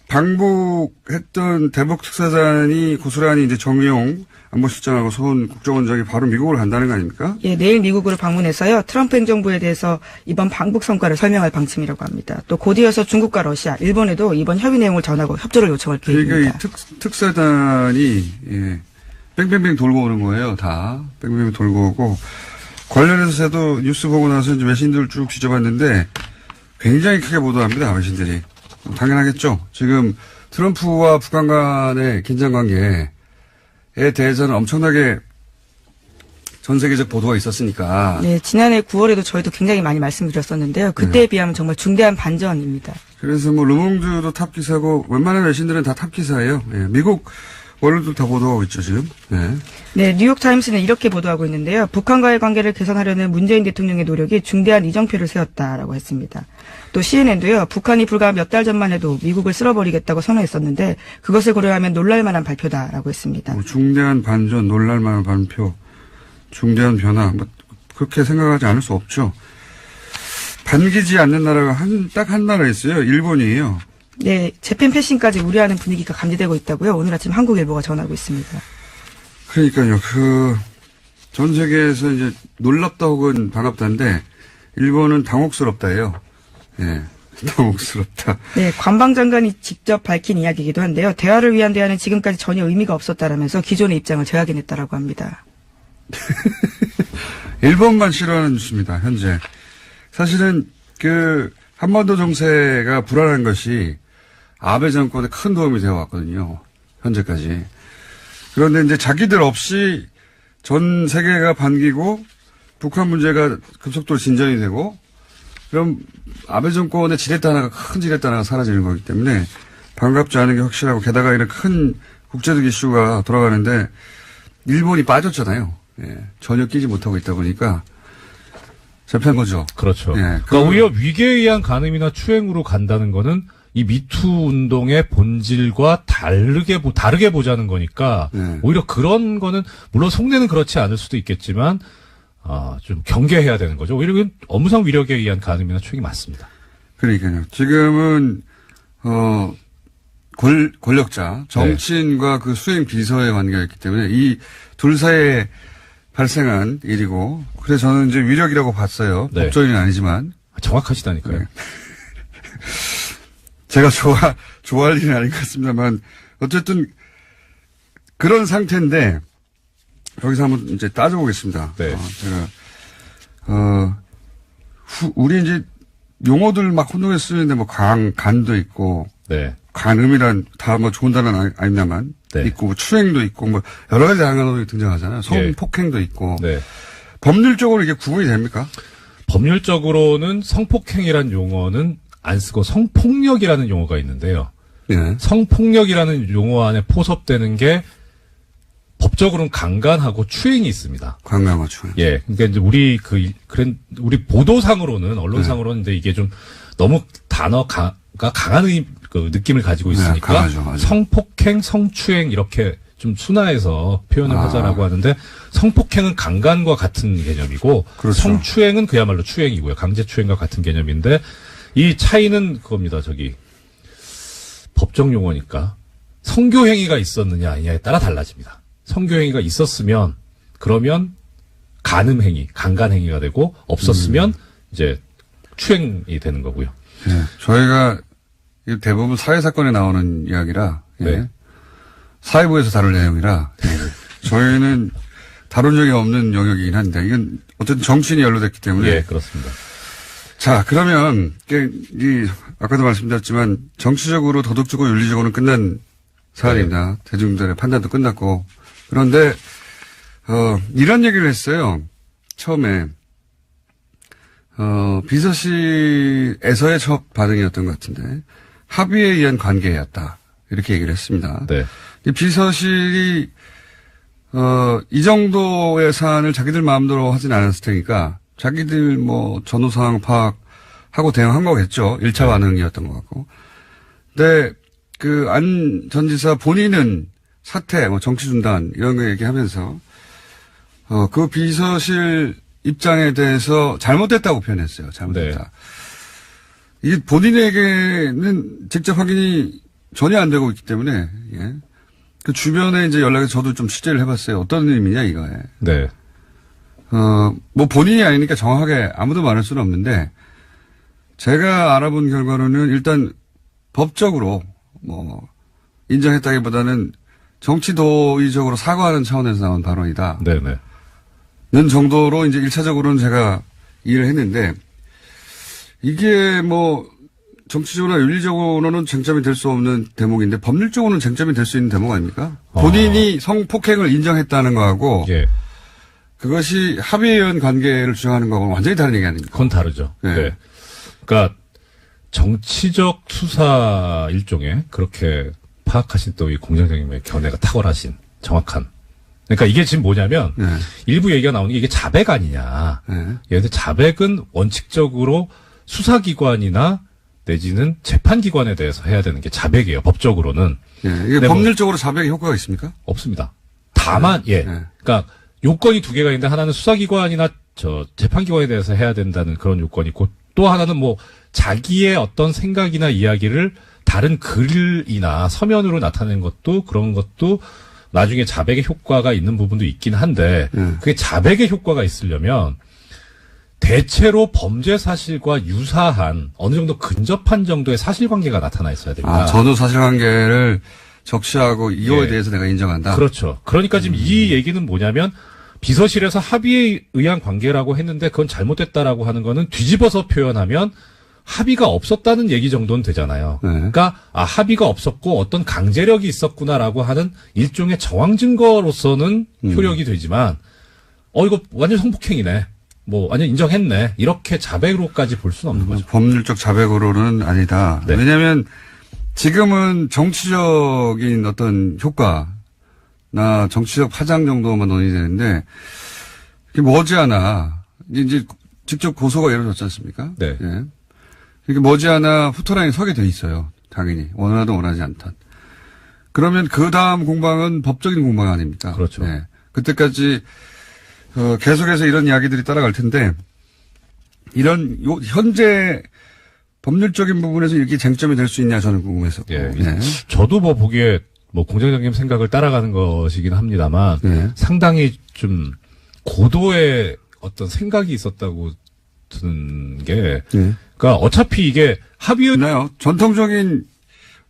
방북했던 대북 특사단이 고스란히 이제 정의용 안보실장하고 손 국정원장이 바로 미국으로 간다는 거 아닙니까? 예, 내일 미국으로 방문해서요. 트럼프 행정부에 대해서 이번 방북 성과를 설명할 방침이라고 합니다. 또 곧 이어서 중국과 러시아, 일본에도 이번 협의 내용을 전하고 협조를 요청할 계획입니다. 그러니까 이 특사단이 예, 뺑뺑뺑 돌고 오는 거예요. 다 뺑뺑뺑 돌고 오고 관련해서도 뉴스 보고 나서 이제 외신들 쭉 뒤져봤는데 굉장히 크게 보도합니다. 외신들이. 당연하겠죠. 지금 트럼프와 북한 간의 긴장 관계에 대해서는 엄청나게 전 세계적 보도가 있었으니까. 네, 지난해 9월에도 저희도 굉장히 많이 말씀드렸었는데요. 그때에 비하면 정말 중대한 반전입니다. 그래서 뭐 르몽드도 탑 기사고 웬만한 외신들은 다 탑 기사예요. 예, 미국 원로도 다 보도하고 있죠 지금. 네. 네, 뉴욕타임스는 이렇게 보도하고 있는데요. 북한과의 관계를 개선하려는 문재인 대통령의 노력이 중대한 이정표를 세웠다라고 했습니다. 또 CNN도요. 북한이 불과 몇 달 전만 해도 미국을 쓸어버리겠다고 선언했었는데 그것을 고려하면 놀랄만한 발표다라고 했습니다. 뭐 중대한 반전, 놀랄만한 발표, 중대한 변화, 뭐 그렇게 생각하지 않을 수 없죠. 반기지 않는 나라가 딱 한 나라 있어요. 일본이에요. 네, 재팬 패싱까지 우려하는 분위기가 감지되고 있다고요. 오늘 아침 한국일보가 전하고 있습니다. 그러니까요. 전 세계에서 이제 놀랍다 혹은 반갑다인데 일본은 당혹스럽다예요. 예. 당혹스럽다. 네, 관방장관이 직접 밝힌 이야기이기도 한데요. 대화를 위한 대화는 지금까지 전혀 의미가 없었다라면서 기존의 입장을 재확인했다라고 합니다. 일본만 싫어하는 뉴스입니다. 현재. 사실은 한반도 정세가 불안한 것이 아베 정권에 큰 도움이 되어 왔거든요. 현재까지. 그런데 이제 자기들 없이 전 세계가 반기고 북한 문제가 급속도로 진전이 되고 그럼 아베 정권의 지렛대 하나가 큰 지렛대 하나가 사라지는 거기 때문에 반갑지 않은 게 확실하고 게다가 이런 큰 국제적 이슈가 돌아가는데 일본이 빠졌잖아요. 예, 전혀 끼지 못하고 있다 보니까 잡힌 거죠. 그렇죠. 예, 그러니까 오히려 위계에 의한 간음이나 추행으로 간다는 거는 이 미투 운동의 본질과 다르게 보자는 거니까 네. 오히려 그런 거는 물론 속내는 그렇지 않을 수도 있겠지만 좀 경계해야 되는 거죠. 오히려 이건 업무상 위력에 의한 간음이나 추행이 맞습니다. 그러니까요. 지금은 권력자 정치인과 그 수행 비서의 관계가 있기 때문에 이 둘 사이에 발생한 일이고 그래서 저는 이제 위력이라고 봤어요. 네. 법조인은 아니지만 정확하시다니까요. 네. 제가 좋아할 일은 아닌 것 같습니다만 어쨌든 그런 상태인데 여기서 한번 이제 따져보겠습니다. 네. 우리 이제 용어들 막 혼동해 쓰는데 뭐 간도 있고 네. 간음이란 다 뭐 좋은 단어는 아닙니다만 네. 있고 뭐 추행도 있고 뭐 여러 가지 다양한 언어들이 등장하잖아요. 성폭행도 있고 네. 법률적으로 이게 구분이 됩니까? 법률적으로는 성폭행이라는 용어는 안 쓰고 성폭력이라는 용어가 있는데요. 네. 성폭력이라는 용어 안에 포섭되는 게 법적으로는 강간하고 추행이 있습니다. 강간과 추행. 예. 그러니까 이제 우리 보도상으로는 언론상으로는 이제 이게 좀 너무 단어가 강한 그 느낌을 가지고 있으니까 네, 강하죠. 성폭행, 성추행 이렇게 좀 순화해서 표현을 하자라고 하는데 성폭행은 강간과 같은 개념이고 그렇죠. 성추행은 그야말로 추행이고요. 강제추행과 같은 개념인데 이 차이는 그겁니다. 법정 용어니까 성교행위가 있었느냐 아니냐에 따라 달라집니다. 성교행위가 있었으면 그러면 간음행위, 강간행위가 되고 없었으면 이제 추행이 되는 거고요. 네. 저희가 대부분 사회사건에 나오는 이야기라 네. 사회부에서 다룰 내용이라 저희는 다룬 적이 없는 영역이긴 한데 이건 어쨌든 정치인이 연루됐기 때문에 예, 그렇습니다. 자 그러면 아까도 말씀드렸지만 정치적으로 도덕적으로 윤리적으로는 끝난 사안입니다. 네. 대중들의 판단도 끝났고 그런데 이런 얘기를 했어요. 처음에 비서실에서의 첫 반응이었던 것 같은데 합의에 의한 관계였다 이렇게 얘기를 했습니다. 네. 이 비서실이 이 정도의 사안을 자기들 마음대로 하진 않았을 테니까 자기들 뭐 전후 상황 파악하고 대응한 거겠죠. 1차 반응이었던 것 같고. 근데 안 전 지사 본인은 사퇴, 뭐 정치 중단 이런 거 얘기하면서 그 비서실 입장에 대해서 잘못됐다고 표현했어요. 잘못됐다. 네. 이게 본인에게는 직접 확인이 전혀 안 되고 있기 때문에 예. 그 주변에 이제 연락해서 저도 좀 취재를 해봤어요. 어떤 의미냐 이거에. 네. 뭐 본인이 아니니까 정확하게 아무도 말할 수는 없는데 제가 알아본 결과로는 일단 법적으로 뭐 인정했다기보다는 정치 도의적으로 사과하는 차원에서 나온 발언이다. 네네. 는 정도로 이제 1차적으로는 제가 이해를 했는데 이게 뭐 정치적으로나 윤리적으로는 쟁점이 될 수 없는 대목인데 법률적으로는 쟁점이 될 수 있는 대목 아닙니까? 본인이 성폭행을 인정했다는 거하고 예. 그것이 합의에 의한 관계를 주장하는 거하고는 완전히 다른 얘기 아닙니까? 그건 다르죠. 네. 네. 그러니까 정치적 수사 일종의 그렇게 파악하신 또 이 공장장님의 견해가 탁월하신 정확한. 그러니까 이게 지금 뭐냐면 네. 일부 얘기가 나오는 게 이게 자백 아니냐. 네. 근데 자백은 원칙적으로 수사기관이나 내지는 재판기관에 대해서 해야 되는 게 자백이에요. 법적으로는. 예, 이게 네, 법률적으로 자백의 효과가 있습니까? 없습니다. 다만 예. 네. 그러니까 요건이 두 개가 있는데 하나는 수사기관이나 재판기관에 대해서 해야 된다는 그런 요건이 있고 또 하나는 뭐 자기의 어떤 생각이나 이야기를 다른 글이나 서면으로 나타낸 것도 그런 것도 나중에 자백의 효과가 있는 부분도 있긴 한데 그게 자백의 효과가 있으려면 대체로 범죄 사실과 유사한 어느 정도 근접한 정도의 사실관계가 나타나 있어야 됩니다. 아, 저도 사실관계를 적시하고 이거에 예. 대해서 내가 인정한다. 그렇죠. 그러니까 지금 이 얘기는 뭐냐면 비서실에서 합의에 의한 관계라고 했는데 그건 잘못됐다라고 하는 거는 뒤집어서 표현하면 합의가 없었다는 얘기 정도는 되잖아요. 네. 그러니까 합의가 없었고 어떤 강제력이 있었구나라고 하는 일종의 정황 증거로서는 효력이 되지만 이거 완전 성폭행이네. 뭐 완전 인정했네. 이렇게 자백으로까지 볼 수는 없는 거죠. 법률적 자백으로는 아니다. 네. 왜냐하면 지금은 정치적인 어떤 효과나 정치적 파장 정도만 논의되는데 그게 머지않아 이제 직접 고소가 이루어졌지 않습니까? 네. 예. 이게 머지않아 후토라인에 서게 돼 있어요. 당연히 원하든 원하지 않든. 그러면 그 다음 공방은 법적인 공방 아닙니까? 그렇죠. 예. 그때까지 계속해서 이런 이야기들이 따라갈 텐데 현재 법률적인 부분에서 이렇게 쟁점이 될 수 있냐 저는 궁금해서. 예. 저도 뭐 보기에 뭐 공장장님 생각을 따라가는 것이긴 합니다만 네. 상당히 좀 고도의 어떤 생각이 있었다고 드는 게 그러니까 어차피 이게 합의의 나요. 전통적인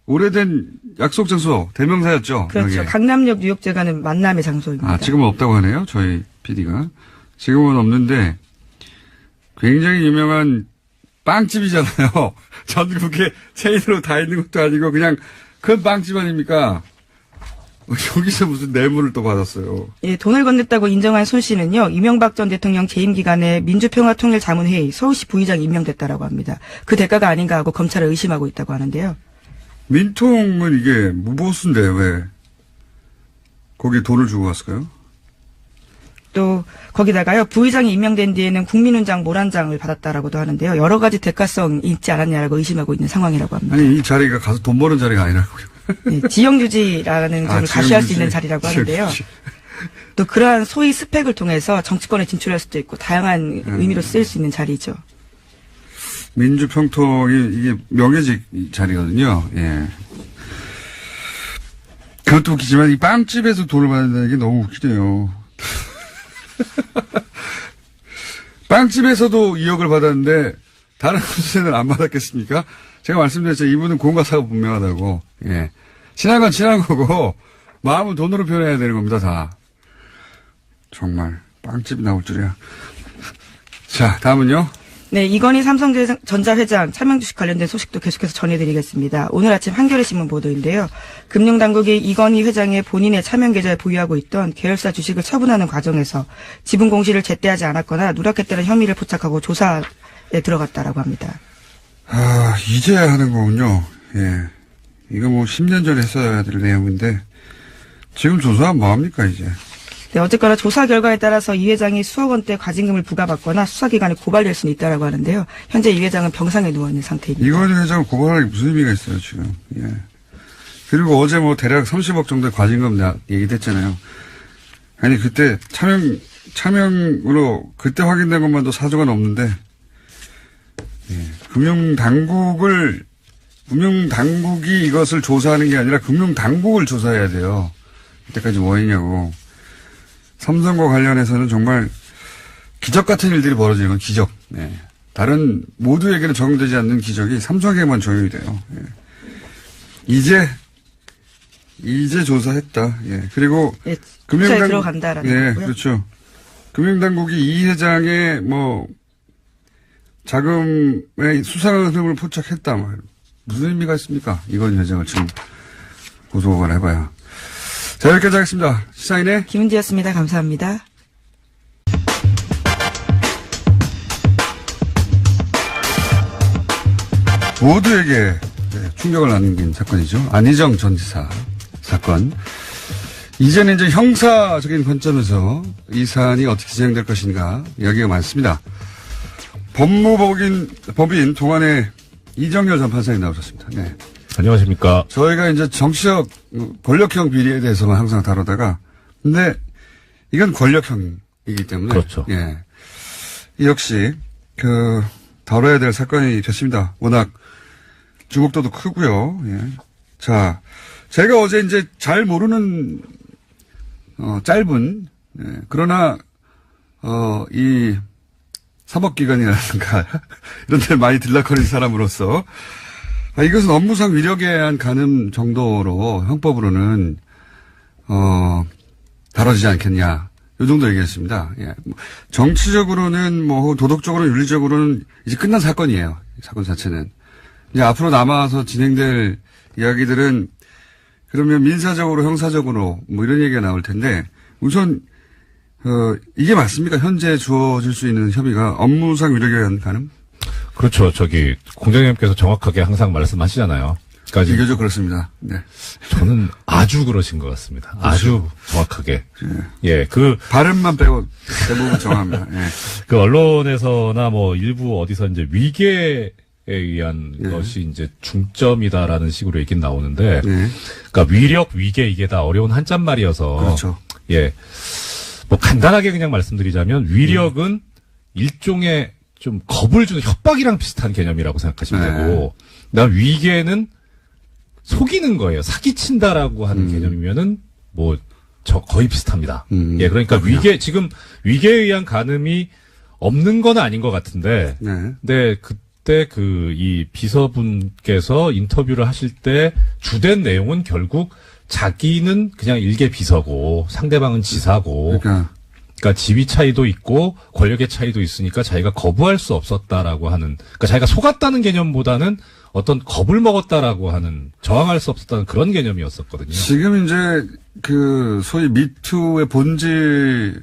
오래된 약속 장소 대명사였죠. 그렇죠. 여기에. 강남역 뉴욕제가는 만남의 장소입니다. 아, 지금은 없다고 하네요. 저희 PD가. 지금은 없는데 굉장히 유명한 빵집이잖아요. 전국에 체인으로 다 있는 것도 아니고 그냥 큰 빵집 아닙니까? 여기서 무슨 뇌물을 또 받았어요. 예, 돈을 건넸다고 인정한 손 씨는요, 이명박 전 대통령 재임 기간에 민주평화통일자문회의 서울시 부의장이 임명됐다라고 합니다. 그 대가가 아닌가 하고 검찰을 의심하고 있다고 하는데요. 민통은 이게 무보수인데 왜 거기에 돈을 주고 갔을까요? 또 거기다가요, 부의장이 임명된 뒤에는 국민훈장 모란장을 받았다라고도 하는데요. 여러 가지 대가성이 있지 않았냐라고 의심하고 있는 상황이라고 합니다. 아니 이 자리가 가서 돈 버는 자리가 아니라고요. 네, 지형유지라는 점을 가시할 수 있는 자리라고 하는데요. 또 그러한 소위 스펙을 통해서 정치권에 진출할 수도 있고 다양한 의미로 쓰일 수 있는 자리죠. 민주평통이 이게 명예직 자리거든요. 예. 그것도 웃기지만 이 빵집에서 돈을 받는다는 게 너무 웃기네요. 빵집에서도 2억을 받았는데 다른 곳에는 안 받았겠습니까? 제가 말씀드렸죠. 이분은 공과사가 분명하다고. 예. 친한 건 친한 거고 마음은 돈으로 표현해야 되는 겁니다. 다. 정말 빵집이 나올 줄이야. 자, 다음은요. 네, 이건희 삼성전자 회장 차명 주식 관련된 소식도 계속해서 전해드리겠습니다. 오늘 아침 한겨레신문 보도인데요. 금융당국이 이건희 회장의 본인의 차명 계좌에 보유하고 있던 계열사 주식을 처분하는 과정에서 지분 공시를 제때하지 않았거나 누락했다는 혐의를 포착하고 조사에 들어갔다라고 합니다. 아, 이제야 하는 거군요. 예. 이거 뭐 10년 전에 했어야 될 내용인데 지금 조사하면 뭐합니까 이제. 네, 어쨌거나 조사 결과에 따라서 이 회장이 수억 원대 과징금을 부과받거나 수사기관에 고발될 수는 있다라고 하는데요. 현재 이 회장은 병상에 누워있는 상태입니다. 이건희 회장을 고발하는 게 무슨 의미가 있어요 지금. 예. 그리고 어제 뭐 대략 30억 정도의 과징금 얘기됐잖아요. 아니 그때 차명으로 그때 확인된 것만도 사조가 넘는데 예. 금융당국이 이것을 조사하는 게 아니라 금융당국을 조사해야 돼요. 이때까지 뭐 했냐고. 삼성과 관련해서는 정말 기적 같은 일들이 벌어지는 건 기적. 네. 다른 모두에게는 적용되지 않는 기적이 삼성에게만 적용이 돼요. 예. 이제 조사했다. 예. 그리고 예, 조사에 들어간다라는 예, 거고요. 그렇죠. 금융당국이 이 회장의 뭐 자금의 수상한 흐름을 포착했다. 무슨 의미가 있습니까? 이건 회장을 지금 고소고발 해봐야. 자, 여기까지 하겠습니다. 시사인의 김은지였습니다. 감사합니다. 모두에게 충격을 남긴 사건이죠. 안희정 전 지사 사건. 이제는 이제 형사적인 관점에서 이 사안이 어떻게 진행될 것인가 이야기가 많습니다. 법인 동안의 이정열 전 판사님 나오셨습니다. 네. 안녕하십니까. 저희가 이제 정치적 권력형 비리에 대해서만 항상 다루다가, 근데 이건 권력형이기 때문에. 그렇죠. 예. 역시, 다뤄야 될 사건이 됐습니다. 워낙 주목도도 크고요. 예. 자, 제가 어제 이제 잘 모르는, 짧은, 예. 그러나, 이 사법기관이라든가, 이런 데 많이 들락거리는 사람으로서, 이것은 업무상 위력에 의한 간음 정도로 형법으로는 다뤄지지 않겠냐. 이 정도 얘기했습니다. 예. 정치적으로는 도덕적으로는 윤리적으로는 이제 끝난 사건이에요. 사건 자체는. 이제 앞으로 남아서 진행될 이야기들은 그러면 민사적으로 형사적으로 이런 얘기가 나올 텐데 우선 이게 맞습니까? 현재 주어질 수 있는 혐의가 업무상 위력에 의한 간음? 그렇죠. 공장장님께서 정확하게 항상 말씀하시잖아요. 그러니까 비교적 그렇습니다. 네. 저는 아주 그러신 것 같습니다. 그렇죠. 아주 정확하게. 예, 발음만 빼고 대부분 정합니다. 예. 언론에서나 일부 어디서 이제 위계에 의한 것이 이제 중점이다라는 식으로 얘기는 나오는데, 그러니까 위력, 위계 이게 다 어려운 한자말이어서. 그렇죠. 예. 간단하게 그냥 말씀드리자면 위력은 일종의 좀 겁을 주는 협박이랑 비슷한 개념이라고 생각하시면 되고, 그다음 위계는 속이는 거예요. 사기친다라고 하는 개념이면은 거의 비슷합니다. 예, 그러니까 그렇군요. 지금 위계에 의한 간음이 없는 건 아닌 것 같은데, 근데 그때 이 비서분께서 인터뷰를 하실 때 주된 내용은 결국 자기는 그냥 일개 비서고 상대방은 지사고, 그러니까 지위 차이도 있고 권력의 차이도 있으니까 자기가 거부할 수 없었다라고 하는, 그러니까 자기가 속았다는 개념보다는 어떤 겁을 먹었다라고 하는, 저항할 수 없었다는 그런 개념이었었거든요. 지금 이제 소위 미투의 본질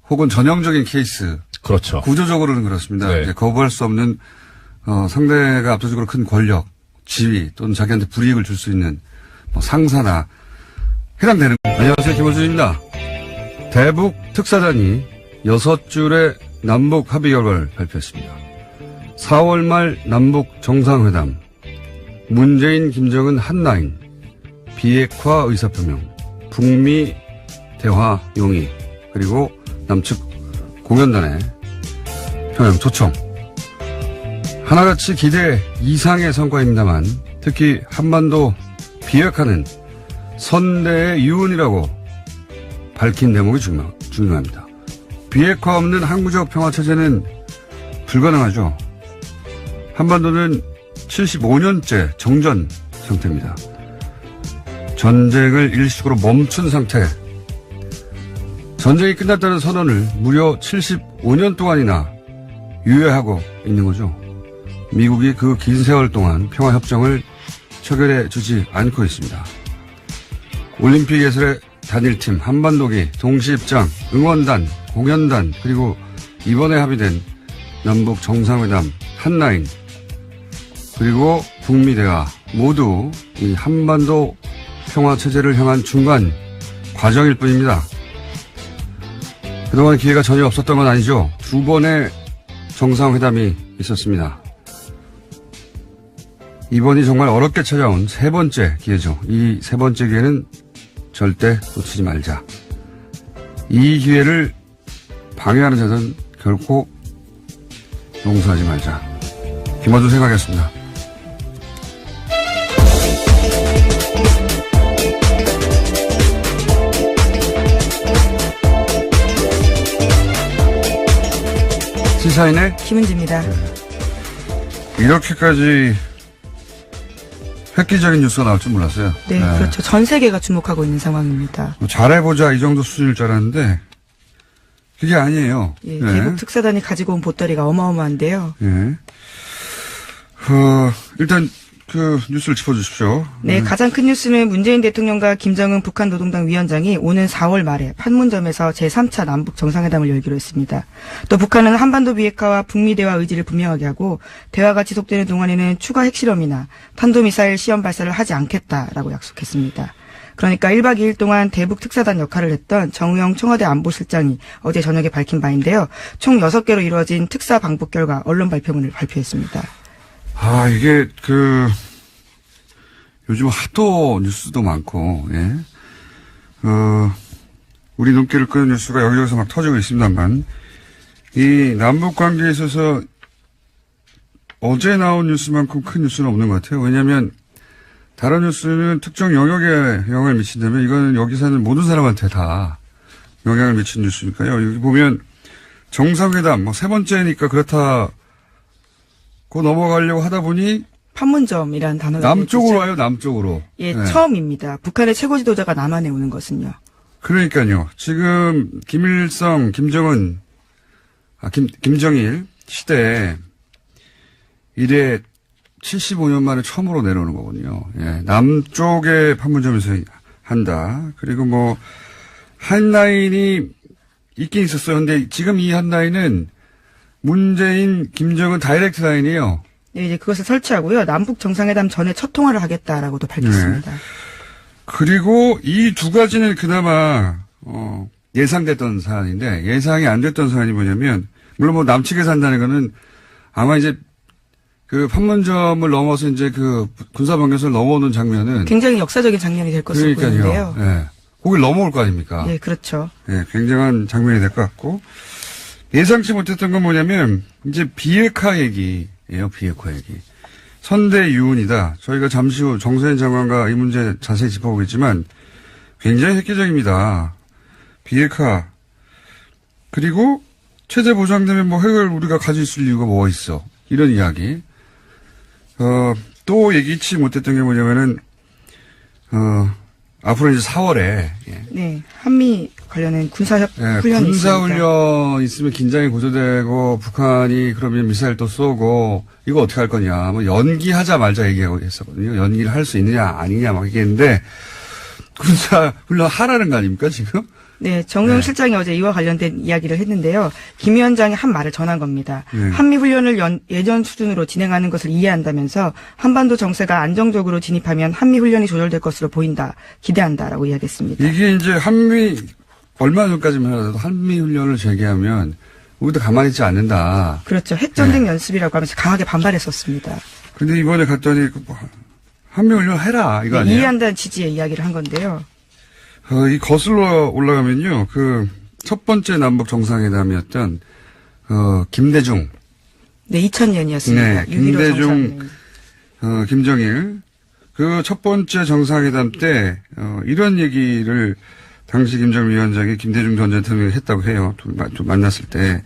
혹은 전형적인 케이스. 그렇죠. 구조적으로는 그렇습니다. 네. 이제 거부할 수 없는 상대가 압도적으로 큰 권력, 지위 또는 자기한테 불이익을 줄 수 있는 상사나 해당되는. 안녕하세요, 김호준입니다. 대북 특사단이 6줄의 남북 합의 결과를 발표했습니다. 4월 말 남북 정상회담, 문재인, 김정은 한라인, 비핵화 의사표명, 북미 대화 용의, 그리고 남측 공연단의 평양 초청. 하나같이 기대 이상의 성과입니다만 특히 한반도 비핵화는 선대의 유언이라고 밝힌 대목이 중요합니다. 비핵화 없는 항구적 평화체제는 불가능하죠. 한반도는 75년째 정전 상태입니다. 전쟁을 일시적으로 멈춘 상태. 전쟁이 끝났다는 선언을 무려 75년 동안이나 유예하고 있는 거죠. 미국이 그 긴 세월 동안 평화협정을 체결해 주지 않고 있습니다. 올림픽 예술의 단일팀, 한반도기, 동시입장, 응원단, 공연단, 그리고 이번에 합의된 남북 정상회담, 한라인, 그리고 북미 대화 모두 이 한반도 평화체제를 향한 중간 과정일 뿐입니다. 그동안 기회가 전혀 없었던 건 아니죠. 2번의 정상회담이 있었습니다. 이번이 정말 어렵게 찾아온 3번째 기회죠. 이 3번째 기회는 절대 놓치지 말자. 이 기회를 방해하는 자는 결코 용서하지 말자. 김어준 생각했습니다. 시사인의 김은지입니다. 이렇게까지 획기적인 뉴스가 나올 줄 몰랐어요. 네, 그렇죠. 전 세계가 주목하고 있는 상황입니다. 잘해보자 이 정도 수준일 줄 알았는데 그게 아니에요. 예, 대북 특사단이 가지고 온 보따리가 어마어마한데요. 예. 일단 그 뉴스를 짚어주십시오. 네, 가장 큰 뉴스는 문재인 대통령과 김정은 북한 노동당 위원장이 오는 4월 말에 판문점에서 제3차 남북 정상회담을 열기로 했습니다. 또 북한은 한반도 비핵화와 북미 대화 의지를 분명하게 하고 대화가 지속되는 동안에는 추가 핵실험이나 탄도미사일 시험 발사를 하지 않겠다라고 약속했습니다. 그러니까 1박 2일 동안 대북 특사단 역할을 했던 정우영 청와대 안보실장이 어제 저녁에 밝힌 바인데요. 총 6개로 이루어진 특사 방북 결과 언론 발표문을 발표했습니다. 이게 요즘 하도 뉴스도 많고, 예. 우리 눈길을 끄는 뉴스가 여기저기서 막 터지고 있습니다만, 이 남북 관계에 있어서 어제 나온 뉴스만큼 큰 뉴스는 없는 것 같아요. 왜냐하면 다른 뉴스는 특정 영역에 영향을 미친다면 이거는 여기 사는 모든 사람한테 다 영향을 미친 뉴스니까요. 여기 보면 정상회담, 세 번째니까 그렇다고 넘어가려고 하다 보니 판문점이라는 단어가 남쪽으로 와요, 남쪽으로. 예, 네. 처음입니다. 북한의 최고 지도자가 남한에 오는 것은요. 그러니까요. 지금 김일성, 김정은, 김정일 시대에 이래 75년 만에 처음으로 내려오는 거거든요. 예, 남쪽의 판문점에서 한다. 그리고 한 라인이 있긴 있었어요. 근데 지금 이 한 라인은 문재인, 김정은 다이렉트 라인이에요. 네, 이제 그것을 설치하고요. 남북 정상회담 전에 첫 통화를 하겠다라고도 밝혔습니다. 네. 그리고 이 두 가지는 그나마 예상됐던 사안인데 예상이 안 됐던 사안이 뭐냐면 물론 남측에서 한다는 거는 아마 이제 그 판문점을 넘어서 이제 그 군사병력을 넘어오는 장면은 굉장히 역사적인 장면이 될 것으로 보이는데요. 예. 거길 넘어올 거 아닙니까? 네, 그렇죠. 예, 굉장한 장면이 될 것 같고 예상치 못했던 건 뭐냐면 이제 비핵화 얘기예요. 비핵화 얘기. 선대 유운이다. 저희가 잠시 후 정세현 장관과 이 문제 자세히 짚어보겠지만 굉장히 획기적입니다. 비핵화. 그리고 체제 보장되면 핵을 우리가 가지고 있을 이유가 뭐가 있어. 이런 이야기. 또 예기치 못했던 게 뭐냐면은 앞으로 이제 4월에 네, 한미 관련된 군사훈련이 군사훈련 있으면 긴장이 고조되고 북한이 그러면 미사일 또 쏘고 이거 어떻게 할 거냐. 연기하자 말자 얘기하고 했었거든요. 연기를 할 수 있느냐 아니냐 막 얘기했는데 군사훈련 하라는 거 아닙니까 지금? 네, 정우영 실장이 어제 이와 관련된 이야기를 했는데요. 김 위원장이 한 말을 전한 겁니다. 네. 한미훈련을 예전 수준으로 진행하는 것을 이해한다면서 한반도 정세가 안정적으로 진입하면 한미훈련이 조절될 것으로 보인다. 기대한다라고 이야기했습니다. 이게 이제 얼마 전까지만 하더라도 한미훈련을 재개하면 우리도 가만히 있지 않는다. 그렇죠. 핵전쟁 연습이라고 하면서 강하게 반발했었습니다. 근데 이번에 갔더니 한미훈련 해라 이거 아니에요? 이해한다는 취지의 이야기를 한 건데요. 이 거슬러 올라가면요, 첫 번째 남북 정상회담이었던, 김대중. 네, 2000년이었습니다. 네, 김대중, 김정일. 그 첫 번째 정상회담 때, 이런 얘기를 당시 김정일 위원장이 김대중 전 대통령이 했다고 해요. 만났을 때.